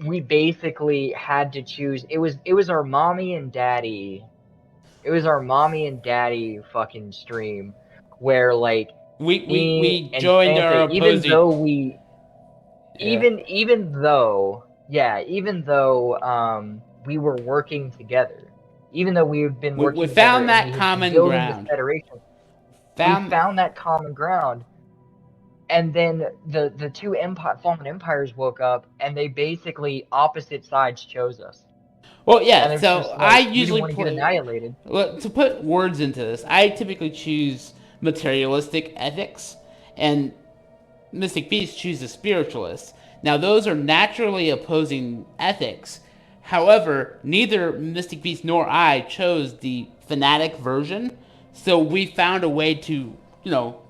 we basically had to choose. It was our mommy and daddy. It was our mommy and daddy fucking stream where like we and joined Santa, our opposing. even though we Yeah. even though we were working together. Even though we've been working we together found and that we had been common building ground. this federation, we found that common ground, and then the two fallen empires woke up, and they basically opposite sides chose us. Well, yeah. And So just like, I we usually didn't want to get annihilated. Well, to put words into this, I typically choose materialistic ethics, and Mystic Beast chooses spiritualist. Now, those are naturally opposing ethics. However, neither Mystic Beast nor I chose the fanatic version, so we found a way to,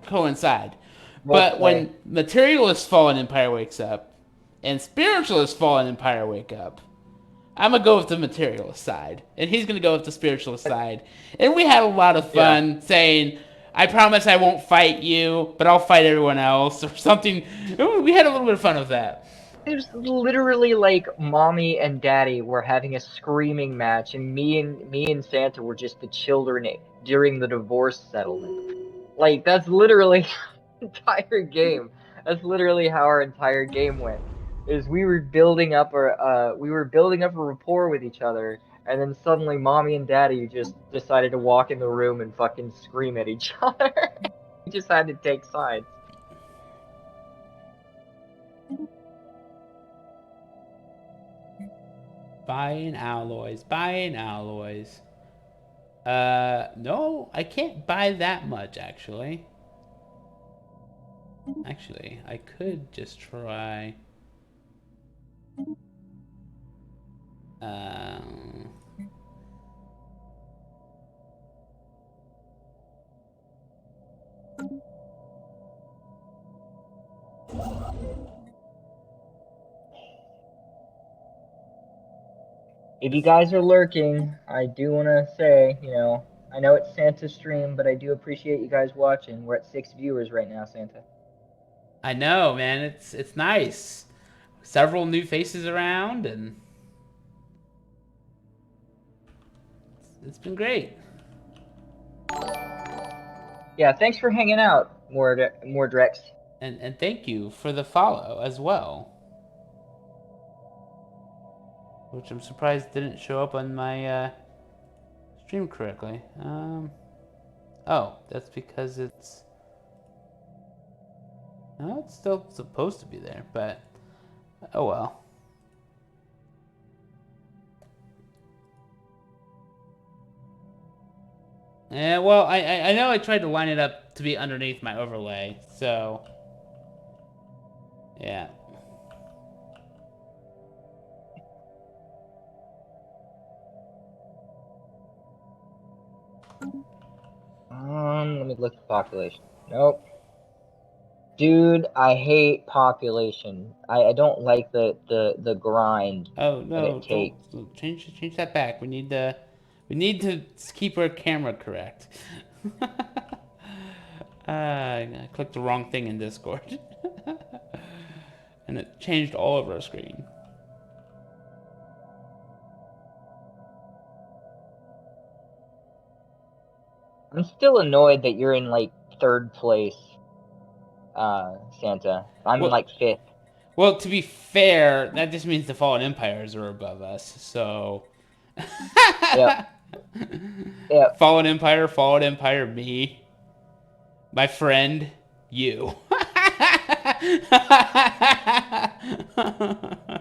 coincide. But when materialist Fallen Empire wakes up, and spiritualist Fallen Empire wake up, I'm gonna go with the materialist side, and he's gonna go with the spiritualist side. And we had a lot of fun saying, I promise I won't fight you, but I'll fight everyone else, or something. We had a little bit of fun with that. It was literally like mommy and daddy were having a screaming match, and me and Santa were just the children during the divorce settlement. Like, that's literally the entire game. That's literally how our entire game went. Is we were building up a rapport with each other, and then suddenly mommy and daddy just decided to walk in the room and fucking scream at each other. We just had to take sides. Buying alloys. No, I can't buy that much, actually. Actually, I could just try... If you guys are lurking, I do want to say, I know it's Santa's stream, but I do appreciate you guys watching. We're at 6 viewers right now, Santa. I know, man. It's nice. Several new faces around, and it's been great. Yeah, thanks for hanging out, Mordrex. And thank you for the follow as well. Which I'm surprised didn't show up on my stream correctly. Oh, that's because it's... No, it's still supposed to be there, but... Oh well. Yeah, well, I know I tried to line it up to be underneath my overlay, so... Yeah. Let me look at population. Nope. Dude, I hate population. I don't like the grind Oh that no! it takes. Don't change that back. We need to keep our camera correct. I clicked the wrong thing in Discord, and it changed all of our screen. I'm still annoyed that you're in like 3rd place, Santa. I'm in like 5th. Well, to be fair, that just means the Fallen Empires are above us. So. Yep. Yep. Fallen Empire, me, my friend, you.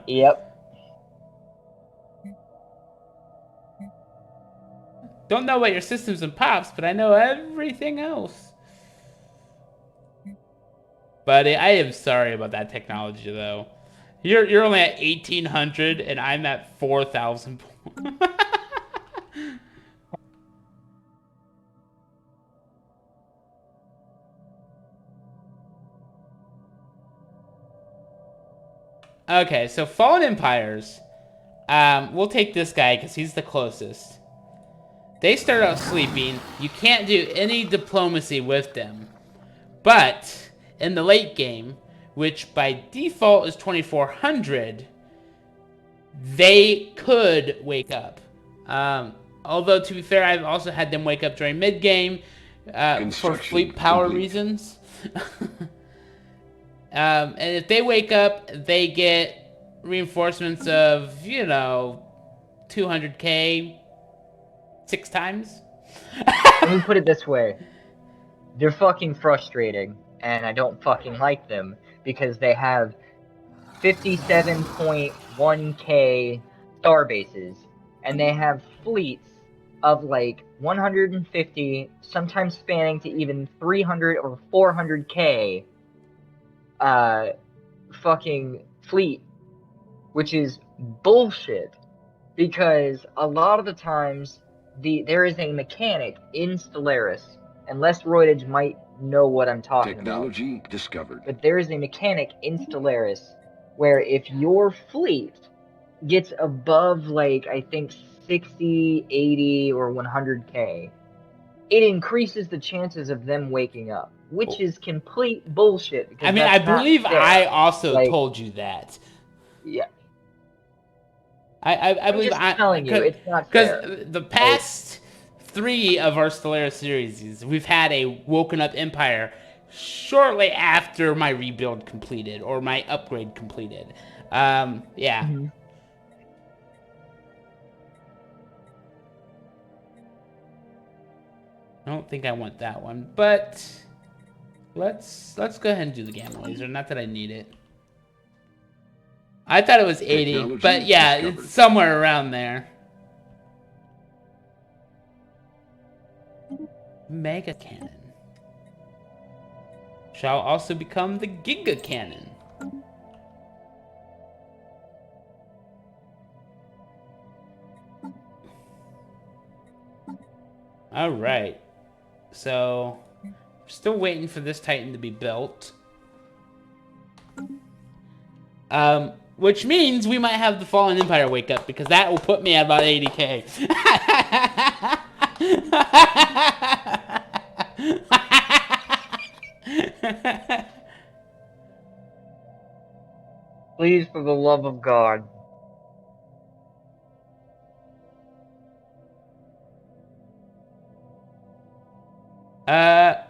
Yep. Don't know about your systems and pops, but I know everything else. Buddy, I am sorry about that technology, though. You're only at 1,800, and I'm at 4,000. Okay, so Fallen Empires. We'll take this guy because he's the closest. They start out sleeping. You can't do any diplomacy with them. But in the late game, which by default is 2,400, they could wake up. Although, to be fair, I've also had them wake up during mid-game for fleet power reasons. And if they wake up, they get reinforcements of, 200k 6 times. Let me put it this way. They're fucking frustrating, and I don't fucking like them, because they have 57.1k starbases, and they have fleets of like 150, sometimes spanning to even 300 or 400k fucking fleet, which is bullshit, because a lot of the times there is a mechanic in Stellaris, and Les Roydage might know what I'm talking about. Technology discovered. But there is a mechanic in Stellaris where if your fleet gets above, like, I think 60, 80, or 100k, it increases the chances of them waking up, which is complete bullshit. I mean, I believe I also told you that. Yeah. I believe I'm just telling you, it's not fair. Because the past 3 of our Stellaris series, we've had a woken up empire shortly after my rebuild completed or my upgrade completed. Yeah. Mm-hmm. I don't think I want that one, but let's go ahead and do the gamma laser. Not that I need it. I thought it was 80, Technology but yeah, discovered. it's somewhere around there. Mega Cannon shall also become the Giga Cannon. All right. So, still waiting for this Titan to be built. Which means we might have the Fallen Empire wake up, because that will put me at about 80k. Please, for the love of God.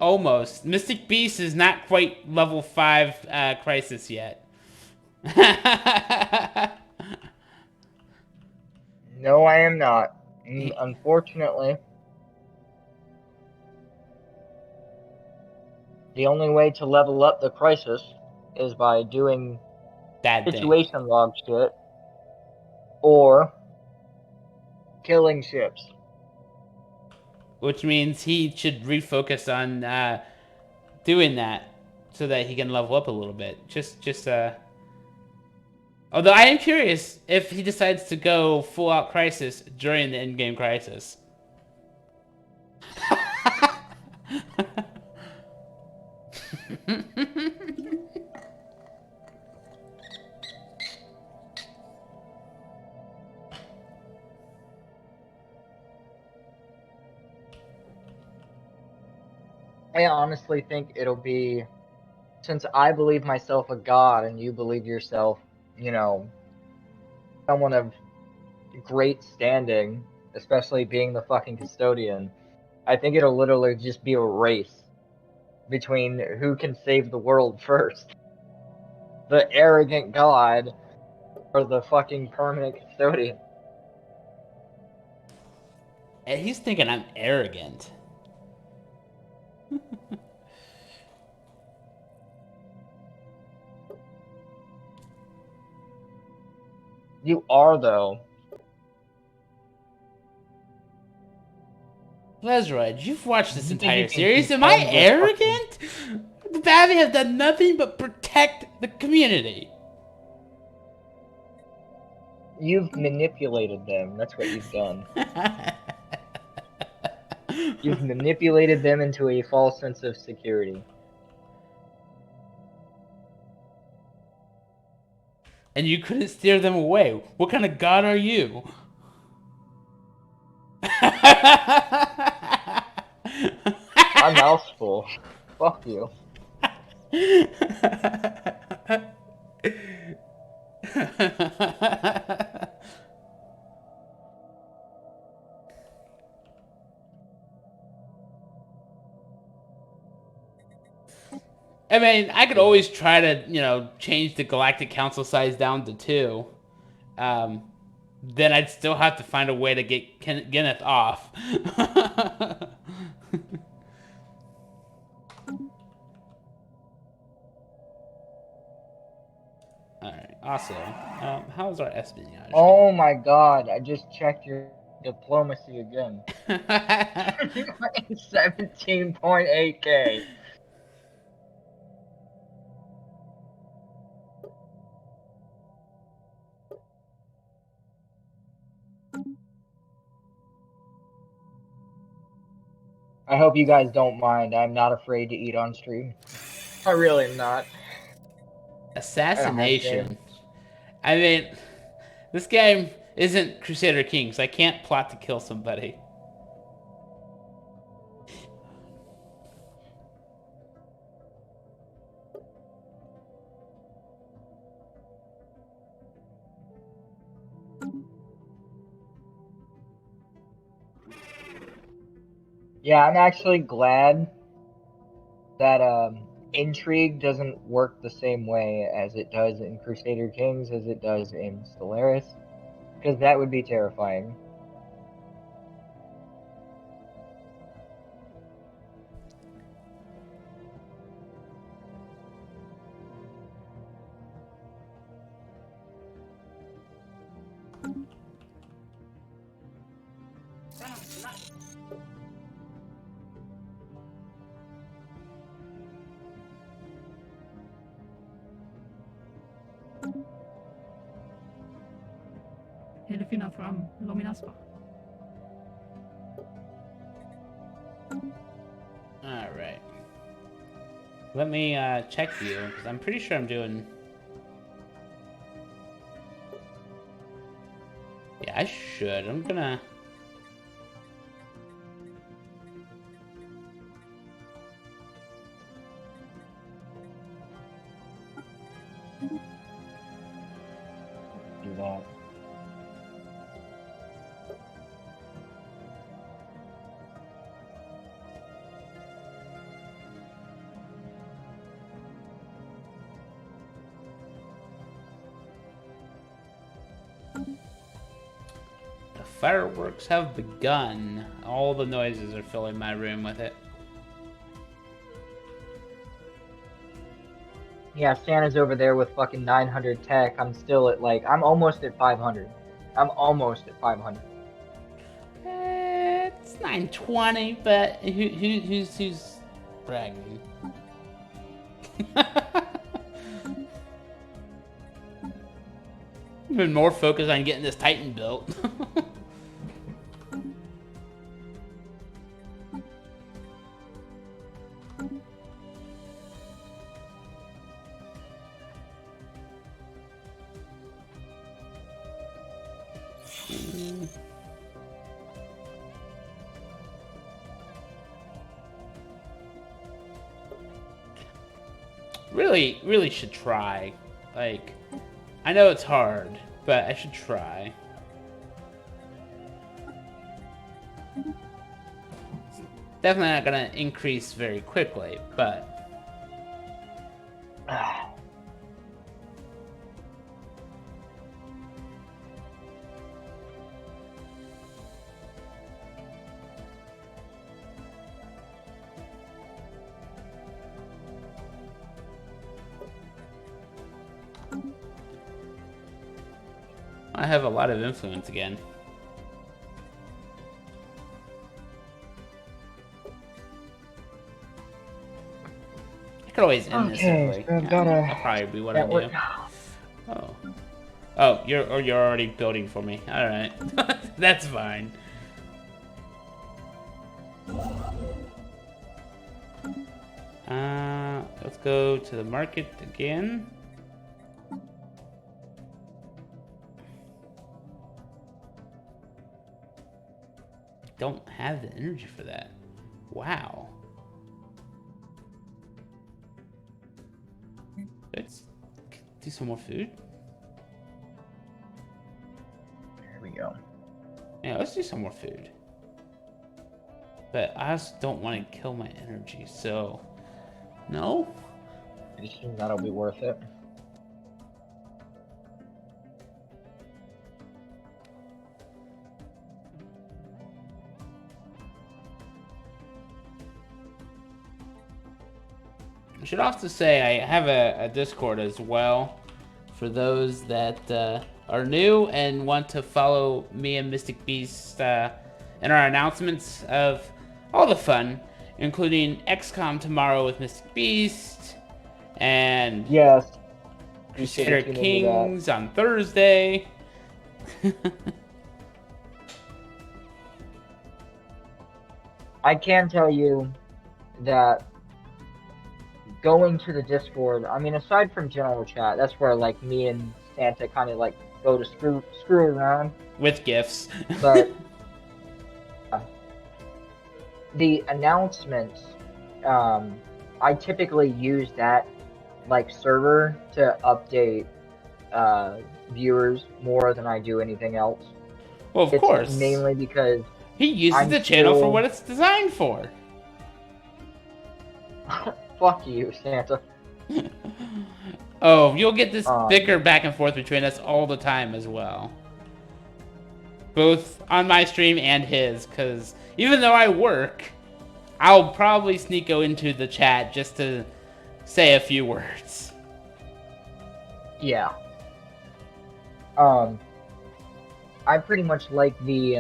Almost. Mystic Beast is not quite level 5 crisis yet. No, I am not. Unfortunately, the only way to level up the crisis is by doing That thing. situation log shit or killing ships. Which means he should refocus on doing that so that he can level up a little bit. Although I am curious if he decides to go full out crisis during the endgame crisis. I honestly think it'll be, since I believe myself a god and you believe yourself, you know, someone of great standing, especially being the fucking custodian, I think it'll literally just be a race between who can save the world first. The arrogant god or the fucking permanent custodian. And he's thinking I'm arrogant. You are, though. Lesroyd, you've watched this You think you entire can series. Am I contend with arrogant? The Bavian have done nothing but protect the community. You've manipulated them. That's what you've done. You've manipulated them into a false sense of security. And you couldn't steer them away. What kind of god are you? My mouth's full. Fuck you. I mean, I could always try to, change the Galactic Council size down to 2. Then I'd still have to find a way to get Kenneth off. Alright, also, how's our espionage? Oh my god, I just checked your diplomacy again. 17.8k. I hope you guys don't mind. I'm not afraid to eat on stream. I really am not. Assassination. I mean, this game isn't Crusader Kings. I can't plot to kill somebody. Yeah, I'm actually glad that intrigue doesn't work the same way as it does in Crusader Kings as it does in Stellaris, because that would be terrifying. Helfina from Lominaspa. Alright. Let me check you, because I'm pretty sure I'm doing... Yeah, I should. I'm gonna... that. The fireworks have begun. All the noises are filling my room with it. Yeah, Santa's over there with fucking 900 tech. I'm still at like, I'm almost at 500. I'm almost at 500. It's 920, but who's bragging? I've been more focused on getting this Titan built. Really should try. Like, I know it's hard, but I should try. It's definitely not gonna increase very quickly, but I have a lot of influence again. I could always end this early. so I've Yeah, got that'll probably be what I do. Oh, you're already building for me. All right, that's fine. Let's go to the market again. Don't have the energy for that. Wow. Let's do some more food. There we go. Yeah, let's do some more food. But I also don't want to kill my energy, so no. I assume that'll be worth it. I should also say I have a Discord as well for those that are new and want to follow me and Mystic Beast in our announcements of all the fun, including XCOM tomorrow with Mystic Beast and Yes. Crusader Kings on Thursday. I can tell you that going to the Discord, I mean, aside from general chat, that's where like me and Santa kind of like go to screw around With gifts. but the announcements, I typically use that like server to update viewers more than I do anything else. Well, of course. Mainly because he uses I'm the channel for still- what it's designed for. fuck you, Santa. Oh, you'll get this bicker back and forth between us all the time as well. Both on my stream and his, because even though I work, I'll probably go into the chat just to say a few words. Yeah. I pretty much like the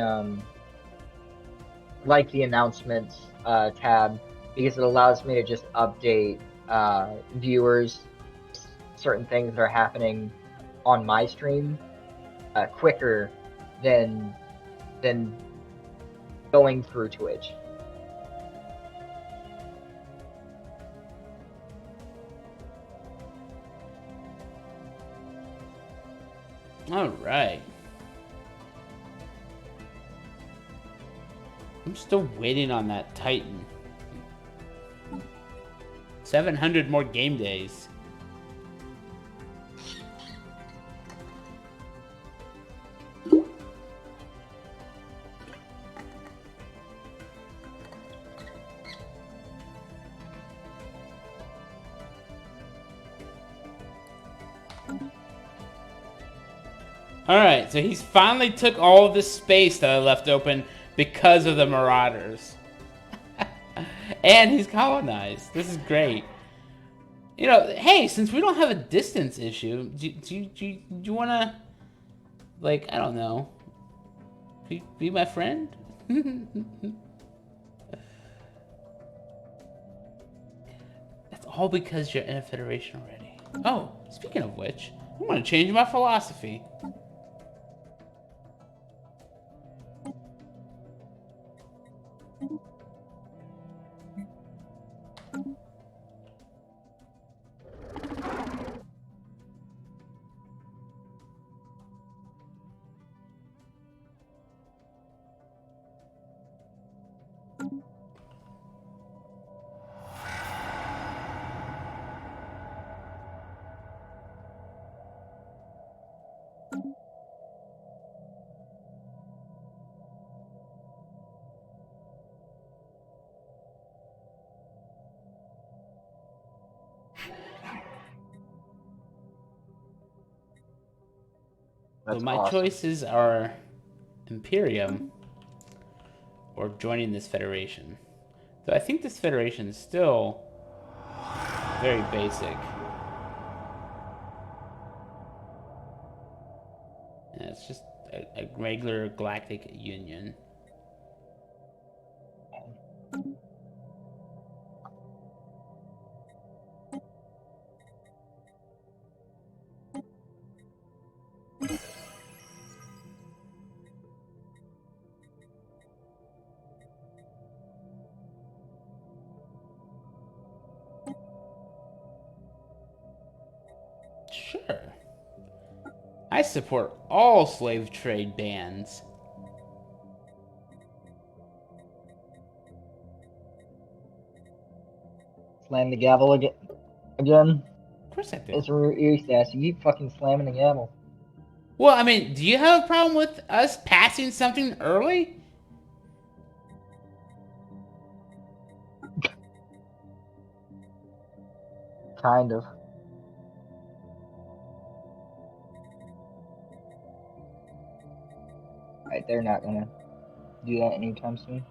announcements tab because it allows me to just update viewers certain things that are happening on my stream quicker than going through Twitch. All right. I'm still waiting on that Titan. 700 more game days. Alright, so he's finally took all of this space that I left open because of the Marauders. And he's colonized. This is great. You know, hey, since we don't have a distance issue, do you want to, like, I don't know, be my friend? That's all because you're in a Federation already. Oh, speaking of which, I'm going to change my philosophy. So my awesome. choices are Imperium or joining this Federation. So I think this Federation is still very basic. Yeah, it's just a regular galactic union. Sure. I support all slave trade bans. Slam the gavel again. Of course I do. It's recess. You keep fucking slamming the gavel. Well, I mean, do you have a problem with us passing something early? Kind of. Right, they're not gonna do that anytime soon.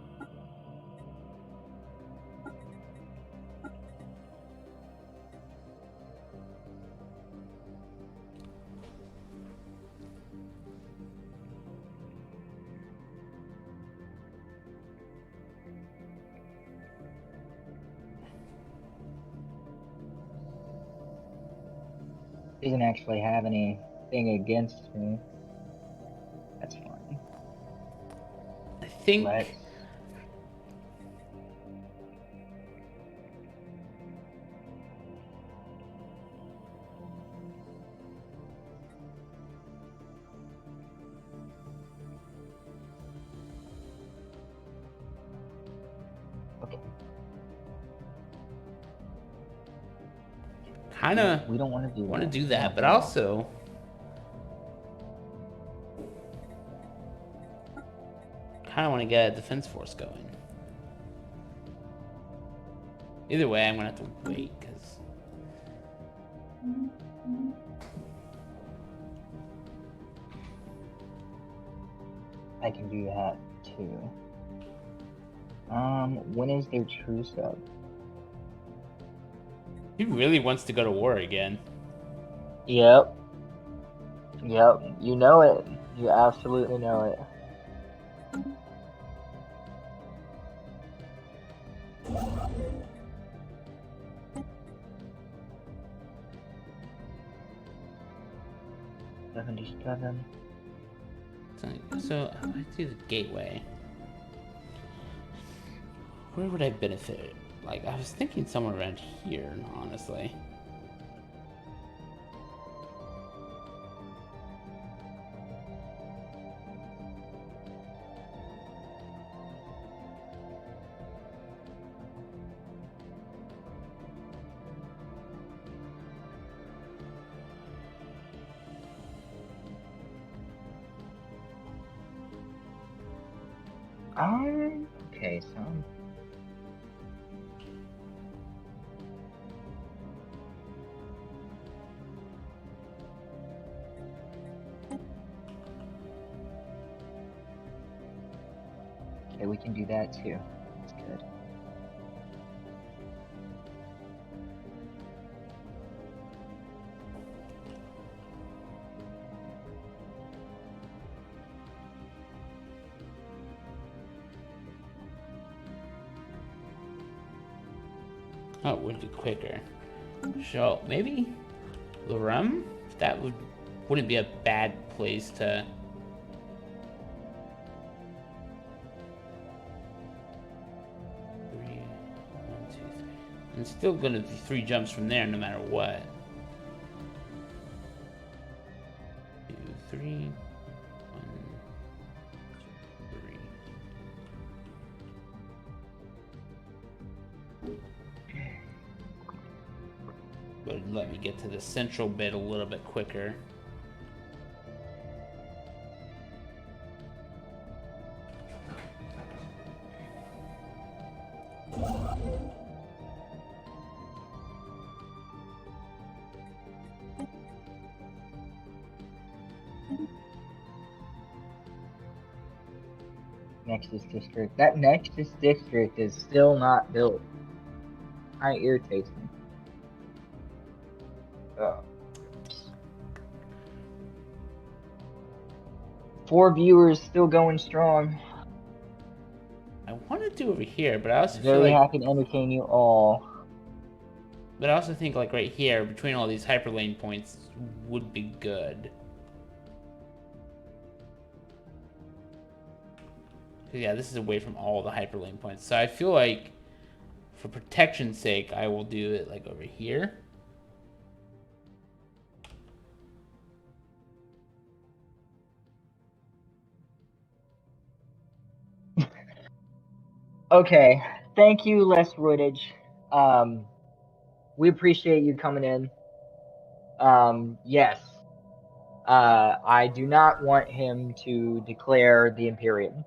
Doesn't actually have anything against me. That's fine. I think... Let's... Okay. Kind of We don't want to do that, but also kind of want to get a defense force going. Either way, I'm gonna have to wait because I can do that too. When is their truce up? he really wants to go to war again. Yep. Yep. You know it. You absolutely know it. $77. So I do the gateway. Where would I benefit? Like, I was thinking somewhere around here, honestly. Okay, so Okay, we can do that too. That's good. Oh, it would be quicker. So maybe Lorem? That wouldn't be a bad place to. Three, 1, 2, 3. And it's still gonna be 3 jumps from there, no matter what. 2, 3, 1, 2, 3. Would let me get to the central bit a little bit quicker. Nexus District. That Nexus District is still not built. Kinda irritates me. Oh. 4 viewers still going strong. I want to do over here, but I also feel Very like. happy to entertain you all. But I also think like right here, between all these hyperlane points, would be good. Yeah, this is away from all the hyperlane points. So I feel like, for protection's sake, I will do it like over here. Okay, thank you, Les Roydage. We appreciate you coming in. Yes. I do not want him to declare the Imperium,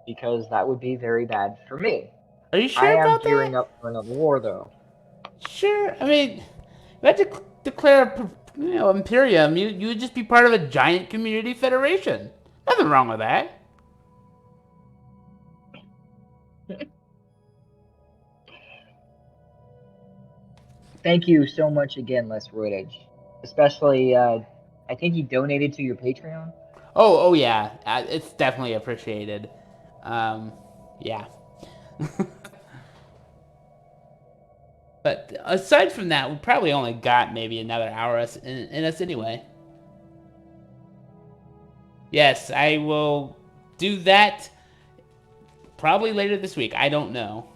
because that would be very bad for me. Are you I sure am about gearing that? up for another war, though. Sure. I mean, if I had to declare, Imperium, you would just be part of a giant community federation. Nothing wrong with that. Thank you so much again, Les Roydage. Especially, I think he donated to your Patreon. Oh yeah. It's definitely appreciated. Yeah. But aside from that, we probably only got maybe another hour in us anyway. Yes, I will do that probably later this week. I don't know.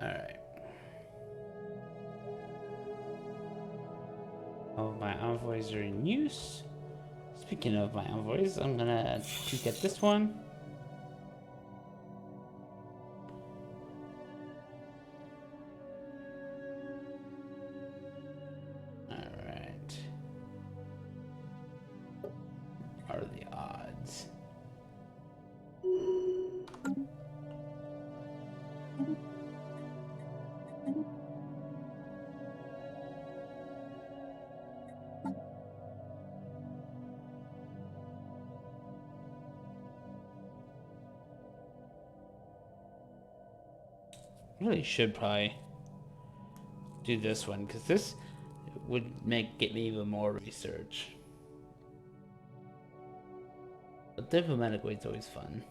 Alright. All my envoys are in use. Speaking of my envoys, I'm gonna peek at this one. Alright. What are the odds? Really should probably do this one, because this would get me even more research. But diplomatic way is always fun.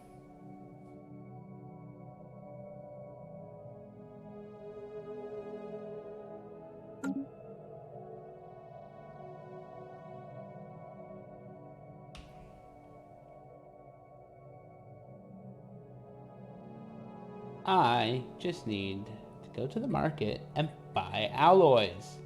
I just need to go to the market and buy alloys.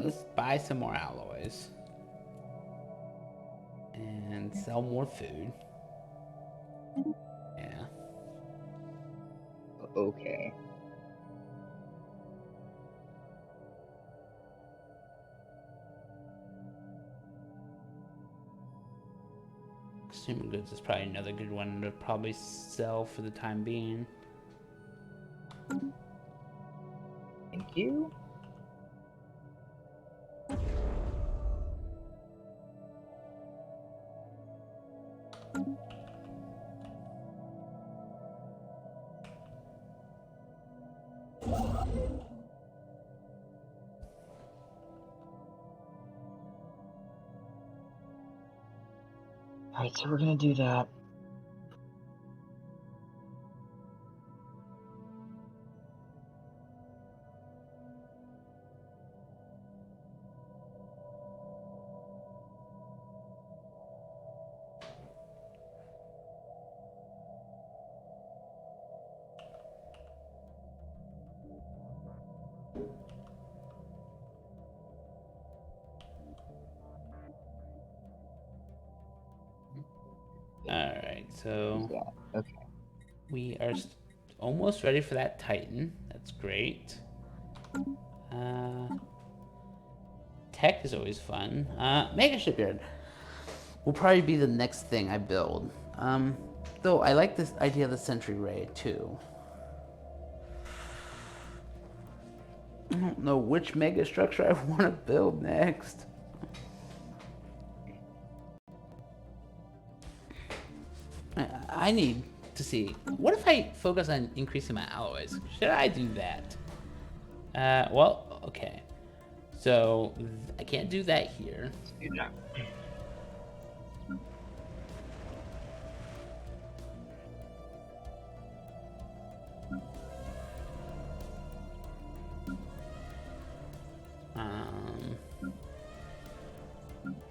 let's buy some more alloys. And sell more food. Yeah. Okay. Consumer goods is probably another good one to probably sell for the time being. Thank you. Alright, so we're gonna do that. Alright, so Yeah, okay. we are almost ready for that Titan. That's great. Tech is always fun. Mega shipyard will probably be the next thing I build. Though I like this idea of the sentry ray too. I don't know which mega structure I want to build next. I need to see. What if I focus on increasing my alloys? Should I do that? Well, okay. So I can't do that here. Yeah.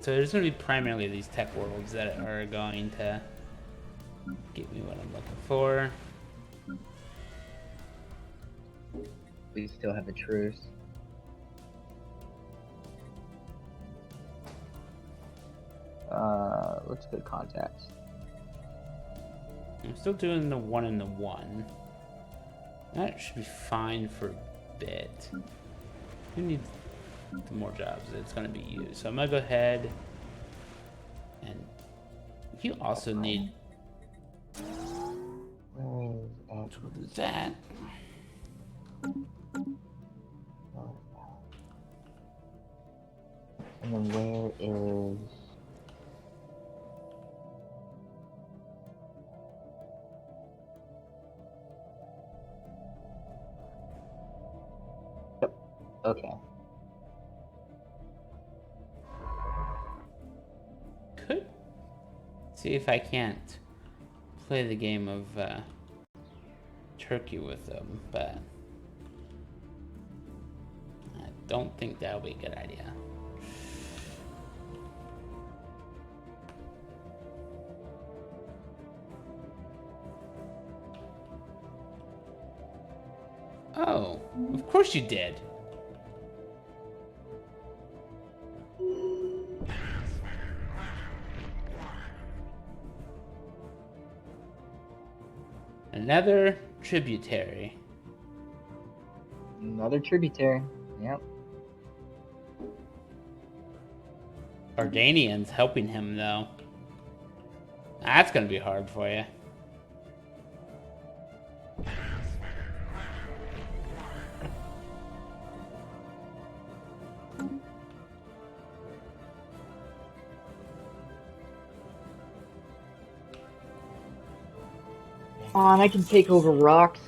So there's going to be primarily these tech worlds that are going to give me what I'm looking for. We still have a truce. Let's go to contacts. I'm still doing the 1 and the 1. That should be fine for a bit. Who needs more jobs? It's going to be you. So I'm going to go ahead and you also need to do that. And then where is... Yep. Okay. Could see if I can't play the game of Turkey with them, but I don't think that'll be a good idea. Oh, of course you did. Another tributary. Another tributary. Yep. Ardanian's helping him, though. That's gonna be hard for you. On, I can take over rocks.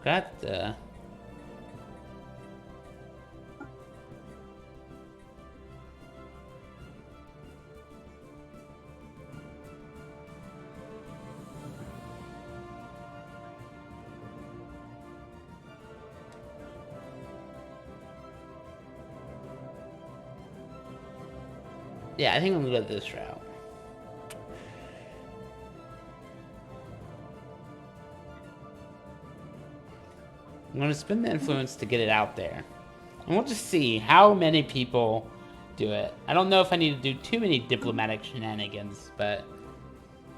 got the... Yeah, I think I'm gonna go this route. I'm gonna spend the influence to get it out there. And we'll just see how many people do it. I don't know if I need to do too many diplomatic shenanigans, but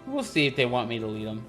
we'll see if they want me to lead them.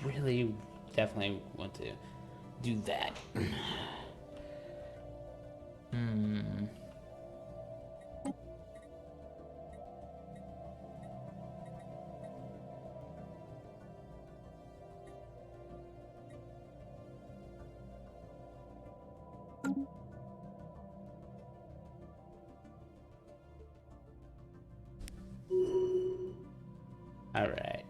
Really definitely want to do that. All right.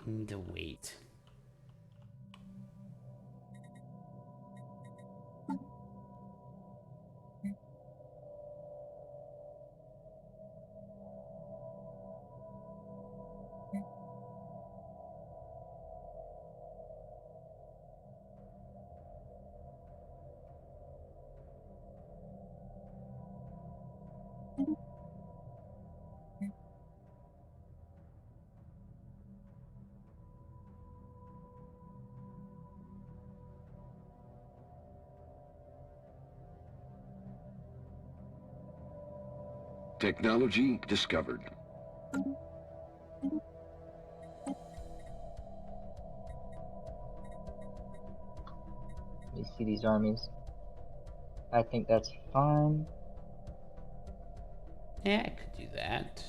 Need to wait. Technology discovered. Let me see these armies. I think that's fine. Yeah, I could do that.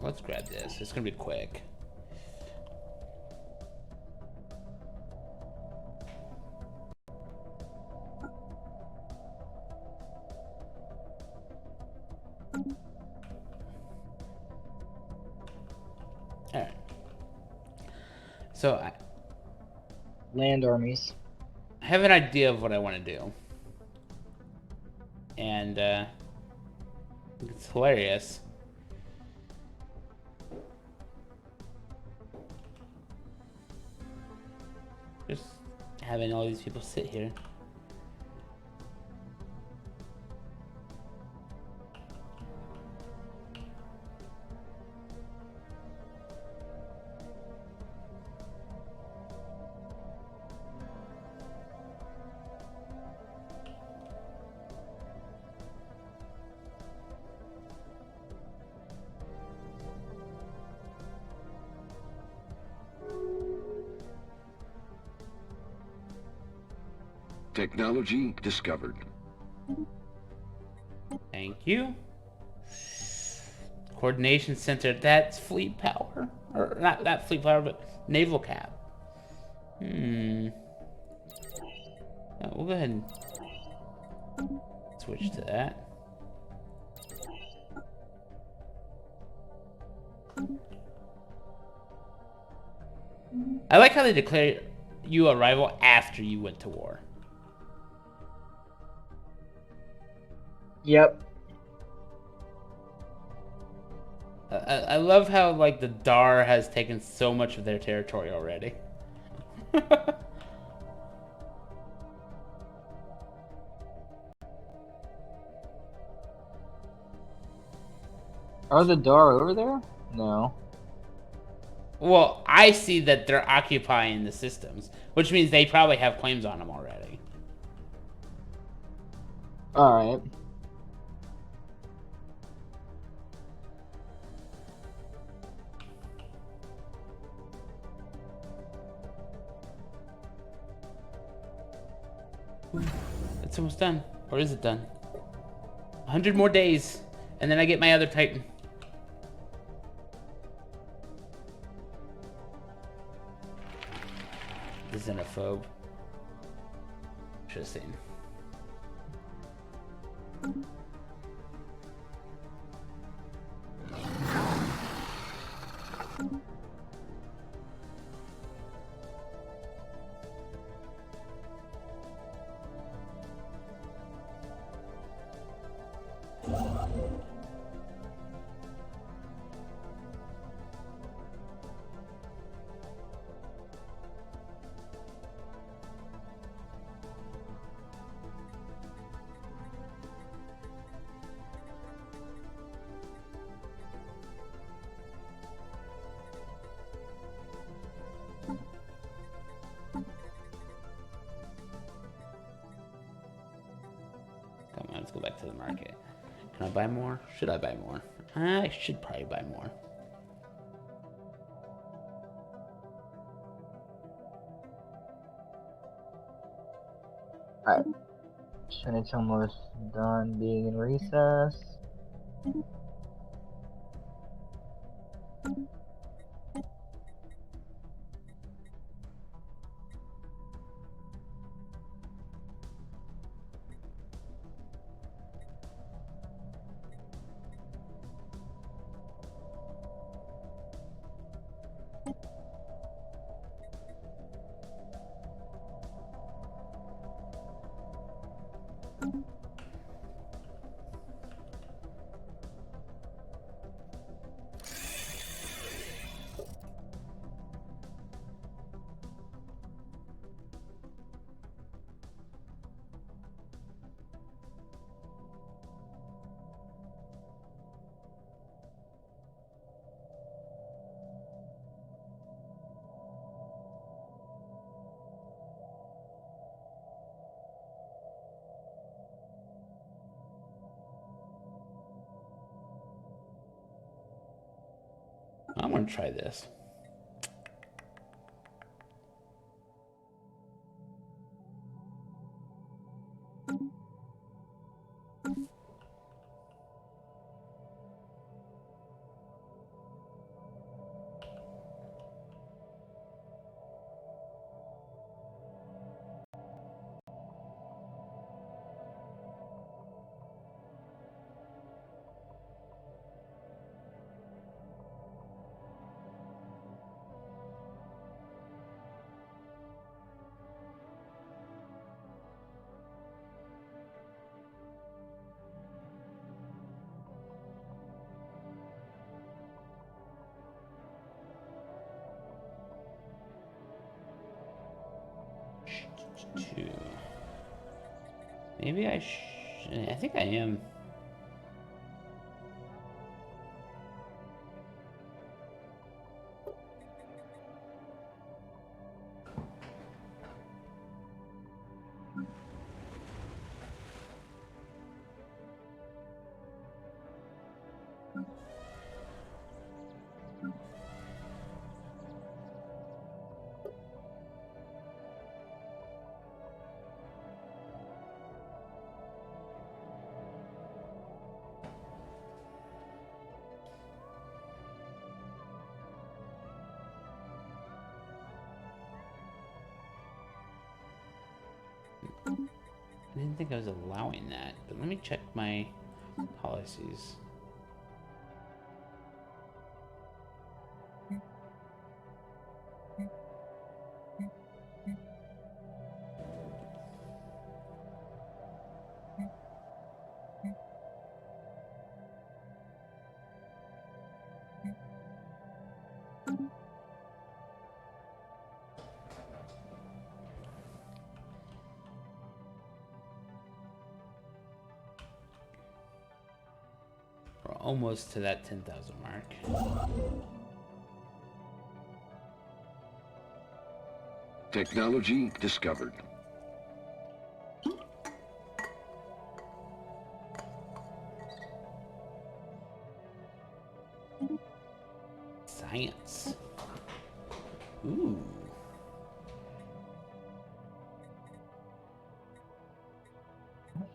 Let's grab this. It's gonna be quick. All right. So I Land armies. have an idea of what I want to do, and it's hilarious. Just having all these people sit here. Technology discovered. Thank you. Coordination center. That's fleet power. Or not fleet power, but naval cap. Yeah, we'll go ahead and switch to that. I like how they declare you a rival after you went to war. Yep. I love how, like, the Daar has taken so much of their territory already. Are the Dar over there? No. Well, I see that they're occupying the systems, which means they probably have claims on them already. Alright. It's almost done. Or is it done? 100 more days, and then I get my other Titan. The xenophobe. Should have seen. Come on, let's go back to the market. Can I buy more? Should I buy more? I should probably buy more. Alright. Shinich's almost done being in recess. I'm gonna try this. Two. Maybe I think I am. didn't think I was allowing that, but let me check my policies. We're almost to that 10,000 mark. Technology discovered. Science. Ooh.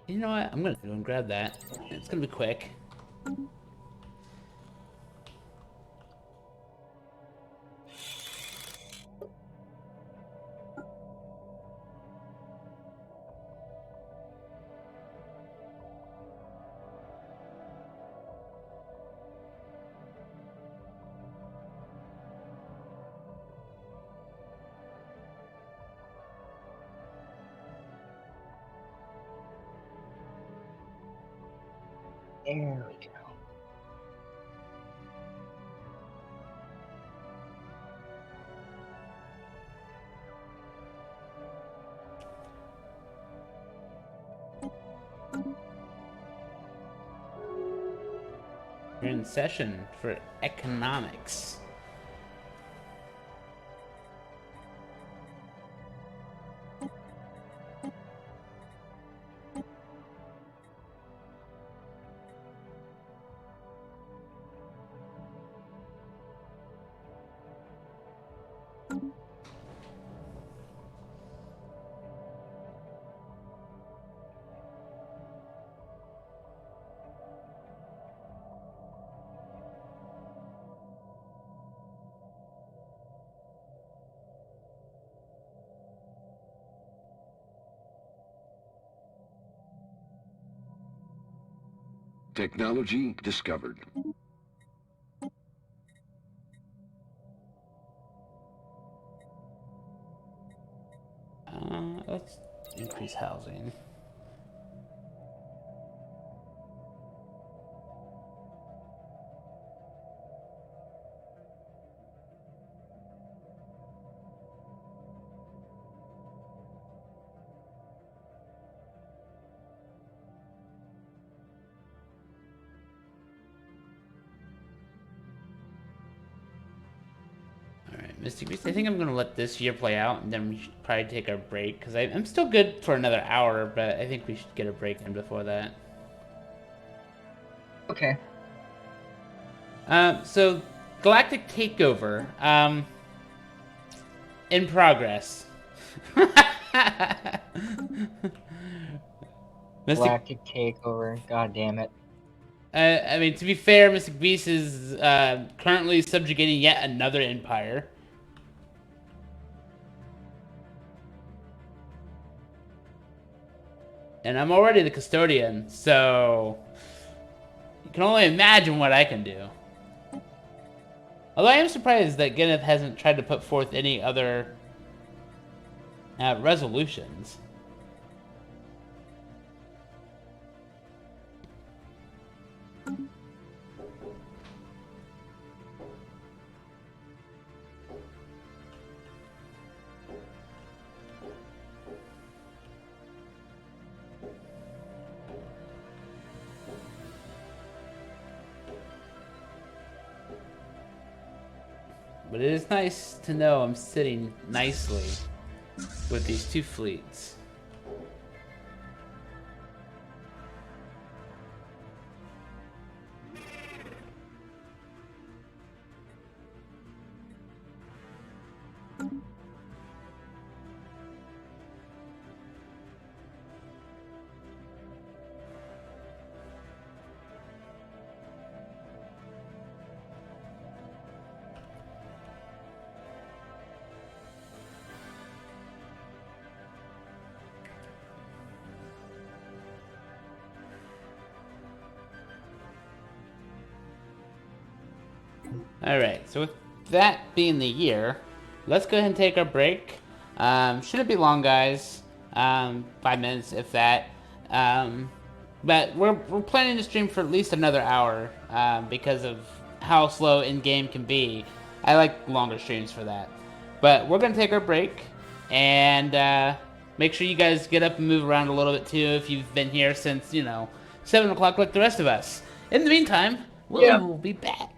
You know what? I'm gonna go and grab that. It's gonna be quick. There we go. We're in session for economics. Technology discovered. Let's increase housing. Mystic Beast, I think I'm going to let this year play out, and then we should probably take our break, because I'm still good for another hour, but I think we should get a break in before that. Okay. So, Galactic Takeover, in progress. Galactic takeover. God damn it. I mean, to be fair, Mystic Beast is currently subjugating yet another empire. And I'm already the Custodian, so you can only imagine what I can do. Although I am surprised that Gwyneth hasn't tried to put forth any other resolutions. But it is nice to know I'm sitting nicely with these two fleets. Alright, so with that being the year, let's go ahead and take our break. Shouldn't be long, guys. 5 minutes, if that. But we're planning to stream for at least another hour because of how slow in-game can be. I like longer streams for that. But we're going to take our break, and make sure you guys get up and move around a little bit too if you've been here since, 7 o'clock like the rest of us. In the meantime, we'll be back.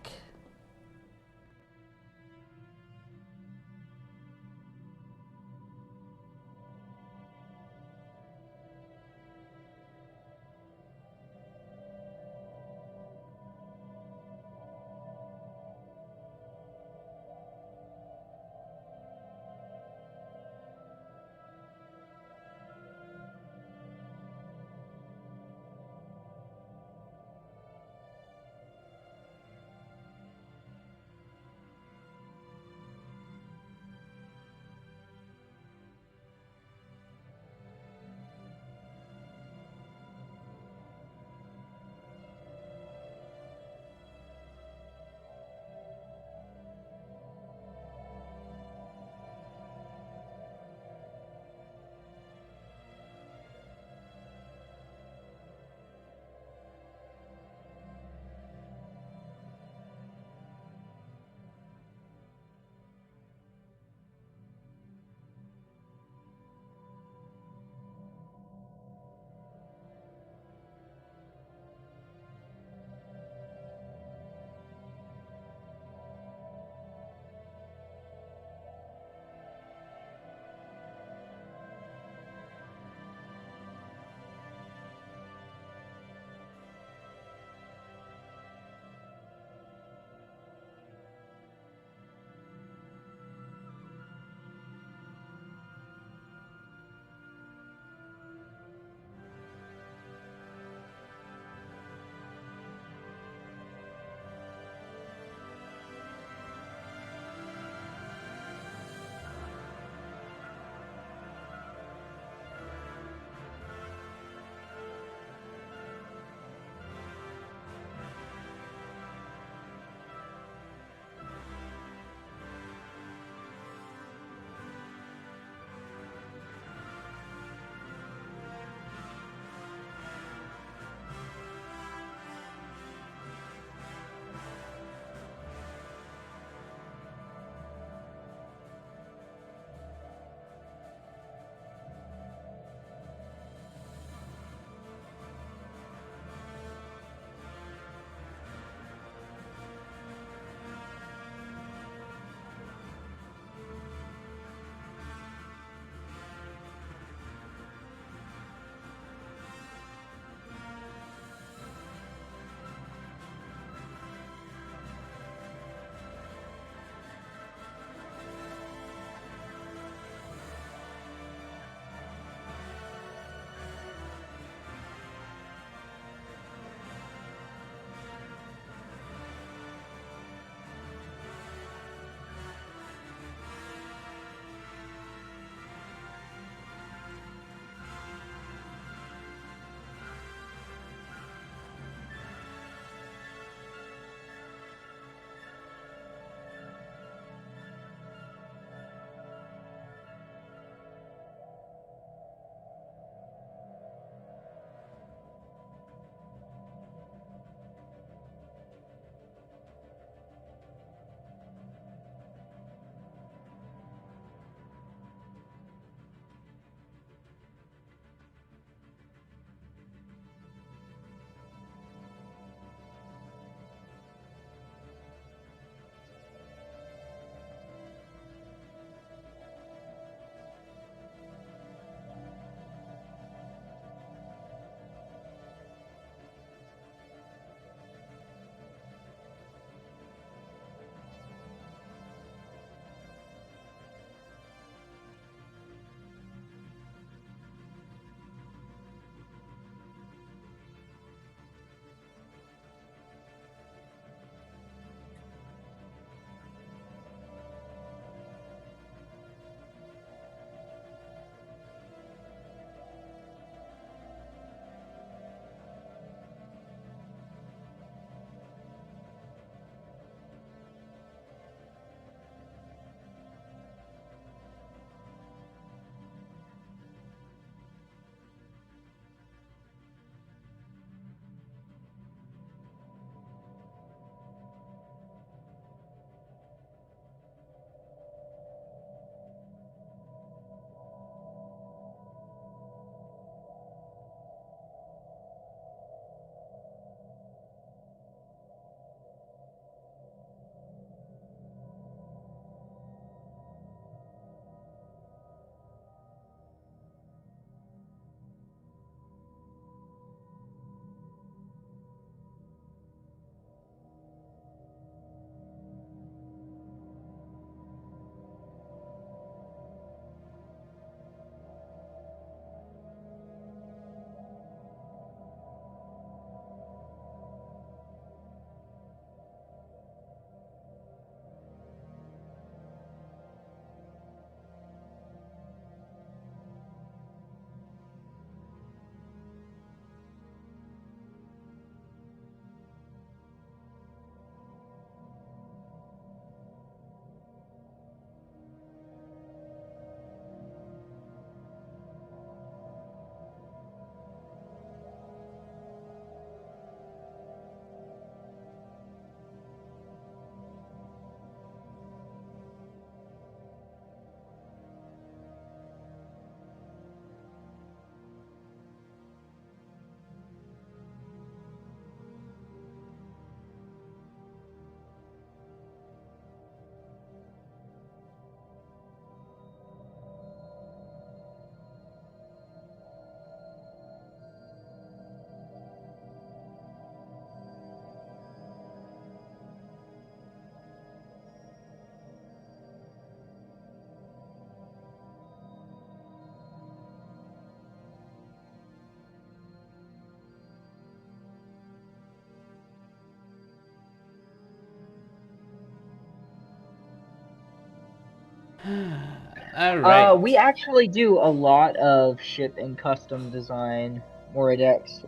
All right. We actually do a lot of ship and custom design, Moridex.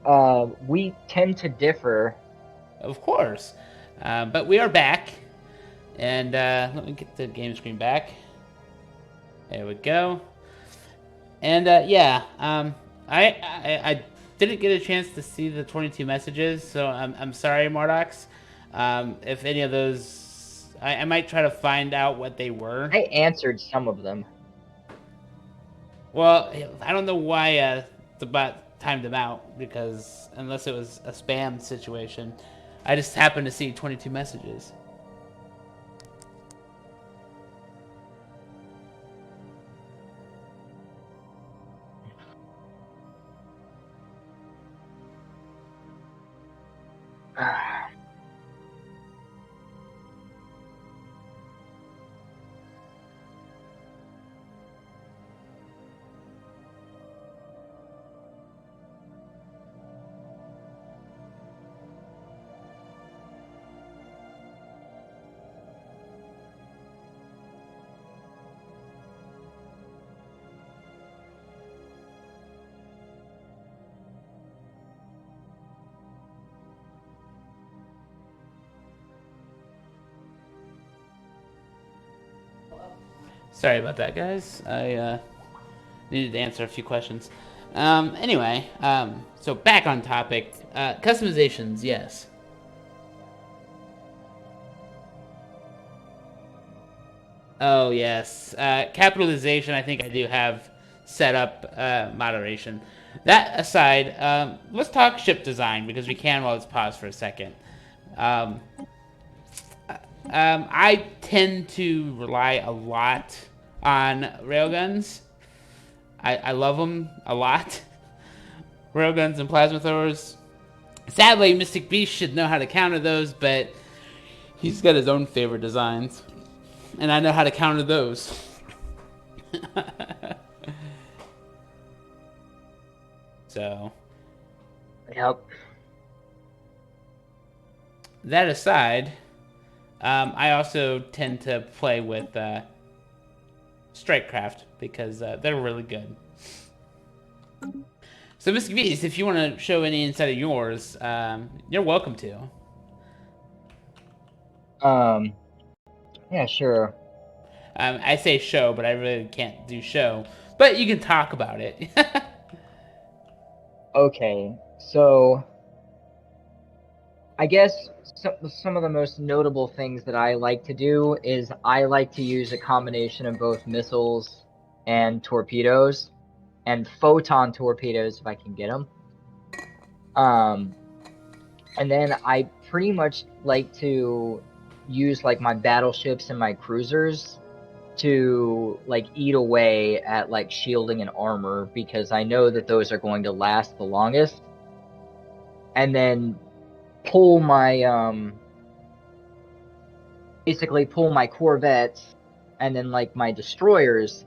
We tend to differ. Of course. But we are back. And let me get the game screen back. There we go. And yeah, I didn't get a chance to see the 22 messages, so I'm sorry, Mordox. If any of those, I might try to find out what they were. I answered some of them. Well, I don't know why the bot timed them out, because unless it was a spam situation, I just happened to see 22 messages. Sorry about that, guys. I needed to answer a few questions. Anyway, so back on topic. Customizations, yes. Oh, yes. Capitalization, I think I do have set up moderation. That aside, let's talk ship design, because we can while it's paused for a second. I tend to rely a lot on railguns. I love them a lot. Railguns and plasma throwers. Sadly, Mystic Beast should know how to counter those, but he's got his own favorite designs. And I know how to counter those. So. Yep. That aside, I also tend to play with Strikecraft because they're really good. So, Mr. Beast, if you want to show any insight of yours, you're welcome to. Yeah, sure. I say show, but I really can't do show. But you can talk about it. Okay, so I guess some of the most notable things that I like to do is I like to use a combination of both missiles and torpedoes, and photon torpedoes if I can get them. And then I pretty much like to use like my battleships and my cruisers to like eat away at like shielding and armor, because I know that those are going to last the longest. And then pull my basically pull my corvettes and then like my destroyers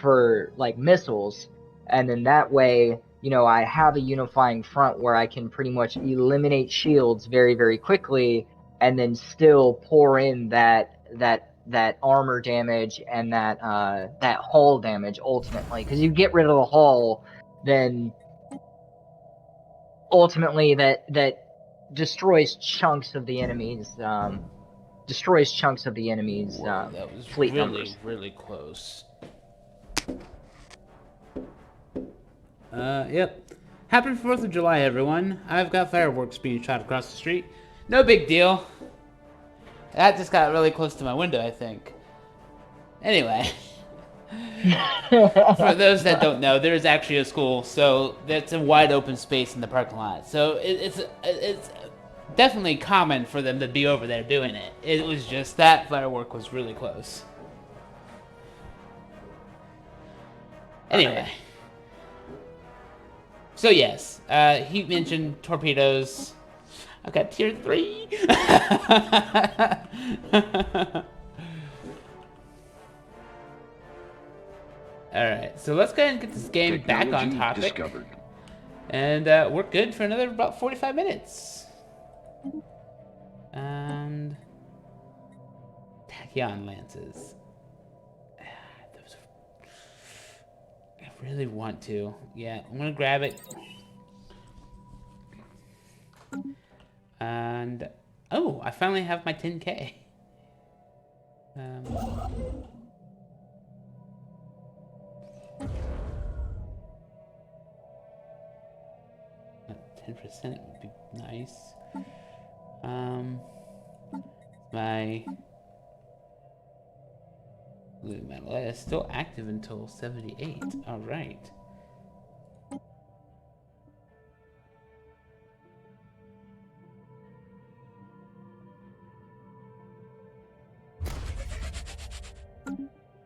for like missiles, and then that way, you know, I have a unifying front where I can pretty much eliminate shields very, very quickly, and then still pour in that armor damage and that hull damage ultimately. Because you get rid of the hull, then ultimately that destroys chunks of the enemy's Whoa, that was fleet really, numbers. really close. Yep. Happy 4th of July, everyone. I've got fireworks being shot across the street. No big deal. That just got really close to my window, I think. Anyway. For those that don't know, there is actually a school, so that's a wide open space in the parking lot. So it's definitely common for them to be over there doing it. It was just that firework was really close. Anyway. So yes, he mentioned torpedoes. I've got tier 3. Alright, so let's go ahead and get this game back on topic. Discovered. And we're good for another about 45 minutes. And Tachyon lances. really want to. Yeah, I'm gonna grab it. And oh, I finally have my 10K. 10% would be nice. My blue metal is still active until 78. All right.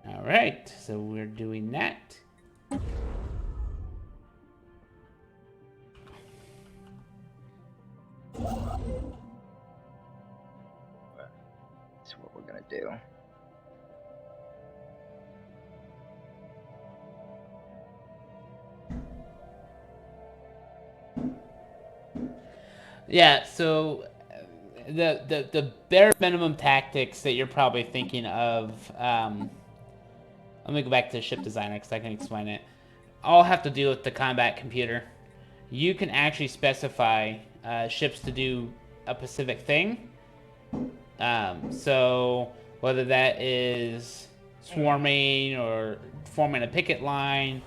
All right, so we're doing that. That's what we're gonna do. Yeah, so the bare minimum tactics that you're probably thinking of. Let me go back to ship designer because I can explain it. All have to do with the combat computer. You can actually specify ships to do a specific thing. So whether that is swarming or forming a picket line,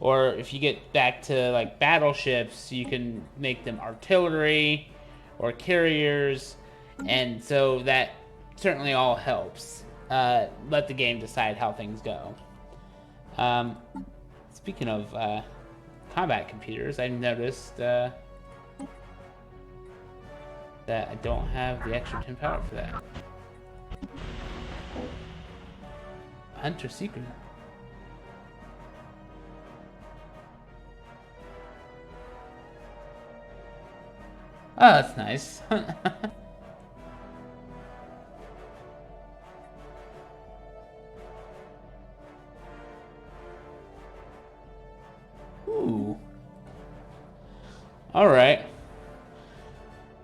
or if you get back to like battleships, you can make them artillery or carriers, and so that certainly all helps. Let the game decide how things go. Speaking of combat computers, I noticed that I don't have the extra 10 power for that. Hunter Secret. Oh, that's nice. Ooh. Alright.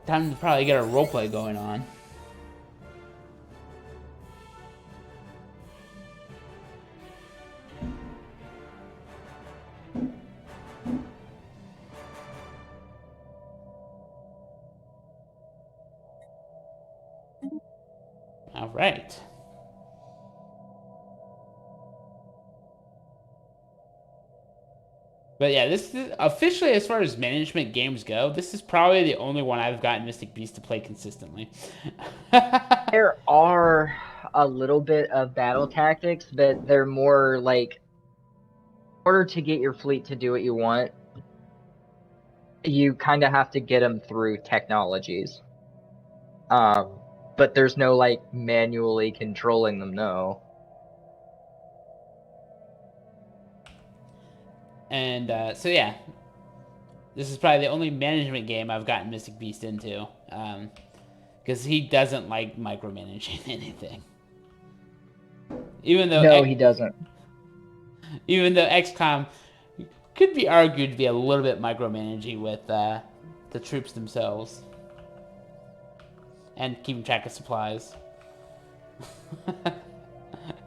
Time to probably get a roleplay going on. Alright. But yeah, this is officially, as far as management games go, this is probably the only one I've gotten Mystic Beast to play consistently. There are a little bit of battle tactics, but they're more like, in order to get your fleet to do what you want, you kind of have to get them through technologies. But there's no like manually controlling them, no. And so yeah, this is probably the only management game I've gotten Mystic Beast into, because he doesn't like micromanaging anything. Even though No, he doesn't. Even though XCOM could be argued to be a little bit micromanaging with the troops themselves and keeping track of supplies.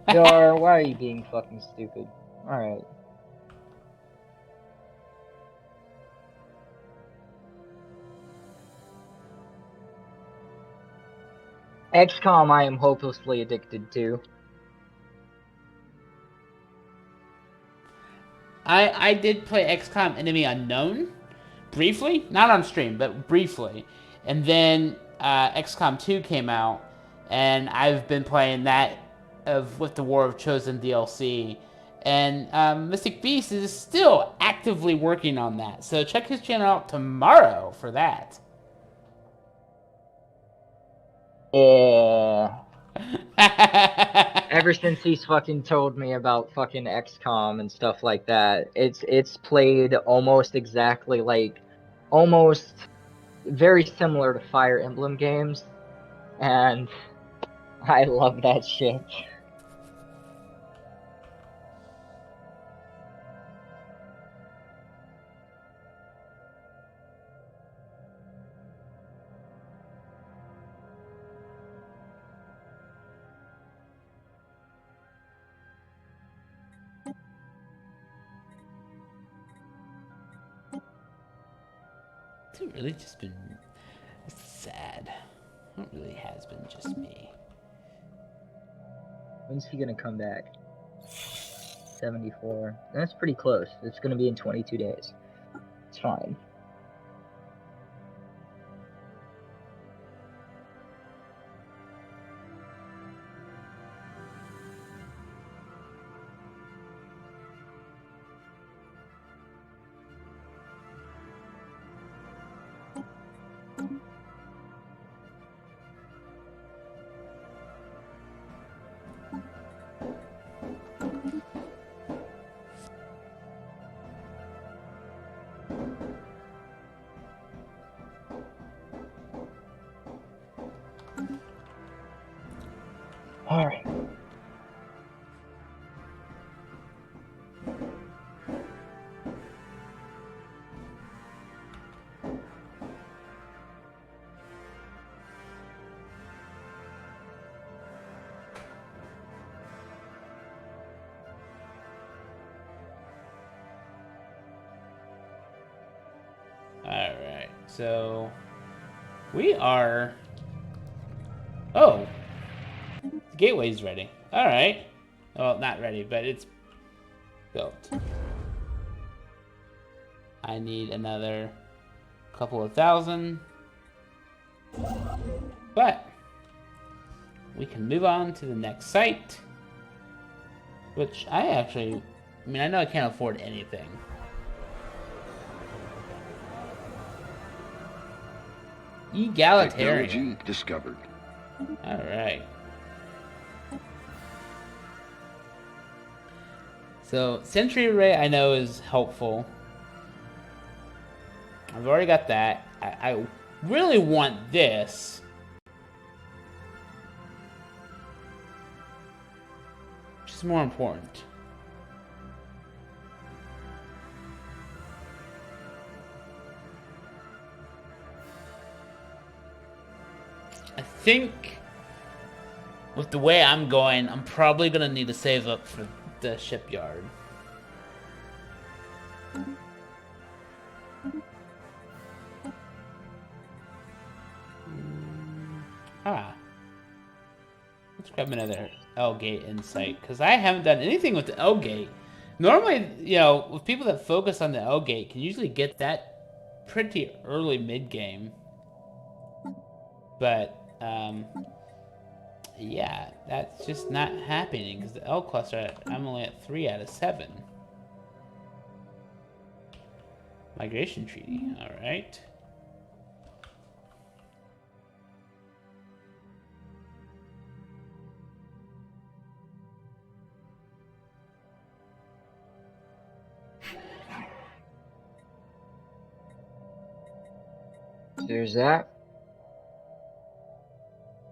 Dar, why are you being fucking stupid? Alright. XCOM I am hopelessly addicted to. I did play XCOM Enemy Unknown briefly, not on stream, but briefly, and then XCOM 2 came out, and I've been playing that with the War of Chosen DLC, and Mystic Beast is still actively working on that. So check his channel out tomorrow for that. Yeah. Ever since he's fucking told me about fucking XCOM and stuff like that, it's played almost exactly like, almost very similar to Fire Emblem games, and I love that shit. Has it really just been sad? It really has been just me. When's he gonna come back? 74. That's pretty close. It's gonna be in 22 days. It's fine. All right. Alright, so we are... Oh! The gateway's ready. Alright. Well, not ready, but it's built. I need another couple of thousand. But we can move on to the next site. Which I actually... I mean, I know I can't afford anything. Egalitarian. Technology discovered. Alright. So, Sentry Array I know is helpful. I've already got that. I really want this. Which is more important. I think with the way I'm going, I'm probably going to need to save up for the shipyard. Let's grab another L-Gate insight, because I haven't done anything with the L-Gate. Normally, you know, with people that focus on the L-Gate can usually get that pretty early mid-game. But, yeah, that's just not happening, because the L cluster, I'm only at 3 out of 7. Migration Treaty, alright. There's that.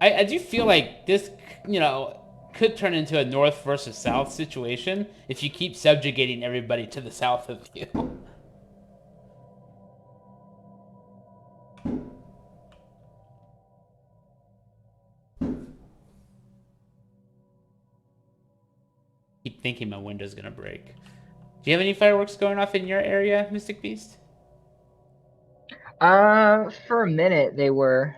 I do feel like this, you know, could turn into a north versus south situation if you keep subjugating everybody to the south of you. Keep thinking my window's gonna break. Do you have any fireworks going off in your area, Mystic Beast? For a minute they were.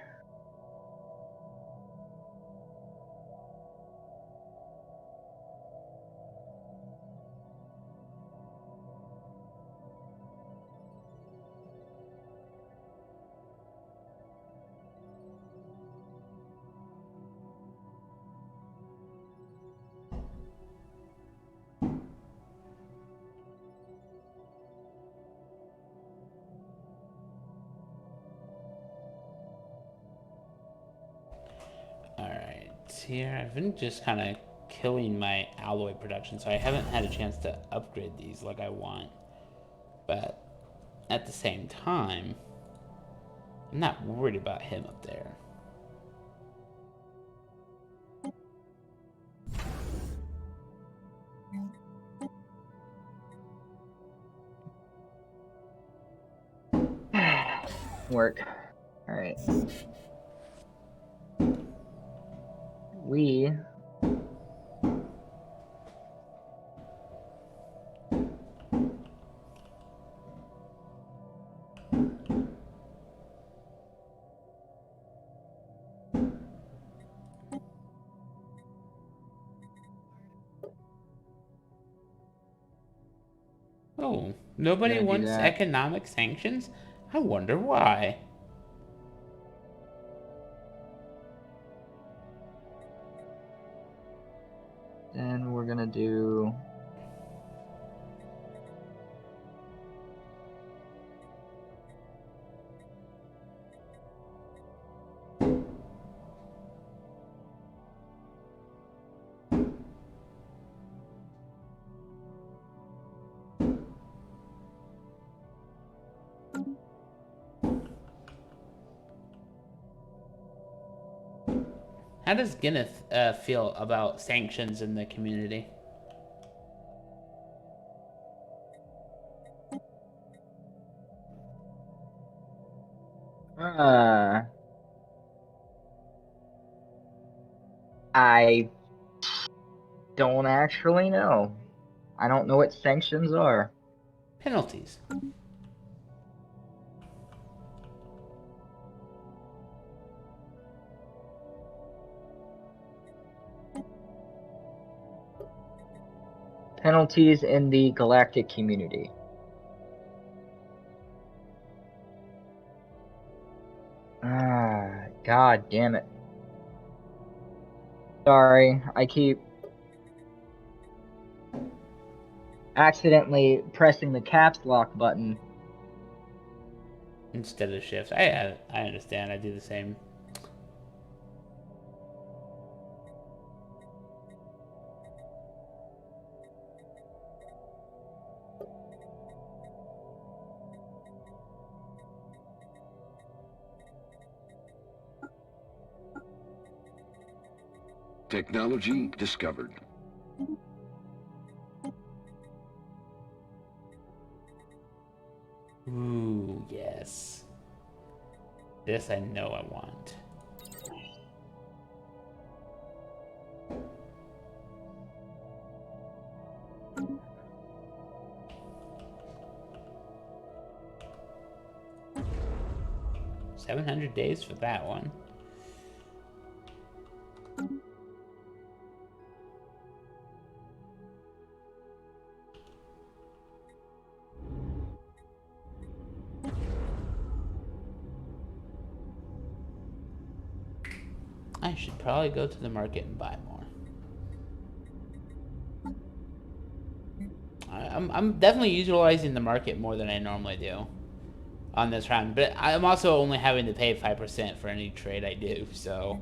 Here, I've been just kind of killing my alloy production, so I haven't had a chance to upgrade these like I want. But at the same time, I'm not worried about him up there. Work. All right. We Oh, nobody Gonna do wants that. economic sanctions? I wonder why. Then we're gonna do... How does Guinness feel about sanctions in the community? I don't actually know. I don't know what sanctions are. Penalties. Penalties in the galactic community. God damn it. Sorry, I keep accidentally pressing the caps lock button. Instead of shifts. I understand. I do the same. Technology discovered. Ooh, yes. This I know I want. $700 for that one. I should probably go to the market and buy more. I'm definitely utilizing the market more than I normally do on this round, but I'm also only having to pay 5% for any trade I do, so...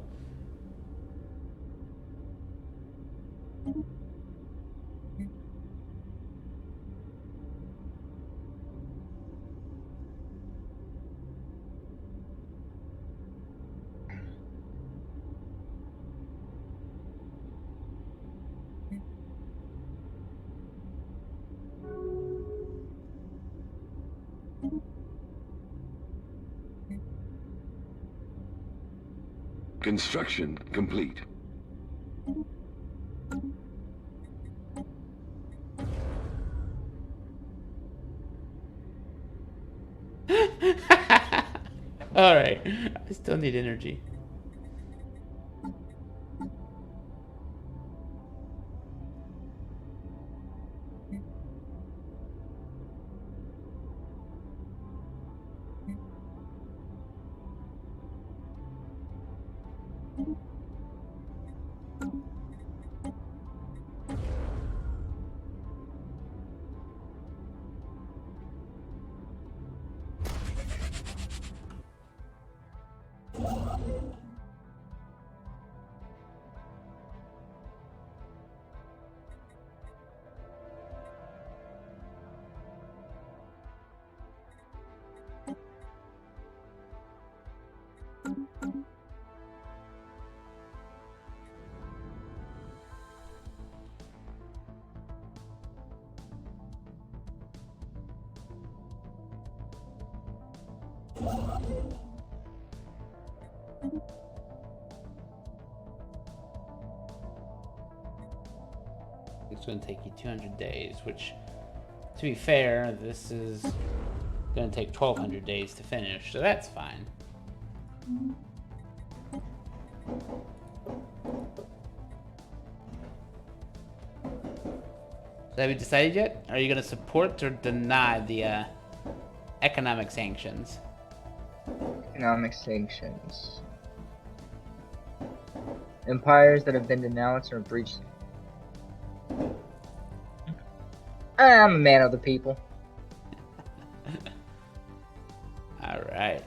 Construction complete. Alright, I still need energy. It's going to take you 200 days, which, to be fair, this is going to take 1,200 days to finish, so that's fine. Have you decided yet? Are you going to support or deny the economic sanctions? Economic sanctions. Empires that have been denounced or breached. I'm a man of the people. All right.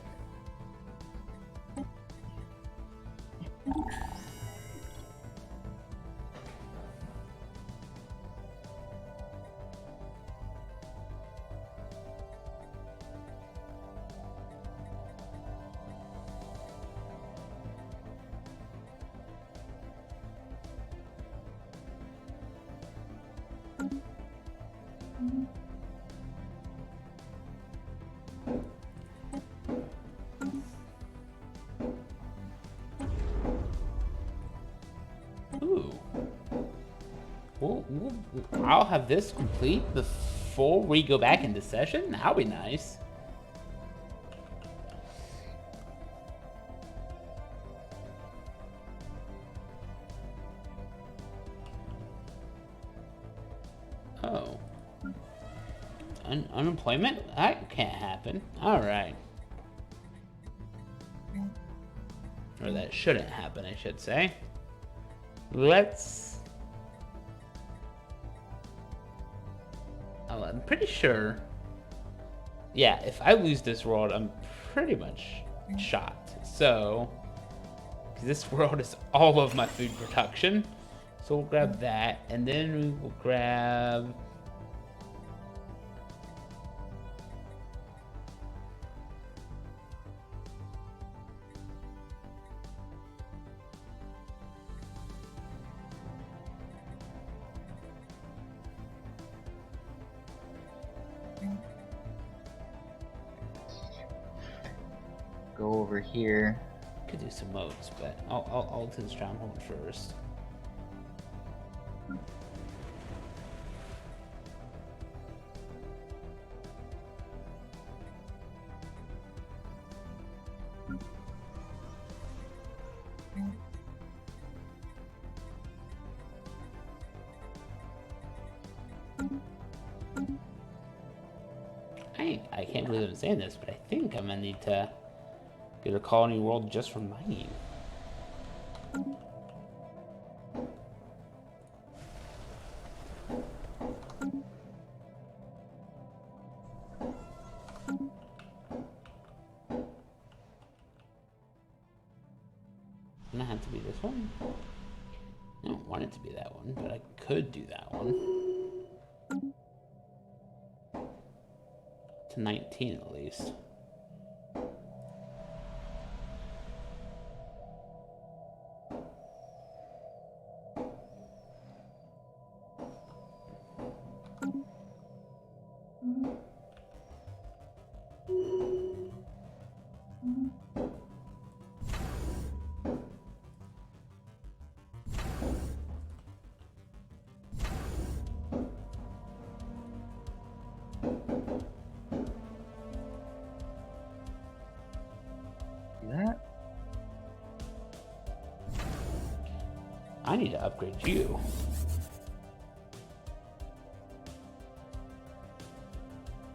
Ooh. I'll have this complete before we go back into session. That'll be nice. Oh. Unemployment? That can't happen. Alright. Or that shouldn't happen, I should say. Let's... Oh, I'm pretty sure... Yeah, if I lose this world, I'm pretty much shot. So... This world is all of my food production. So we'll grab that, and then we will grab... Go over here. Could do some modes, but I'll do the stronghold first. I can't believe I'm saying this, but I think I'm gonna need to get a colony world just for mining. Doesn't it have to be this one? I don't want it to be that one, but I could do that one. To 19 at least. I need to upgrade you.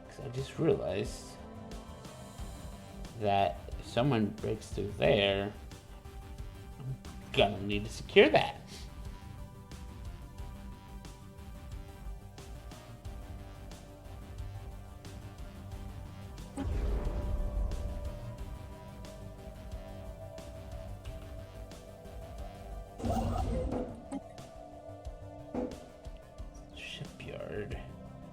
Because I just realized that if someone breaks through there, I'm gonna need to secure that. Shipyard.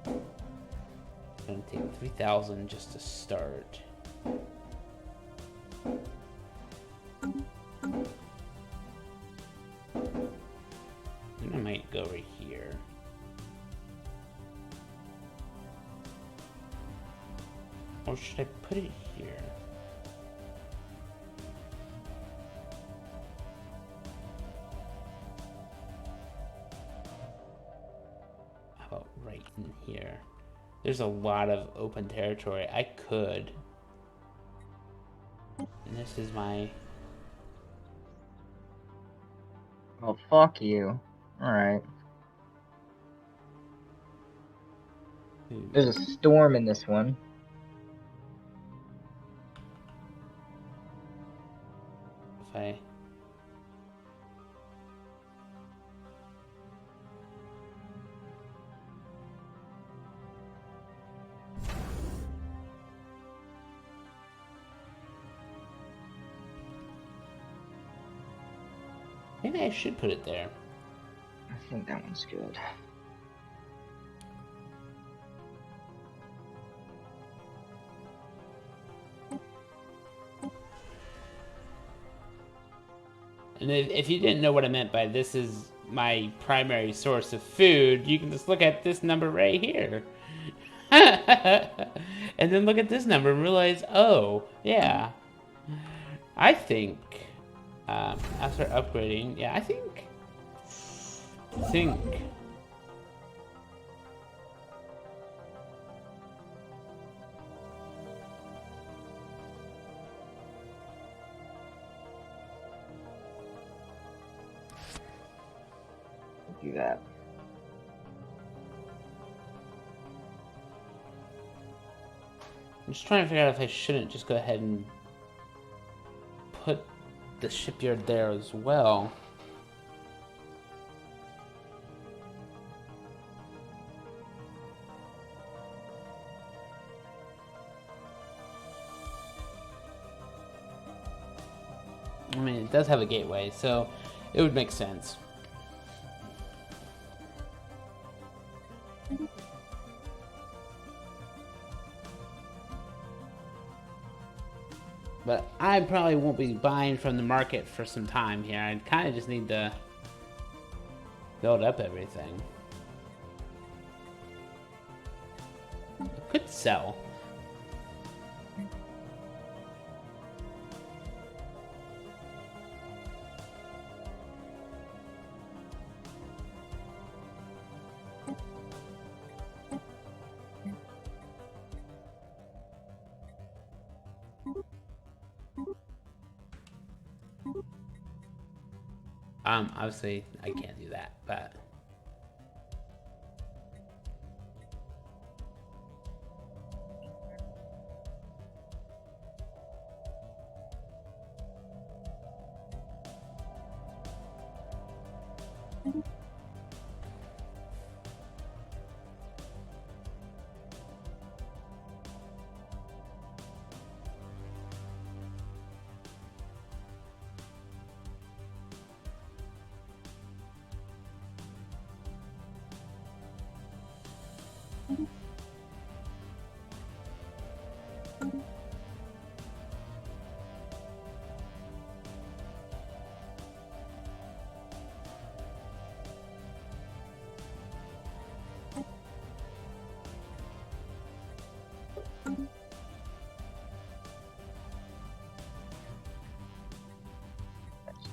It's gonna take 3,000 just to start. Then I might go right here. Or should I put it here? How about right in here? There's a lot of open territory. I could. And this is my... Oh, fuck you. Alright. There's a storm in this one. If I... Maybe I should put it there. I think that one's good. And if you didn't know what I meant by this is my primary source of food, you can just look at this number right here. And then look at this number and realize, oh, yeah. I think, after upgrading, yeah, I think, Do that. I'm just trying to figure out if I shouldn't just go ahead and put the shipyard there as well. I mean, it does have a gateway, so it would make sense. But I probably won't be buying from the market for some time here. I kind of just need to build up everything. I could sell. Obviously, I can't do that, but...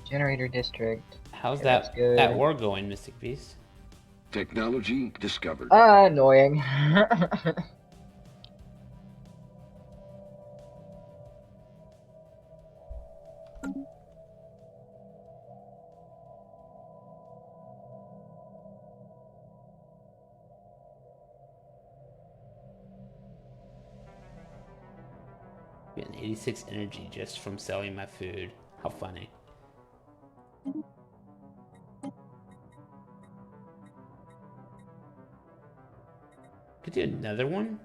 Generator district. How's Yeah, that war going, Mystic Beast? Technology discovered. Annoying. Getting 86 energy just from selling my food. How funny. Could do another one.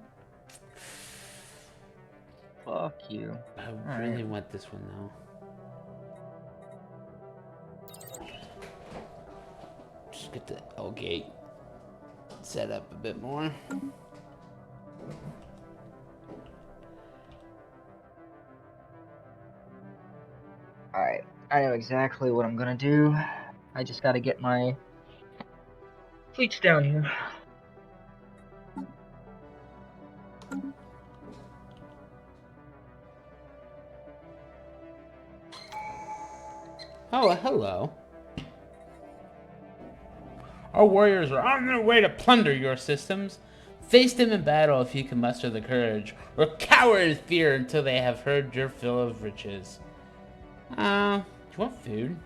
Fuck you. I really want this one though. Just get the L gate set up a bit more. Alright, I know exactly what I'm gonna do. I just gotta get my fleets down here. Oh, hello. Our warriors are on their way to plunder your systems. Face them in battle if you can muster the courage, or cower in fear until they have heard your fill of riches. Do you want food?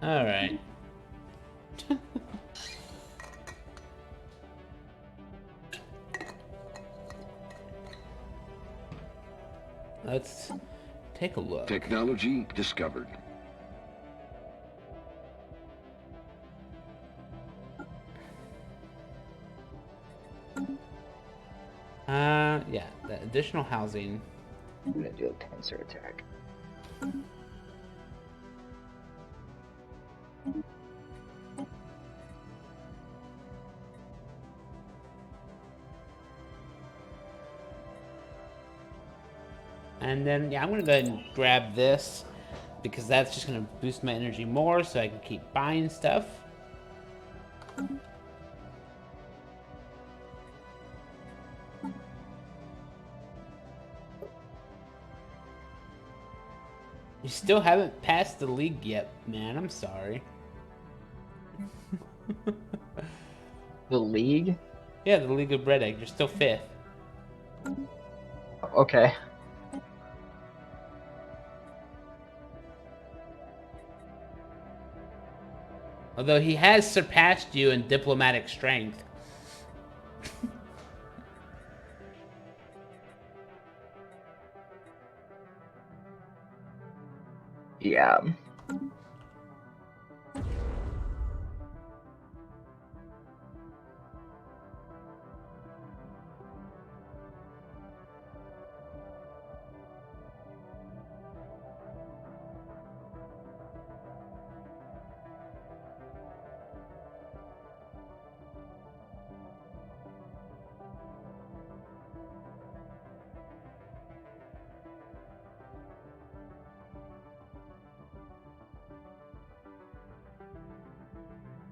Alright. Let's take a look. Technology discovered. Yeah, the additional housing. I'm gonna do a pincer attack. And then, yeah, I'm gonna go ahead and grab this because that's just gonna boost my energy more so I can keep buying stuff. You still haven't passed the league yet, man. I'm sorry. The league? Yeah, the League of Bread Egg. You're still 5th. Okay. Although he has surpassed you in diplomatic strength. Yeah.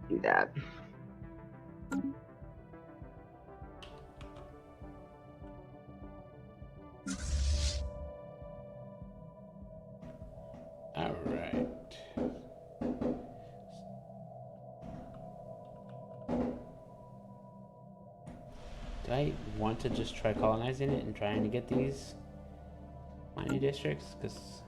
Do that. All right. Do I want to just try colonizing it and trying to get these mining districts? Because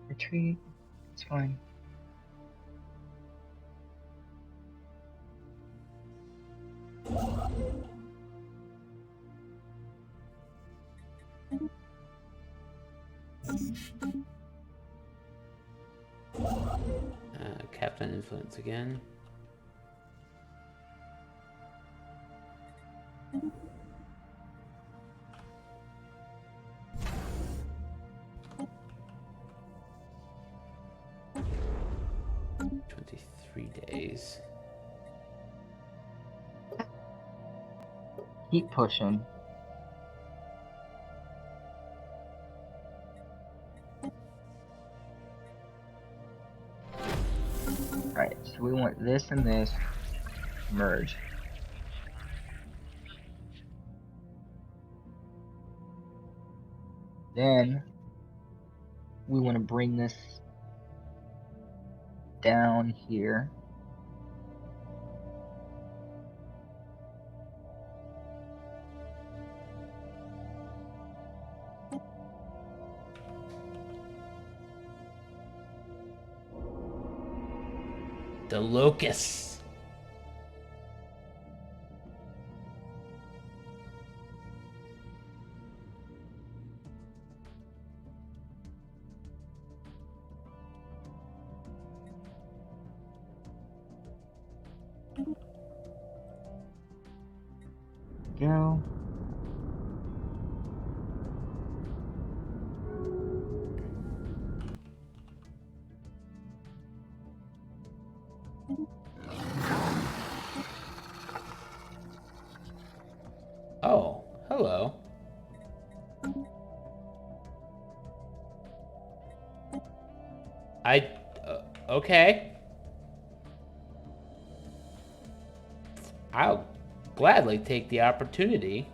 Retreat. It's fine. Captain influence again. Days. Keep pushing. Alright, so we want this and this merge. Then we want to bring this down here. The locusts. Go. Oh, hello. Okay. I'll gladly take the opportunity.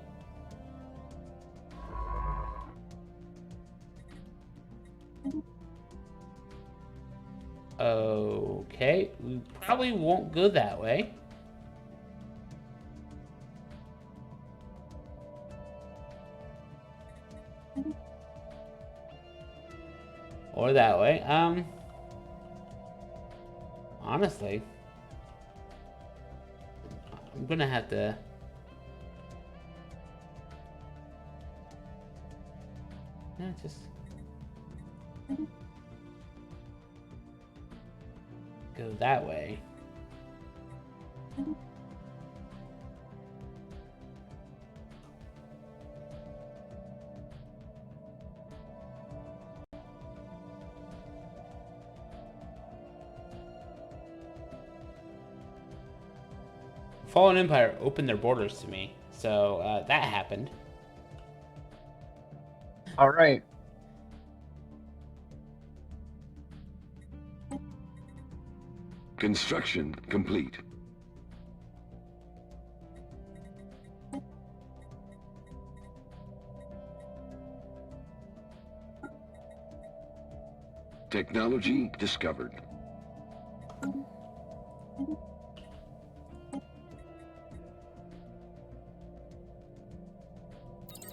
probably won't go that way. Or that way. Honestly, I'm gonna have to. Yeah, just go that way. Fallen Empire opened their borders to me, so that happened. All right. Construction complete. Technology discovered.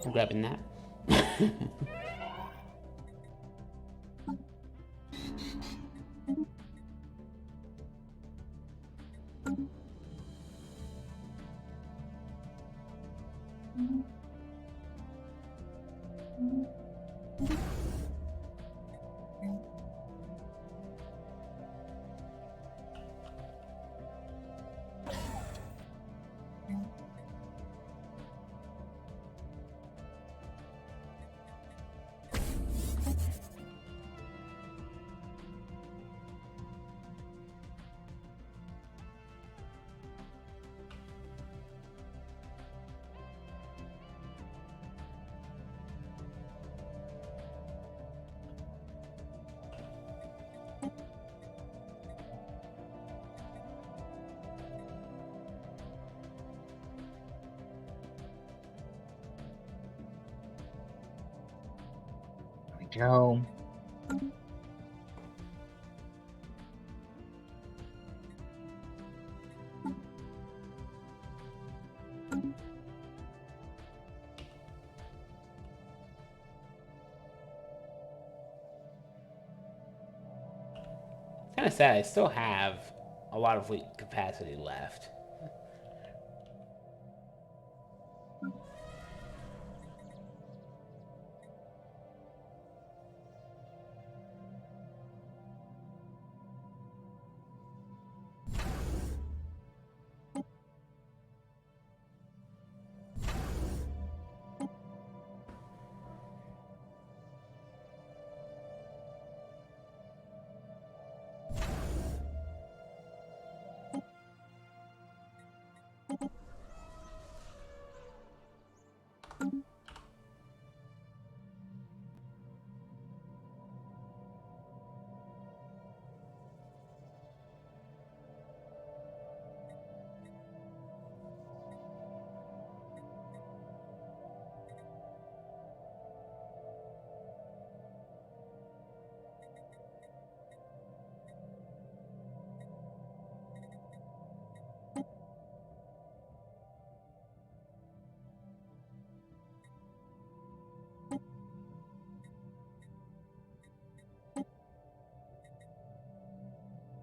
I'm grabbing that. Go. Kind of sad. I still have a lot of fleet capacity left.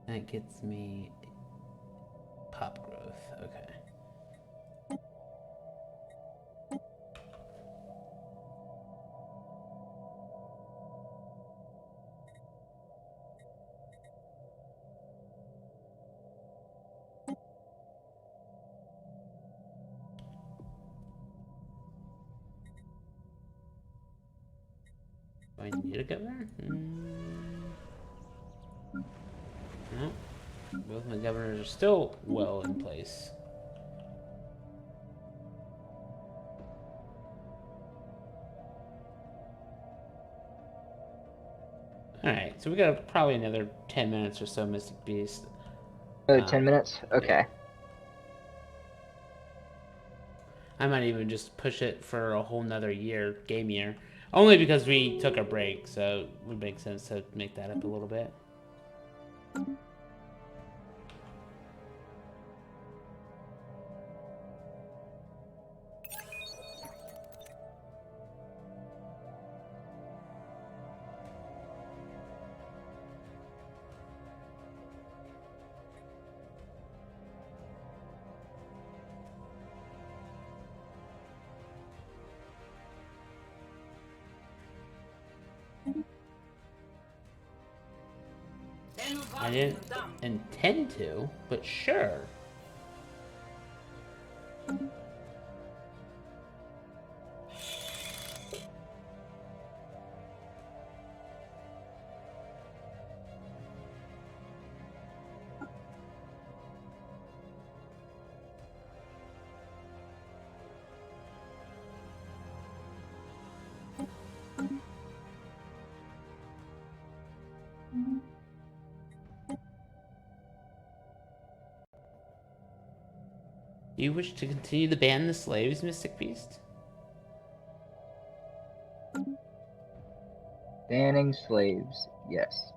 That gets me pop growth. Okay. Do I need a governor? No. Both my governors are still well in place. Alright, so we got probably another 10 minutes or so, Mystic Beast. 10 minutes? Okay. I might even just push it for a whole nother game year. Only because we took a break, so it would make sense to make that up a little bit. I didn't intend to, but sure. Do you wish to continue to ban the slaves, Mystic Beast? Banning slaves, yes.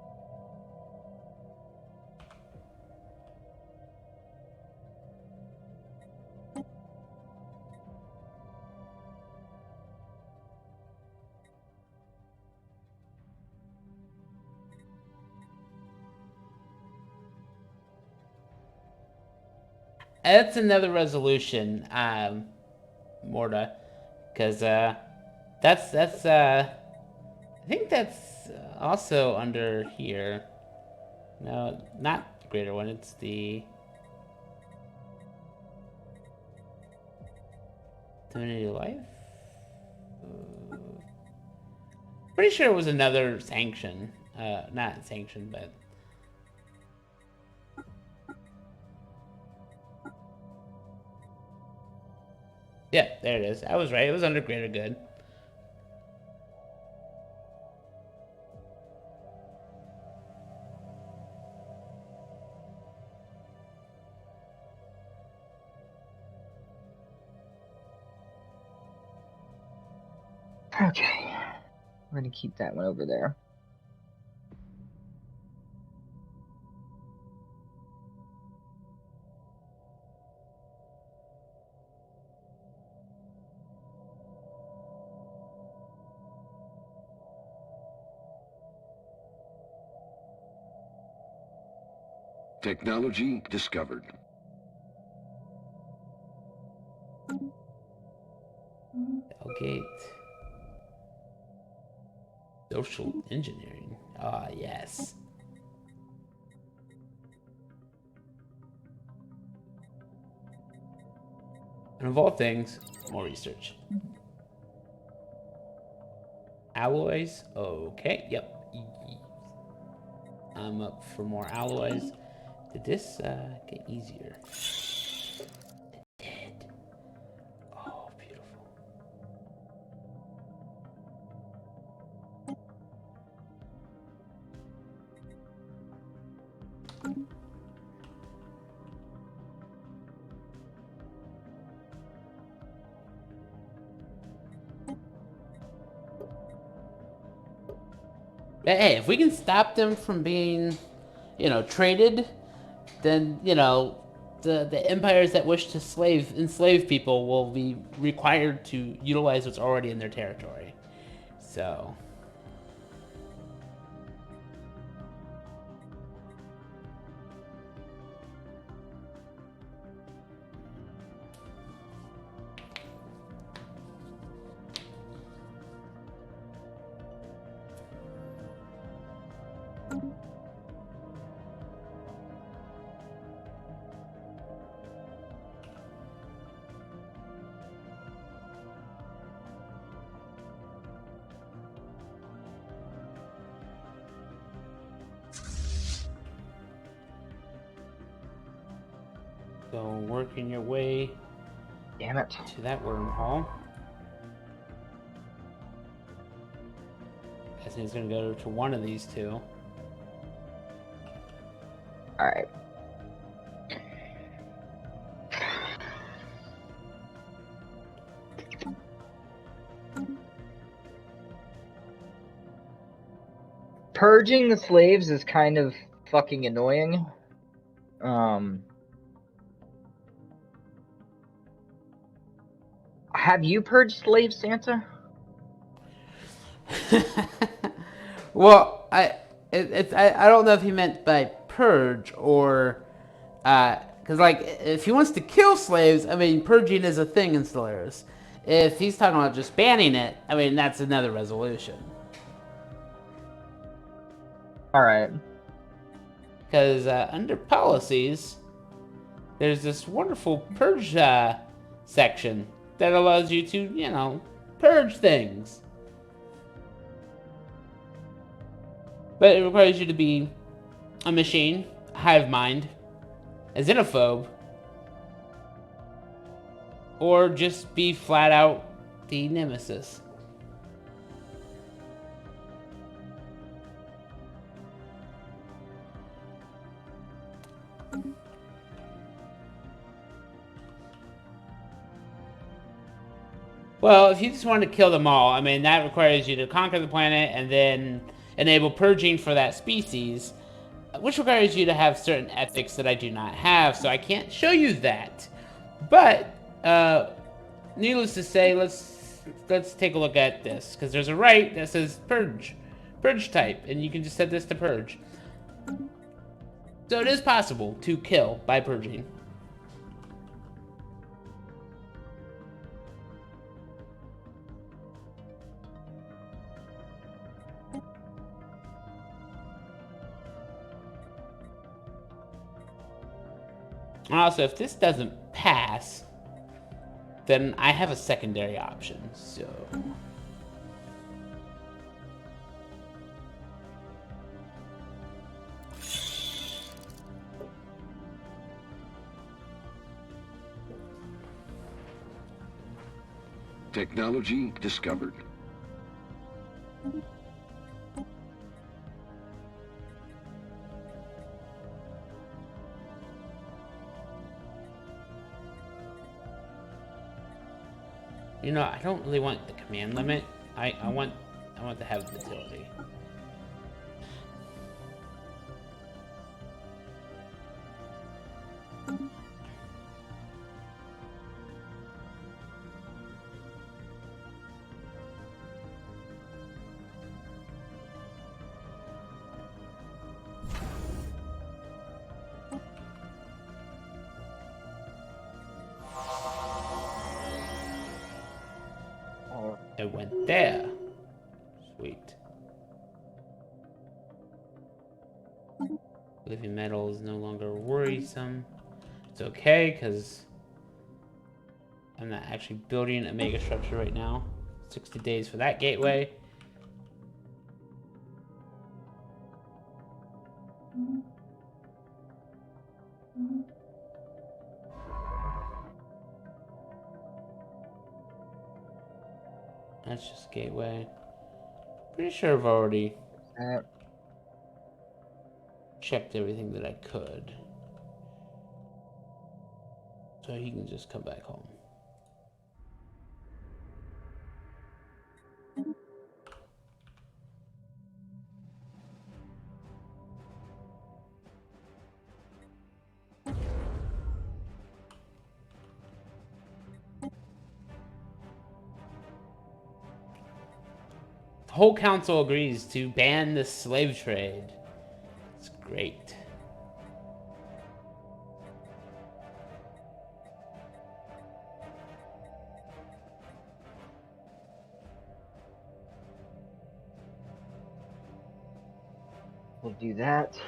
That's another resolution, Morta, because I think that's also under here. No, not the greater one. It's the Divinity Life. Pretty sure it was another sanction. Not sanction, but. Yeah, there it is. I was right. It was under greater good. Okay. We're gonna keep that one over there. Technology discovered. Gate. Social engineering. Ah, yes. And of all things, more research. Alloys. Okay, yep. I'm up for more alloys. Did this get easier? It did. Oh, beautiful. But hey, if we can stop them from being, traded, then, the empires that wish to enslave people will be required to utilize what's already in their territory. So. So working your way Damn it. to that wormhole. I think it's gonna go to one of these two. Alright. Purging the slaves is kind of fucking annoying. Have you purged slaves, Santa? Well, I don't know if he meant by purge or because if he wants to kill slaves, I mean purging is a thing in Stellaris. If he's talking about just banning it, I mean that's another resolution. Alright. Because under policies, there's this wonderful purge section that allows you to, you know, purge things. But it requires you to be a machine, a hive mind, a xenophobe, or just be flat out the nemesis. Well, if you just want to kill them all, I mean, that requires you to conquer the planet and then enable purging for that species, which requires you to have certain ethics that I do not have, so I can't show you that. But, needless to say, let's take a look at this, because there's a right that says purge type, and you can just set this to purge. So it is possible to kill by purging. Also, if this doesn't pass, then I have a secondary option, so... Technology discovered. You know, I don't really want the command limit. I want to have utility. It went there. Sweet. Living metal is no longer worrisome. It's okay, because I'm not actually building a mega structure right now. 60 days for that gateway. That's just gateway. Pretty sure I've already checked everything that I could. So he can just come back home. The whole council agrees to ban the slave trade. It's great. We'll do that.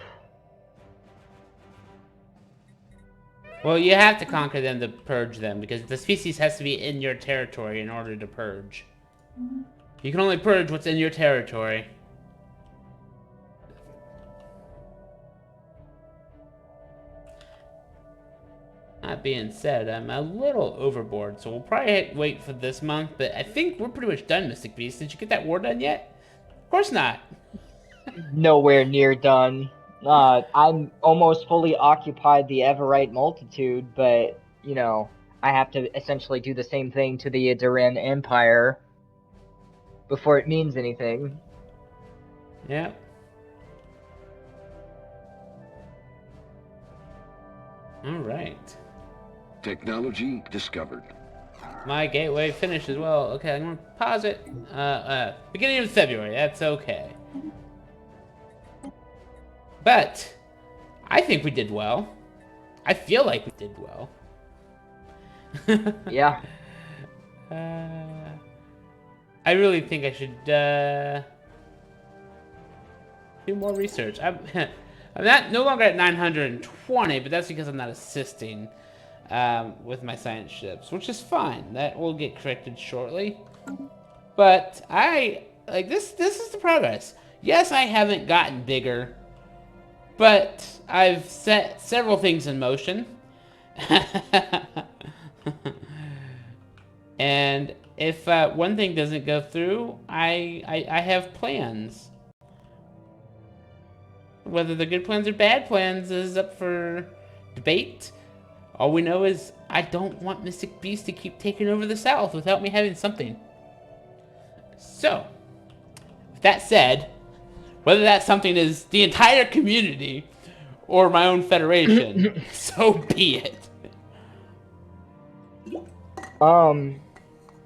Well, you have to conquer them to purge them, because the species has to be in your territory in order to purge. You can only purge what's in your territory. That being said, I'm a little overboard, so we'll probably wait for this month, but I think we're pretty much done, Mystic Beast. Did you get that war done yet? Of course not. Nowhere near done. I'm almost fully occupied the Everite multitude, but, you know, I have to essentially do the same thing to the Duran Empire before it means anything. Yeah. All right. Technology discovered. My gateway finished as well. Okay, I'm gonna pause it. Beginning of February. That's okay. But I think we did well. I feel like we did well. Yeah. I really think I should do more research. I'm no longer at 920, but that's because I'm not assisting with my science ships, which is fine. That will get corrected shortly. But this is the progress. Yes, I haven't gotten bigger, but I've set several things in motion. And if one thing doesn't go through, I have plans. Whether they're good plans or bad plans is up for debate. All we know is I don't want Mystic Beast to keep taking over the South without me having something. So, with that said, whether that something is the entire community or my own federation, so be it.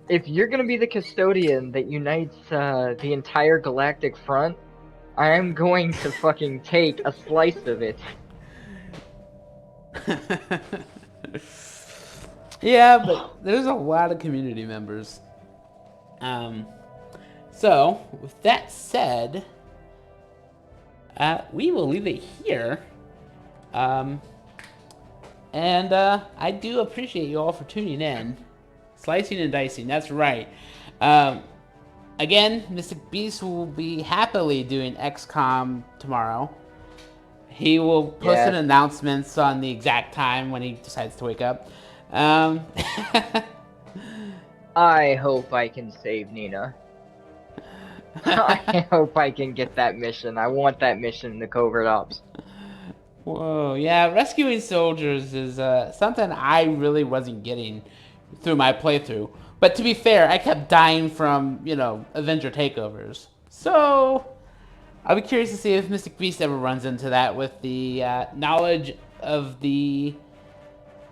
If you're gonna be the custodian that unites the entire galactic front, I am going to fucking take a slice of it. Yeah, but there's a lot of community members. So, with that said, we will leave it here. And I do appreciate you all for tuning in. Slicing and dicing, that's right. Again, Mystic Beast will be happily doing XCOM tomorrow. He will post an announcements on the exact time when he decides to wake up. I hope I can save Nina. I hope I can get that mission. I want that mission in the Covert Ops. Whoa, yeah, rescuing soldiers is something I really wasn't getting through my playthrough. But to be fair, I kept dying from, Avenger takeovers. So, I'll be curious to see if Mystic Beast ever runs into that with the knowledge of the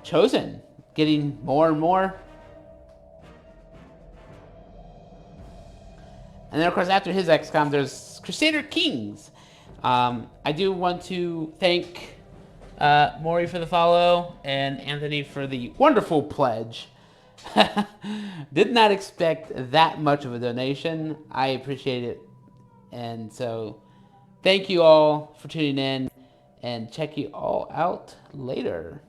Chosen getting more and more. And then, of course, after his XCOM, there's Crusader Kings. I do want to thank Maury for the follow and Anthony for the wonderful pledge. Did not expect that much of a donation. I appreciate it. And so, thank you all for tuning in, and check you all out later.